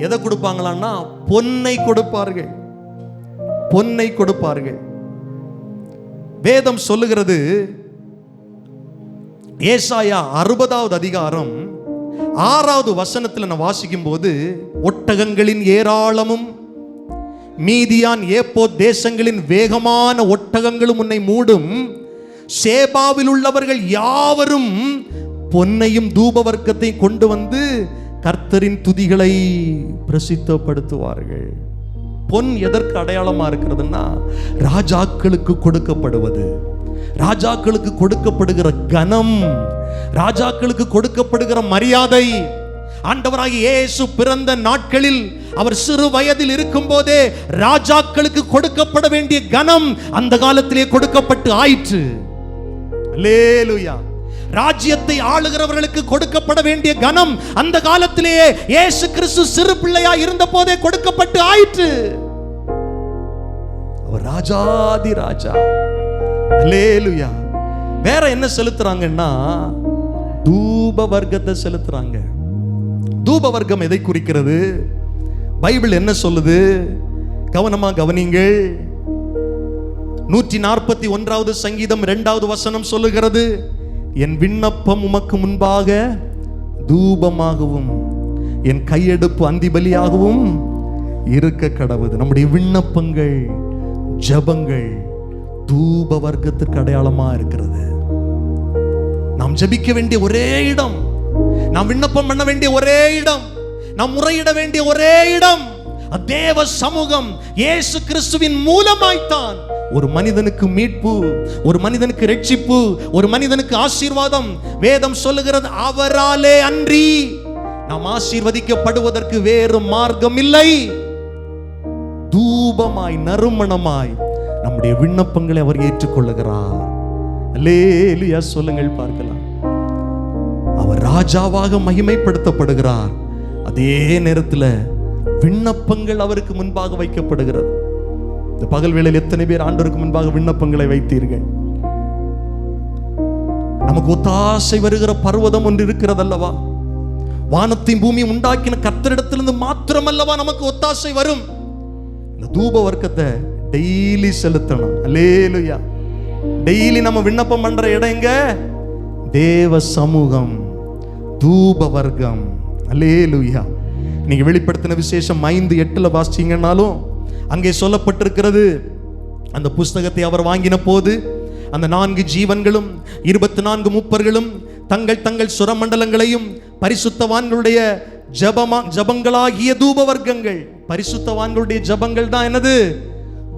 எதை கொடுப்பாங்களான்னா பொன்னை கொடுப்பார்கள், பொன்னை கொடுப்பார்கள். வேதம் சொல்லுகிறது, ஏசாயா 60வது அதிகாரம் 6வது வசனத்தில் நான் வாசிக்கும் போது, ஒட்டகங்களின் ஏராளமும் மீதியான் ஏப்போத் தேசங்களின் வேகமான ஒட்டகங்களும் உன்னை மூடும், சேபாவில் உள்ளவர்கள் யாவரும் பொன்னையும் தூப வர்க்கத்தை கொண்டு வந்து கர்த்தரின் துதிகளை பிரசித்தப்படுத்துவார்கள். பொன் எதற்கு அடையாளமா இருக்கிறதுன்னா, ராஜாக்களுக்கு கொடுக்கப்படுவது, ராஜாக்களுக்கு கொடுக்கப்படுகிற கனம், ராஜாக்களுக்கு கொடுக்கப்படுகிற மரியாதை. ஆண்டவராகிய இயேசு பிறந்த நாட்களில் அவர் சிறு வயதில் இருக்கும் போதே ராஜாக்களுக்கு கொடுக்கப்பட வேண்டிய கனம் அந்த காலத்திலே கொடுக்கப்பட்டு ஆயிற்று. அல்லேலூயா. ராஜ்யத்தை ஆளுகிறவர்களுக்கு கொடுக்கப்பட வேண்டிய கனம் அந்த காலத்திலேயே இயேசு கிறிஸ்து சிறு பிள்ளையா இருந்த போதே கொடுக்கப்பட்டு ஆயிற்று. அவர் ராஜாதி ராஜா. அல்லேலூயா. வேற என்ன செலுத்துறாங்கன்னா தூப வர்க்கத்தை செலுத்துறாங்க. தூப வர்க்கம் எதை குறிக்கிறது? பைபிள் என்ன சொல்லுது? கவனமா கவனிங்கள். 141வது சங்கீதம் 2வது வசனம் சொல்லுகிறது, என் விண்ணப்பம் உமக்கு முன்பாக தூபமாகவும் என் கையெடுப்பு அந்திபலியாகவும் இருக்க கடவுது. நம்முடைய விண்ணப்பங்கள், ஜெபங்கள் தூப வர்க்கத்துக்கு அடையாளமா இருக்கிறது. நாம் ஜெபிக்க வேண்டிய ஒரே இடம், நாம் விண்ணப்பம் பண்ண வேண்டிய ஒரே இடம், நாம் முறையிட வேண்டிய ஒரே இடம் தேவ சமூகம். இயேசு கிறிஸ்துவின் மூலமாய்த்தான் ஒரு மனிதனுக்கு மீட்பு, ஒரு மனிதனுக்கு ரட்சிப்பு, ஒரு மனிதனுக்கு ஆசீர்வாதம். வேதம் சொல்லுகிறது, அவராலே அன்றி நாம் ஆசீர்வதிக்கப்படுவதற்கு வேறு மார்க்கம் இல்லை. தூபமாய் நறுமணமாய் நம்முடைய விண்ணப்பங்களை அவர் ஏற்றுக்கொள்ளுகிறார். அல்லேலூயா சொல்லுங்கள் பார்க்கலாம். அவர் ராஜாவாக மகிமைப்படுத்தப்படுகிறார். அதே நேரத்தில் விண்ணப்பங்கள் அவருக்கு முன்பாக வைக்கப்படுகிறது. இந்த பகல் வேளையில் எத்தனை பேர் ஆண்டவருக்கு முன்பாக விண்ணப்பங்களை வைத்தீர்கள்? நமக்கு ஒத்தாசை வருகிற பர்வதம் ஒன்று இருக்கிறது அல்லவா? வானத்தையும் பூமியும் உண்டாக்கின கர்த்தரிடத்திலிருந்து மாத்திரம் அல்லவா நமக்கு ஒத்தாசை வரும். இந்த தூப வர்க்கத்தை டெய்லி செலுத்தணும். அல்லேலூயா. டெய்லி நம்ம விண்ணப்பம் பண்ற இடம் எங்க? தேவ சமூகம், தூப வர்க்கம். அல்லேலூயா. நீங்க வெளிப்படுத்தின விசேஷம் 5:8 வாசிச்சீங்கன்னாலும் அங்கே சொல்லப்பட்டிருக்கிறது, அந்த புஸ்தகத்தை அவர் வாங்கின போது அந்த 4 ஜீவன்களும் 24 மூப்பர்களும் தங்கள் தங்கள் சுரமண்டலங்களையும் பரிசுத்தவான்களுடைய ஜபங்களாகிய தூப வர்க்கங்கள். பரிசுத்தவான்களுடைய ஜபங்கள் தான் என்னது?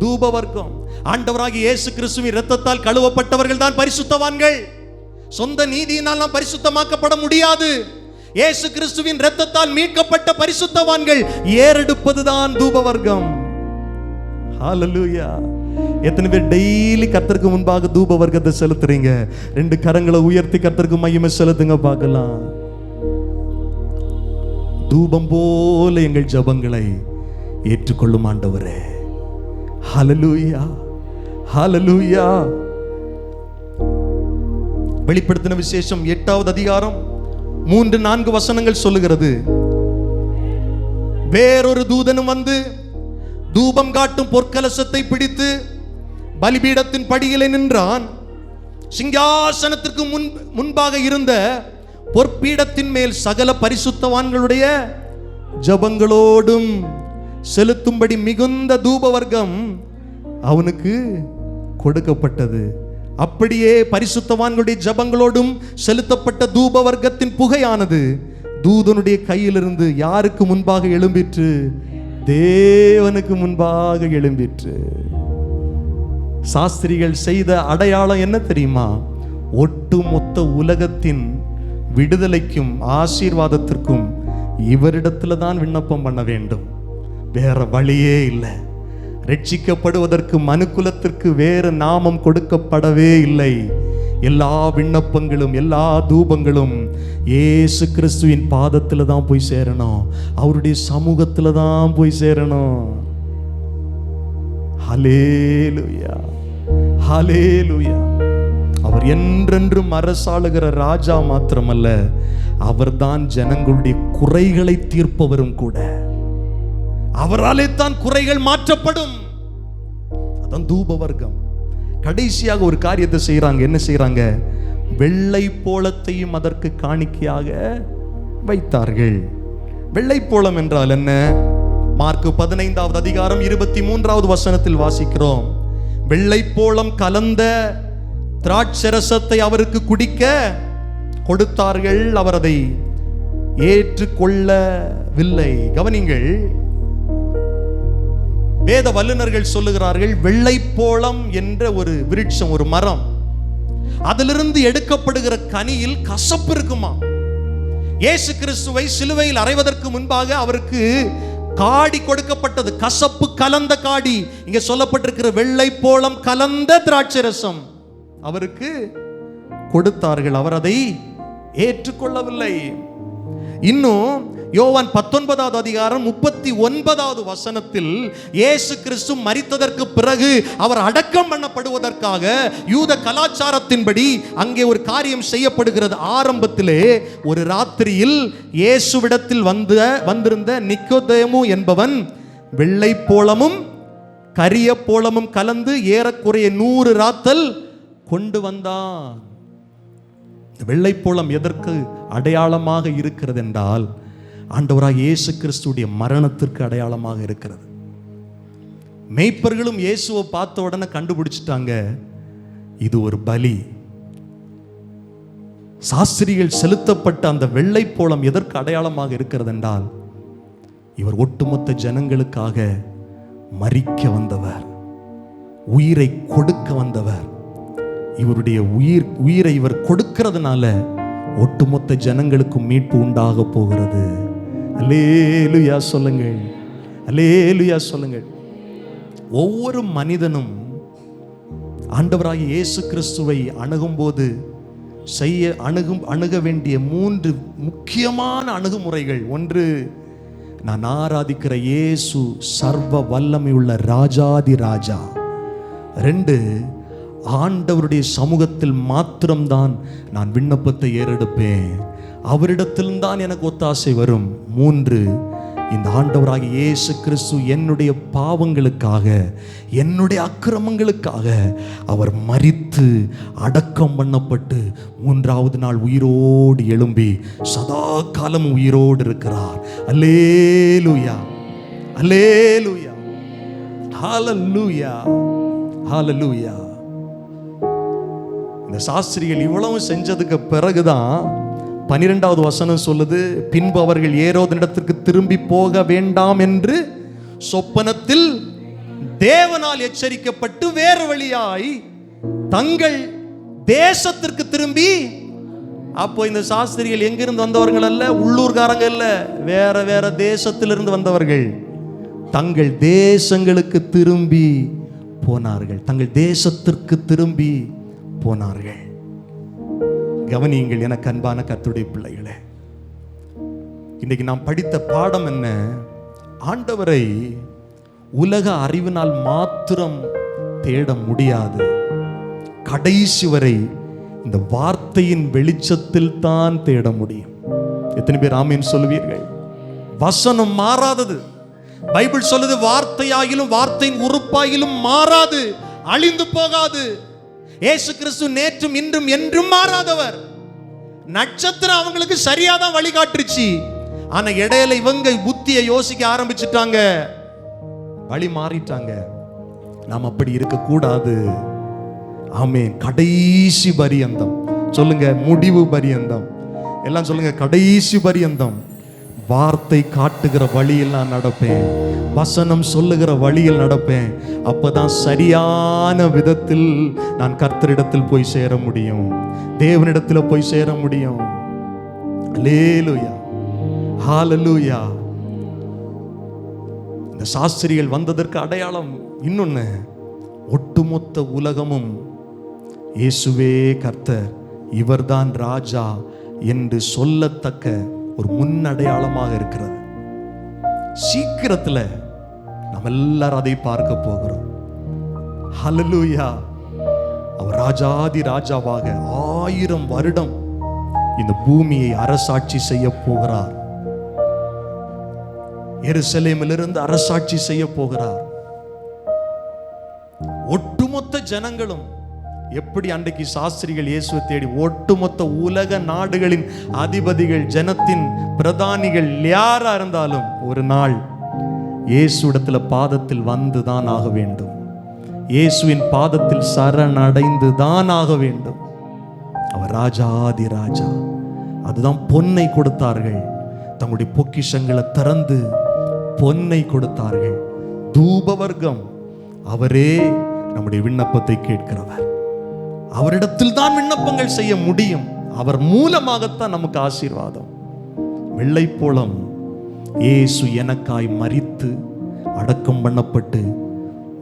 தூப வர்க்கம். ஆண்டவராகிய இயேசு கிறிஸ்துவின் இரத்தத்தால் கழுவப்பட்டவர்கள் தான் பரிசுத்தவான்கள். சொந்த நீதியினால் நாம் பரிசுத்தமாக்கப்பட முடியாது. இயேசு கிறிஸ்துவின் இரத்தத்தால் மீட்கப்பட்ட பரிசுத்தவான்கள் ஏறெடுப்பதுதான் தூப வர்க்கம். ஹalleluya. எத்தனை பேர் டெய்லி கர்த்தருக்கு முன்பாக தூப வர்க்கத்தை செலுத்துறீங்க? 2 கரங்களை உயர்த்தி கர்த்தருக்கு மகிமை செலுத்துங்க பார்க்கலாம். தூபம் போல எங்கள் ஜெபங்களை ஏற்றுக்கொள்ளும் ஆண்டவரே. ஹல்லேலூயா, ஹல்லேலூயா. வெளிப்படுத்தின விசேஷம் 8வது அதிகாரம் 3-4 வசனங்கள் சொல்லுகிறது, வேறொரு தூதனும் வந்து தூபம் காட்டும் பொற்கலசத்தை பிடித்து பலிபீடத்தின் படியிலே நின்றான். சிங்காசனத்திற்கு முன்பாக இருந்த பொற்பீடத்தின் மேல் சகல பரிசுத்தவான்களுடைய ஜபங்களோடும் செலுத்தும்படி மிகுந்த தூப வர்க்கம் அவனுக்கு கொடுக்கப்பட்டது. அப்படியே பரிசுத்தவான்களுடைய ஜபங்களோடும் செலுத்தப்பட்ட தூப வர்க்கத்தின் புகையானது தூதனுடைய கையிலிருந்து யாருக்கு முன்பாக எழும்பிற்று? தேவனுக்கு முன்பாக எழும்பிற்று. சாஸ்திரிகள் செய்த அடையாளம் என்ன தெரியுமா? ஒட்டுமொத்த உலகத்தின் விடுதலைக்கும் ஆசீர்வாதத்திற்கும் இவரிடத்துல தான் விண்ணப்பம் பண்ண வேண்டும், வேற வழியே இல்லை. ரட்சிக்கப்படுவதற்கு மனுக்குலத்திற்கு வேறு நாமம் கொடுக்கப்படவே இல்லை. எல்லா விண்ணப்பங்களும் எல்லா தூபங்களும் இயேசு கிறிஸ்துவின் பாதத்தில் தான் போய் சேரணும், அவருடைய சமூகத்தில் தான் போய் சேரணும். ஹல்லேலூயா, ஹல்லேலூயா. அவர் என்றென்றும் அரசாளுகிற ராஜா மாத்திரமல்ல, அவர்தான் ஜனங்களுடைய குறைகளை தீர்ப்பவரும் கூட. அவராலே தான் குறைகள் மாற்றப்படும். அதான் தூப வர்க்கம். கடைசியாக ஒரு காரியத்தை செய்யறாங்க. என்ன செய்யறாங்க? வெள்ளை போளத்தையும் அதற்கு காணிக்கையாக வைத்தார்கள். வெள்ளை போளம் என்றால் என்ன? மார்க் 15வது அதிகாரம் 23வது வசனத்தில் வாசிக்கிறோம். வெள்ளை போளம் கலந்த திராட்சரசத்தை அவருக்கு குடிக்க கொடுத்தார்கள், அவர் அதை ஏற்றுக்கொள்ளவில்லை. கவனிங்கள், வேத வல்லுநர்கள் சொல்லுகிறார்கள், வெள்ளை போளம் என்ற ஒரு விருட்சம், ஒரு மரம், அதிலிருந்து எடுக்கப்படுகிற கனியில் கசப்பு இருக்குமா. இயேசு கிறிஸ்துவை சிலுவையில் அறைவதற்கு முன்பாக அவருக்கு காடி கொடுக்கப்பட்டது, கசப்பு கலந்த காடி. இங்க சொல்லப்பட்டிருக்கிற வெள்ளை போளம் கலந்த திராட்சரசம் அவருக்கு கொடுத்தார்கள், அவர் அதை ஏற்றுக்கொள்ளவில்லை. இன்னும் யோவான் 19வது அதிகாரம் 39வது வசனத்தில் இயேசு கிறிஸ்து மரித்ததற்கு பிறகு அவர் அடக்கம் பண்ணப்படுவதற்காக யூத கலாச்சாரத்தின்படி அங்கே ஒரு காரியம் செய்யப்படுகிறது. ஆரம்பத்திலே ஒரு ராத்திரியில் இயேசுவிடத்தில் வந்திருந்த நிக்கோதேமு என்பவன் வெள்ளை போளமும் கரிய போளமும் கலந்து ஏறக்குறைய 100 ராத்தல் கொண்டு வந்தான். வெள்ளை போளம் எதற்கு அடையாளமாக இருக்கிறது என்றால், ஆண்டவராக இயேசு கிறிஸ்துடைய மரணத்திற்கு அடையாளமாக இருக்கிறது. மேய்ப்பர்களும் இயேசுவை பார்த்த உடனே கண்டுபிடிச்சிட்டாங்க, இது ஒரு பலி. சாஸ்திரிகள் செலுத்தப்பட்ட அந்த வெள்ளை போளம் எதற்கு அடையாளமாக இருக்கிறது என்றால், இவர் ஒட்டுமொத்த ஜனங்களுக்காக மரிக்க வந்தவர், உயிரை கொடுக்க வந்தவர். இவருடைய உயிரை இவர் கொடுக்கிறதுனால ஒட்டுமொத்த ஜனங்களுக்கு மீட்பு உண்டாக போகிறது. அல்லேலூயா சொல்லுங்கள், அல்லேலூயா சொல்லுங்கள். ஒவ்வொரு மனிதனும் ஆண்டவராகிய இயேசு கிறிஸ்துவை அணுகும்போது அணுக வேண்டிய 3 முக்கியமான அணுகுமுறைகள். ஒன்று, நான் ஆராதிக்கிற இயேசு சர்வ வல்லமை உள்ள ராஜாதி ராஜா. 2, ஆண்டவருடைய சமூகத்தில் மாத்திரம்தான் நான் விண்ணப்பத்தை ஏறெடுப்பேன், அவரிடத்தில்தான் எனக்கு ஒத்தாசை வரும். 3, இந்த ஆண்டவராகிய இயேசு கிறிஸ்து என்னுடைய பாவங்களுக்காக, என்னுடைய அக்கிரமங்களுக்காக அவர் மரித்து அடக்கம் பண்ணப்பட்டு 3வது நாள் உயிரோடு எழும்பி சதா காலம் உயிரோடு இருக்கிறார். அல்லேலூயா, அல்லேலூயா, ஹல்லேலூயா, ஹல்லேலூயா. இந்த சாஸ்திரிகள் இவ்வளவு செஞ்சதுக்கு பிறகுதான் 12வது வசனம் சொல்லுது, பின்பு அவர்கள் ஏரோதினிடத்திற்கு திரும்பி போக வேண்டாம் என்று சொப்பனத்தில் தேவனால் எச்சரிக்கப்பட்டு வேறு வழியாய் தங்கள் தேசத்திற்கு திரும்பி. அப்போ இந்த சாஸ்திரிகள் எங்கிருந்து வந்தவர்கள் அல்ல, உள்ளூர்காரங்க அல்ல, வேற வேற தேசத்திலிருந்து வந்தவர்கள். தங்கள் தேசங்களுக்கு திரும்பி போனார்கள், தங்கள் தேசத்திற்கு திரும்பி போனார்கள். கவனியுங்கள் எனக்கு அன்பான கர்த்தருடைய பிள்ளைகளே, இன்னைக்கு நாம் படித்த பாடம் என்ன? ஆண்டவரை உலக அறிவினால் மாத்திரம் தேட முடியாது. கடைசி வரை இந்த வார்த்தையின் வெளிச்சத்தில் தான் தேட முடியும். எத்தனை பேர் ஆமீன் சொல்லுவீர்கள்? வசனம் மாறாதது. பைபிள் சொல்லுது, வார்த்தையாகிலும் வார்த்தையின் உறுப்பாகிலும் மாறாது, அழிந்து போகாது. இயேசு கிறிஸ்து நேற்றும் இன்றும் என்றும் மாறாதவர். நட்சத்திரம் அவங்களுக்கு சரியாதான் வழிகாட்டுச்சு. ஆனா இடையில இவங்க புத்தியை யோசிக்க ஆரம்பிச்சுட்டாங்க, வழி மாறிட்டாங்க. நாம் அப்படி இருக்க கூடாது. ஆமென். கடைசி பரியந்தம் சொல்லுங்க, முடிவு பரியந்தம் எல்லாம் சொல்லுங்க, கடைசி பரியந்தம் வார்த்தை காட்டுகிற வழியில் நான் நடப்பேன், வசனம் சொல்லுகிற வழியில் நடப்பேன். அப்பதான் சரியான விதத்தில் நான் கர்த்தரிடத்தில் போய் சேர முடியும், தேவனிடத்தில் போய் சேர முடியும். அல்லேலூயா, ஹalleluya. இந்த சாஸ்திரிகள் வந்ததற்கு அடையாளம் இன்னொன்னு, ஒட்டுமொத்த உலகமும் இயேசுவே கர்த்தர், இவர்தான் ராஜா என்று சொல்லத்தக்க ஒரு முன்னடையாளமாக இருக்கிறது. சீக்கிரத்தில் நம்ம எல்லாரும் அதை பார்க்க போகிறோம். ஹல்லேலூயா. அவர் ராஜாதி ராஜாவாக 1000 வருடம் இந்த பூமியை அரசாட்சி செய்ய போகிறார். எருசலேமிலிருந்து அரசாட்சி செய்ய போகிறார். ஒட்டுமொத்த ஜனங்களும் எப்படி அன்றைக்கு சாஸ்திரிகள் இயேசுவை தேடி, ஒட்டுமொத்த உலக நாடுகளின் அதிபதிகள், ஜனத்தின் பிரதானிகள் யாரா இருந்தாலும் ஒரு நாள் இயேசுவிடத்துல பாதத்தில் வந்து தான் ஆக வேண்டும். இயேசுவின் பாதத்தில் சரணடைந்து தான் ஆக வேண்டும். அவர் ராஜாதி ராஜா. அதுதான் பொன்னை கொடுத்தார்கள். தங்களுடைய பொக்கிஷங்களை திறந்து பொன்னை கொடுத்தார்கள். தூபவர்க்கம். அவரே நம்முடைய விண்ணப்பத்தை கேட்கிறவர். அவரிடத்தில் தான் விண்ணப்பங்கள் செய்ய முடியும். அவர் மூலமாகத்தான் நமக்கு ஆசீர்வாதம். வெள்ளைப்போளம். இயேசு எனக்காய் மரித்து அடக்கம் பண்ணப்பட்டு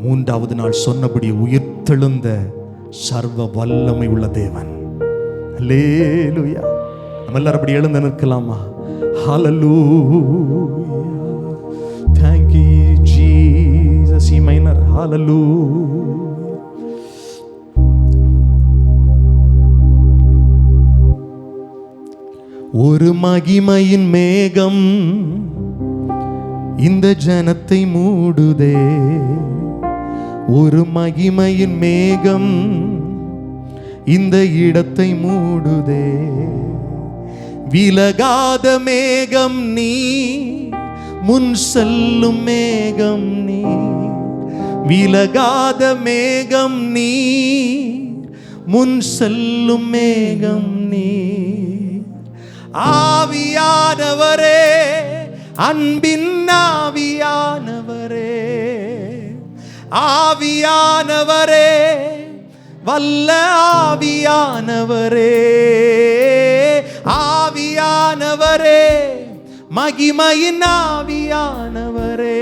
3வது நாள் சொன்னபடி உயிர்த்தெழுந்த சர்வ வல்லமை உள்ள தேவன். அல்லேலூயா. நம்ம எல்லாரும் அப்படி எழுந்து நிற்கலாமா? ஹalleluya. Thank you Jesus. E minor. Hallelujah. ஒரு மகிமையின் மேகம் இந்த ஜனத்தை மூடுதே. ஒரு மகிமையின் மேகம் இந்த இடத்தை மூடுதே. விலகாத மேகம் நீ, முன் செல்லும் மேகம் நீ. விலகாத மேகம் நீ, முன் செல்லும் மேகம் நீ. ஆவியானவரே, அன்பின் ஆவியானவரே, ஆவியானவரே, வல்ல ஆவியானவரே, ஆவியானவரே, மகிமையின் ஆவியானவரே.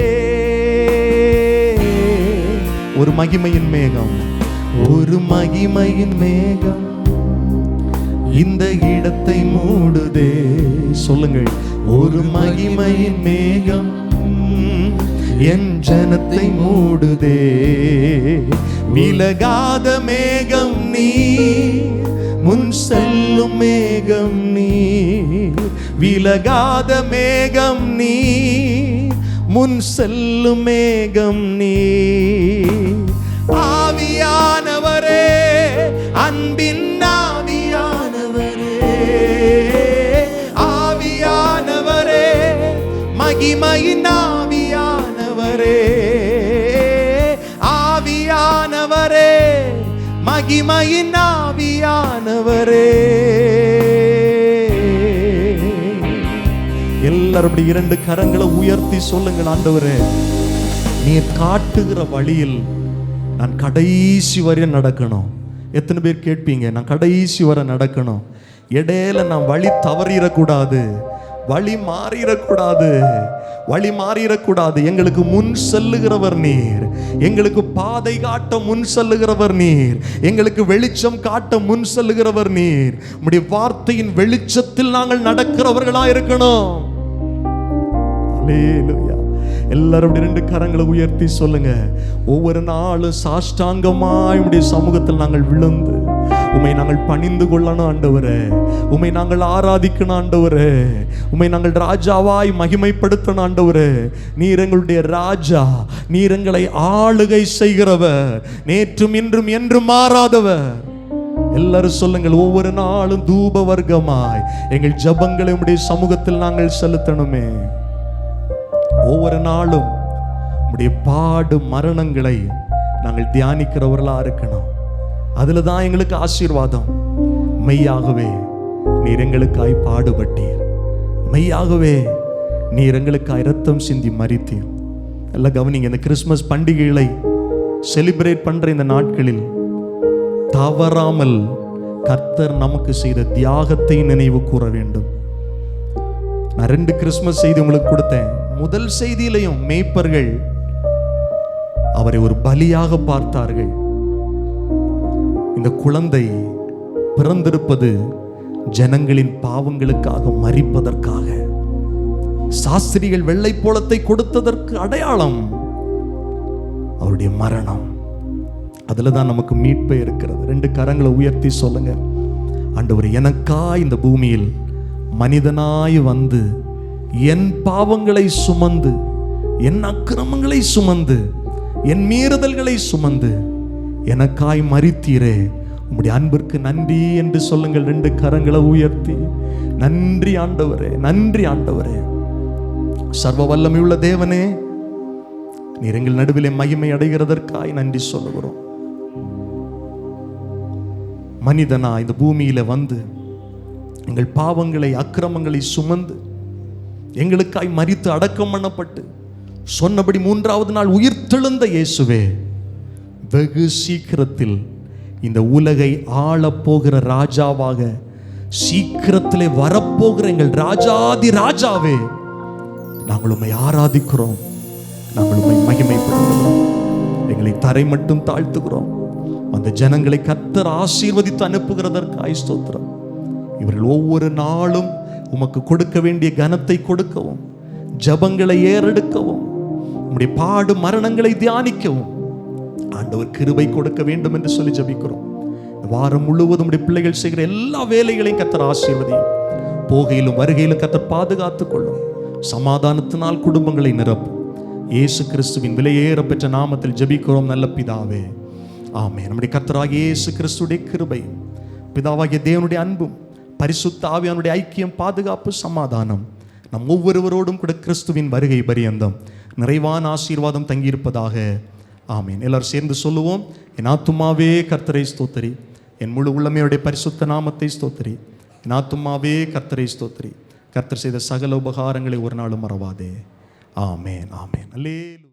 ஒரு மகிமையின் மேகம், ஒரு மகிமையின் மேகம் இந்த இடத்தை மூடுதே. சொல்லுங்கள், ஒரு மகிமையின் மேகம் என் ஜனத்தை மூடுதே. விலகாத மேகம் நீ, முன் செல்லும் மேகம் நீ. விலகாத மேகம் நீ, முன் செல்லும் மேகம் நீ. ஆவியானவரே, அன்பின் ஆவியானவரே, ஆவியானவரே, மகிமையின் ஆவியானவரே, ஆவியானவரே, மகிமையின் ஆவியானவரே. எல்லாரும் அப்படி 2 கரங்களை உயர்த்தி சொல்லுங்கள், ஆண்டவரே நீர் காட்டுகிற வழியில் நான் கடைசி வரை நடக்கணும். எத்தனை பேர் கேட்பீங்க, நான் கடைசி வரை நடக்கணும்? இடையில நான் வழி தவறிடக்கூடாது. வழி மாறிடக்கூடாது, வழி மாறிடக்கூடாது. எங்களுக்கு முன் செல்லுகிறவர் நீர், எங்களுக்கு பாதை காட்ட முன் செல்லுகிறவர் நீர், எங்களுக்கு வெளிச்சம் காட்ட முன் செல்லுகிறவர் நீர். உம்முடைய வார்த்தையின் வெளிச்சத்தில் நாங்கள் நடக்கிறவர்களா இருக்கணும். அல்லேலூயா. எல்லாரும் 2 கரங்களை உயர்த்தி சொல்லுங்க. ஒவ்வொரு நாளும் சாஷ்டாங்கமாய் உம்முடைய சமூகத்தில் நாங்கள் விழுந்து உம்மை நாங்கள் பணிந்து கொள்ளணும் ஆண்டவரே, உம்மை நாங்கள் ஆராதிக்கணும் ஆண்டவரே, உம்மை நாங்கள் ராஜாவாய் மகிமைப்படுத்தணும் ஆண்டவரே. நீர் எங்களுடைய ராஜா, நீர் எங்களை ஆளுகை செய்கிறவர், நேற்றும் இன்றும் என்றும் மாறாதவர். எல்லாரும் சொல்லுங்கள், ஒவ்வொரு நாளும் தூப வர்க்கமாய் எங்கள் ஜெபங்களை உம்முடைய சமூகத்தில் நாங்கள் செலுத்தணுமே. ஒவ்வொரு நாளும் உம்முடைய பாடு மரணங்களை நாங்கள் தியானிக்கிறவர்களா இருக்கணும். அதுல தான் எங்களுக்கு ஆசீர்வாதம். மெய்யாகவே நீர் எங்களுக்காய் பாடுபட்டீர், மெய்யாகவே நீர் எங்களுக்காய் இரத்தம் சிந்தி மரித்தீர். எல்லாம் கவனிங்க. இந்த கிறிஸ்மஸ் பண்டிகைகளை செலிப்ரேட் பண்ற இந்த நாட்களில் தவறாமல் கர்த்தர் நமக்கு செய்த தியாகத்தை நினைவு கூற வேண்டும். நான் 2 கிறிஸ்மஸ் செய்தி உங்களுக்கு கொடுத்தேன். முதல் செய்தியிலையும் மேய்ப்பர்கள் அவரை ஒரு பலியாக பார்த்தார்கள். இந்த குழந்தை பிறந்திருப்பது ஜனங்களின் பாவங்களுக்காக மரிப்பதற்காக. சாஸ்திரிகள் வெள்ளை போளத்தை கொடுத்ததற்கு அடையாளம் அவருடைய மரணம். அதுல தான் நமக்கு மீட்பு இருக்கிறது. 2 கரங்களை உயர்த்தி சொல்லுங்க, ஆண்டவர் எனக்காய் இந்த பூமியில் மனிதனாய் வந்து என் பாவங்களை சுமந்து, என் அக்கிரமங்களை சுமந்து, என் மீறுதல்களை சுமந்து எனக்காய் மரித்தீரே, உம்முடைய அன்பிற்கு நன்றி என்று சொல்லுங்கள். 2 கரங்களை உயர்த்தி நன்றி ஆண்டவரே, நன்றி ஆண்டவரே. சர்வ வல்லமையுள்ள தேவனே, நீர் எங்கள் நடுவிலே மகிமை அடைகிறதற்காய் நன்றி சொல்லுகிறோம். மனிதனா இந்த பூமியில வந்து எங்கள் பாவங்களை அக்கிரமங்களை சுமந்து எங்களுக்காய் மரித்து அடக்கம் பண்ணப்பட்டு சொன்னபடி 3ஆவது நாள் உயிர்த்தெழுந்த இயேசுவே, வெகு சீக்கிரத்தில் இந்த உலகை ஆளப்போகிற ராஜாவாக, சீக்கிரத்திலே வரப்போகிற எங்கள் ராஜாதி ராஜாவே, நாங்கள் உம்மை ஆராதிக்கிறோம், நாங்கள் உம்மை மகிமைப்படுத்துகிறோம். எங்களை தரை மட்டும் தாழ்த்துகிறோம். அந்த ஜனங்களை கர்த்தர் ஆசீர்வதித்து அனுப்புகிறதற்காய் ஸ்தோத்திரம். இவர்கள் ஒவ்வொரு நாளும் உமக்கு கொடுக்க வேண்டிய கனத்தை கொடுக்கவும், ஜபங்களை ஏறெடுக்கவும், உம்முடைய பாடு மரணங்களை தியானிக்கவும் ஆண்டவர் கிருபை கொடுக்க வேண்டும் என்று சொல்லி ஜபிக்கிறோம். வாரம் முழுவதும் உம்முடைய பிள்ளைகள் செய்கிற எல்லா வேலைகளையும் கர்த்தர் ஆசீர்வதியும். போகையிலும் வருகையிலும் கர்த்தர் பாதுகாத்துக் கொள்ளும். சமாதானத்தினால் குடும்பங்களை நிரப்பும். இயேசு கிறிஸ்துவின் விலையேற பெற்ற நாமத்தில் ஜபிக்கிறோம் நல்ல பிதாவே, ஆமென். நம்முடைய கர்த்தராகிய இயேசு கிறிஸ்துடைய கிருபையும், பிதாவாகிய தேவனுடைய அன்பும், பரிசுத்த ஆவியானுடைய ஐக்கியம், பாதுகாப்பு, சமாதானம் நம் ஒவ்வொருவரோடும் கூட கிறிஸ்துவின் வருகை பரியந்தம் நிறைவான ஆசீர்வாதம் தங்கியிருப்பதாக. ஆமீன். எல்லாரும் சேர்ந்து சொல்லுவோம். என் ஆத்துமாவே கர்த்தரை ஸ்தோத்திரி, என் முழு உள்ளமையுடைய பரிசுத்த நாமத்தை ஸ்தோத்திரி. என் ஆத்துமாவே கர்த்தரை ஸ்தோத்திரி, கர்த்தர் செய்த சகல உபகாரங்களை ஒரு நாளும் மறவாதே. ஆமேன், ஆமேன். அல்லேலூயா.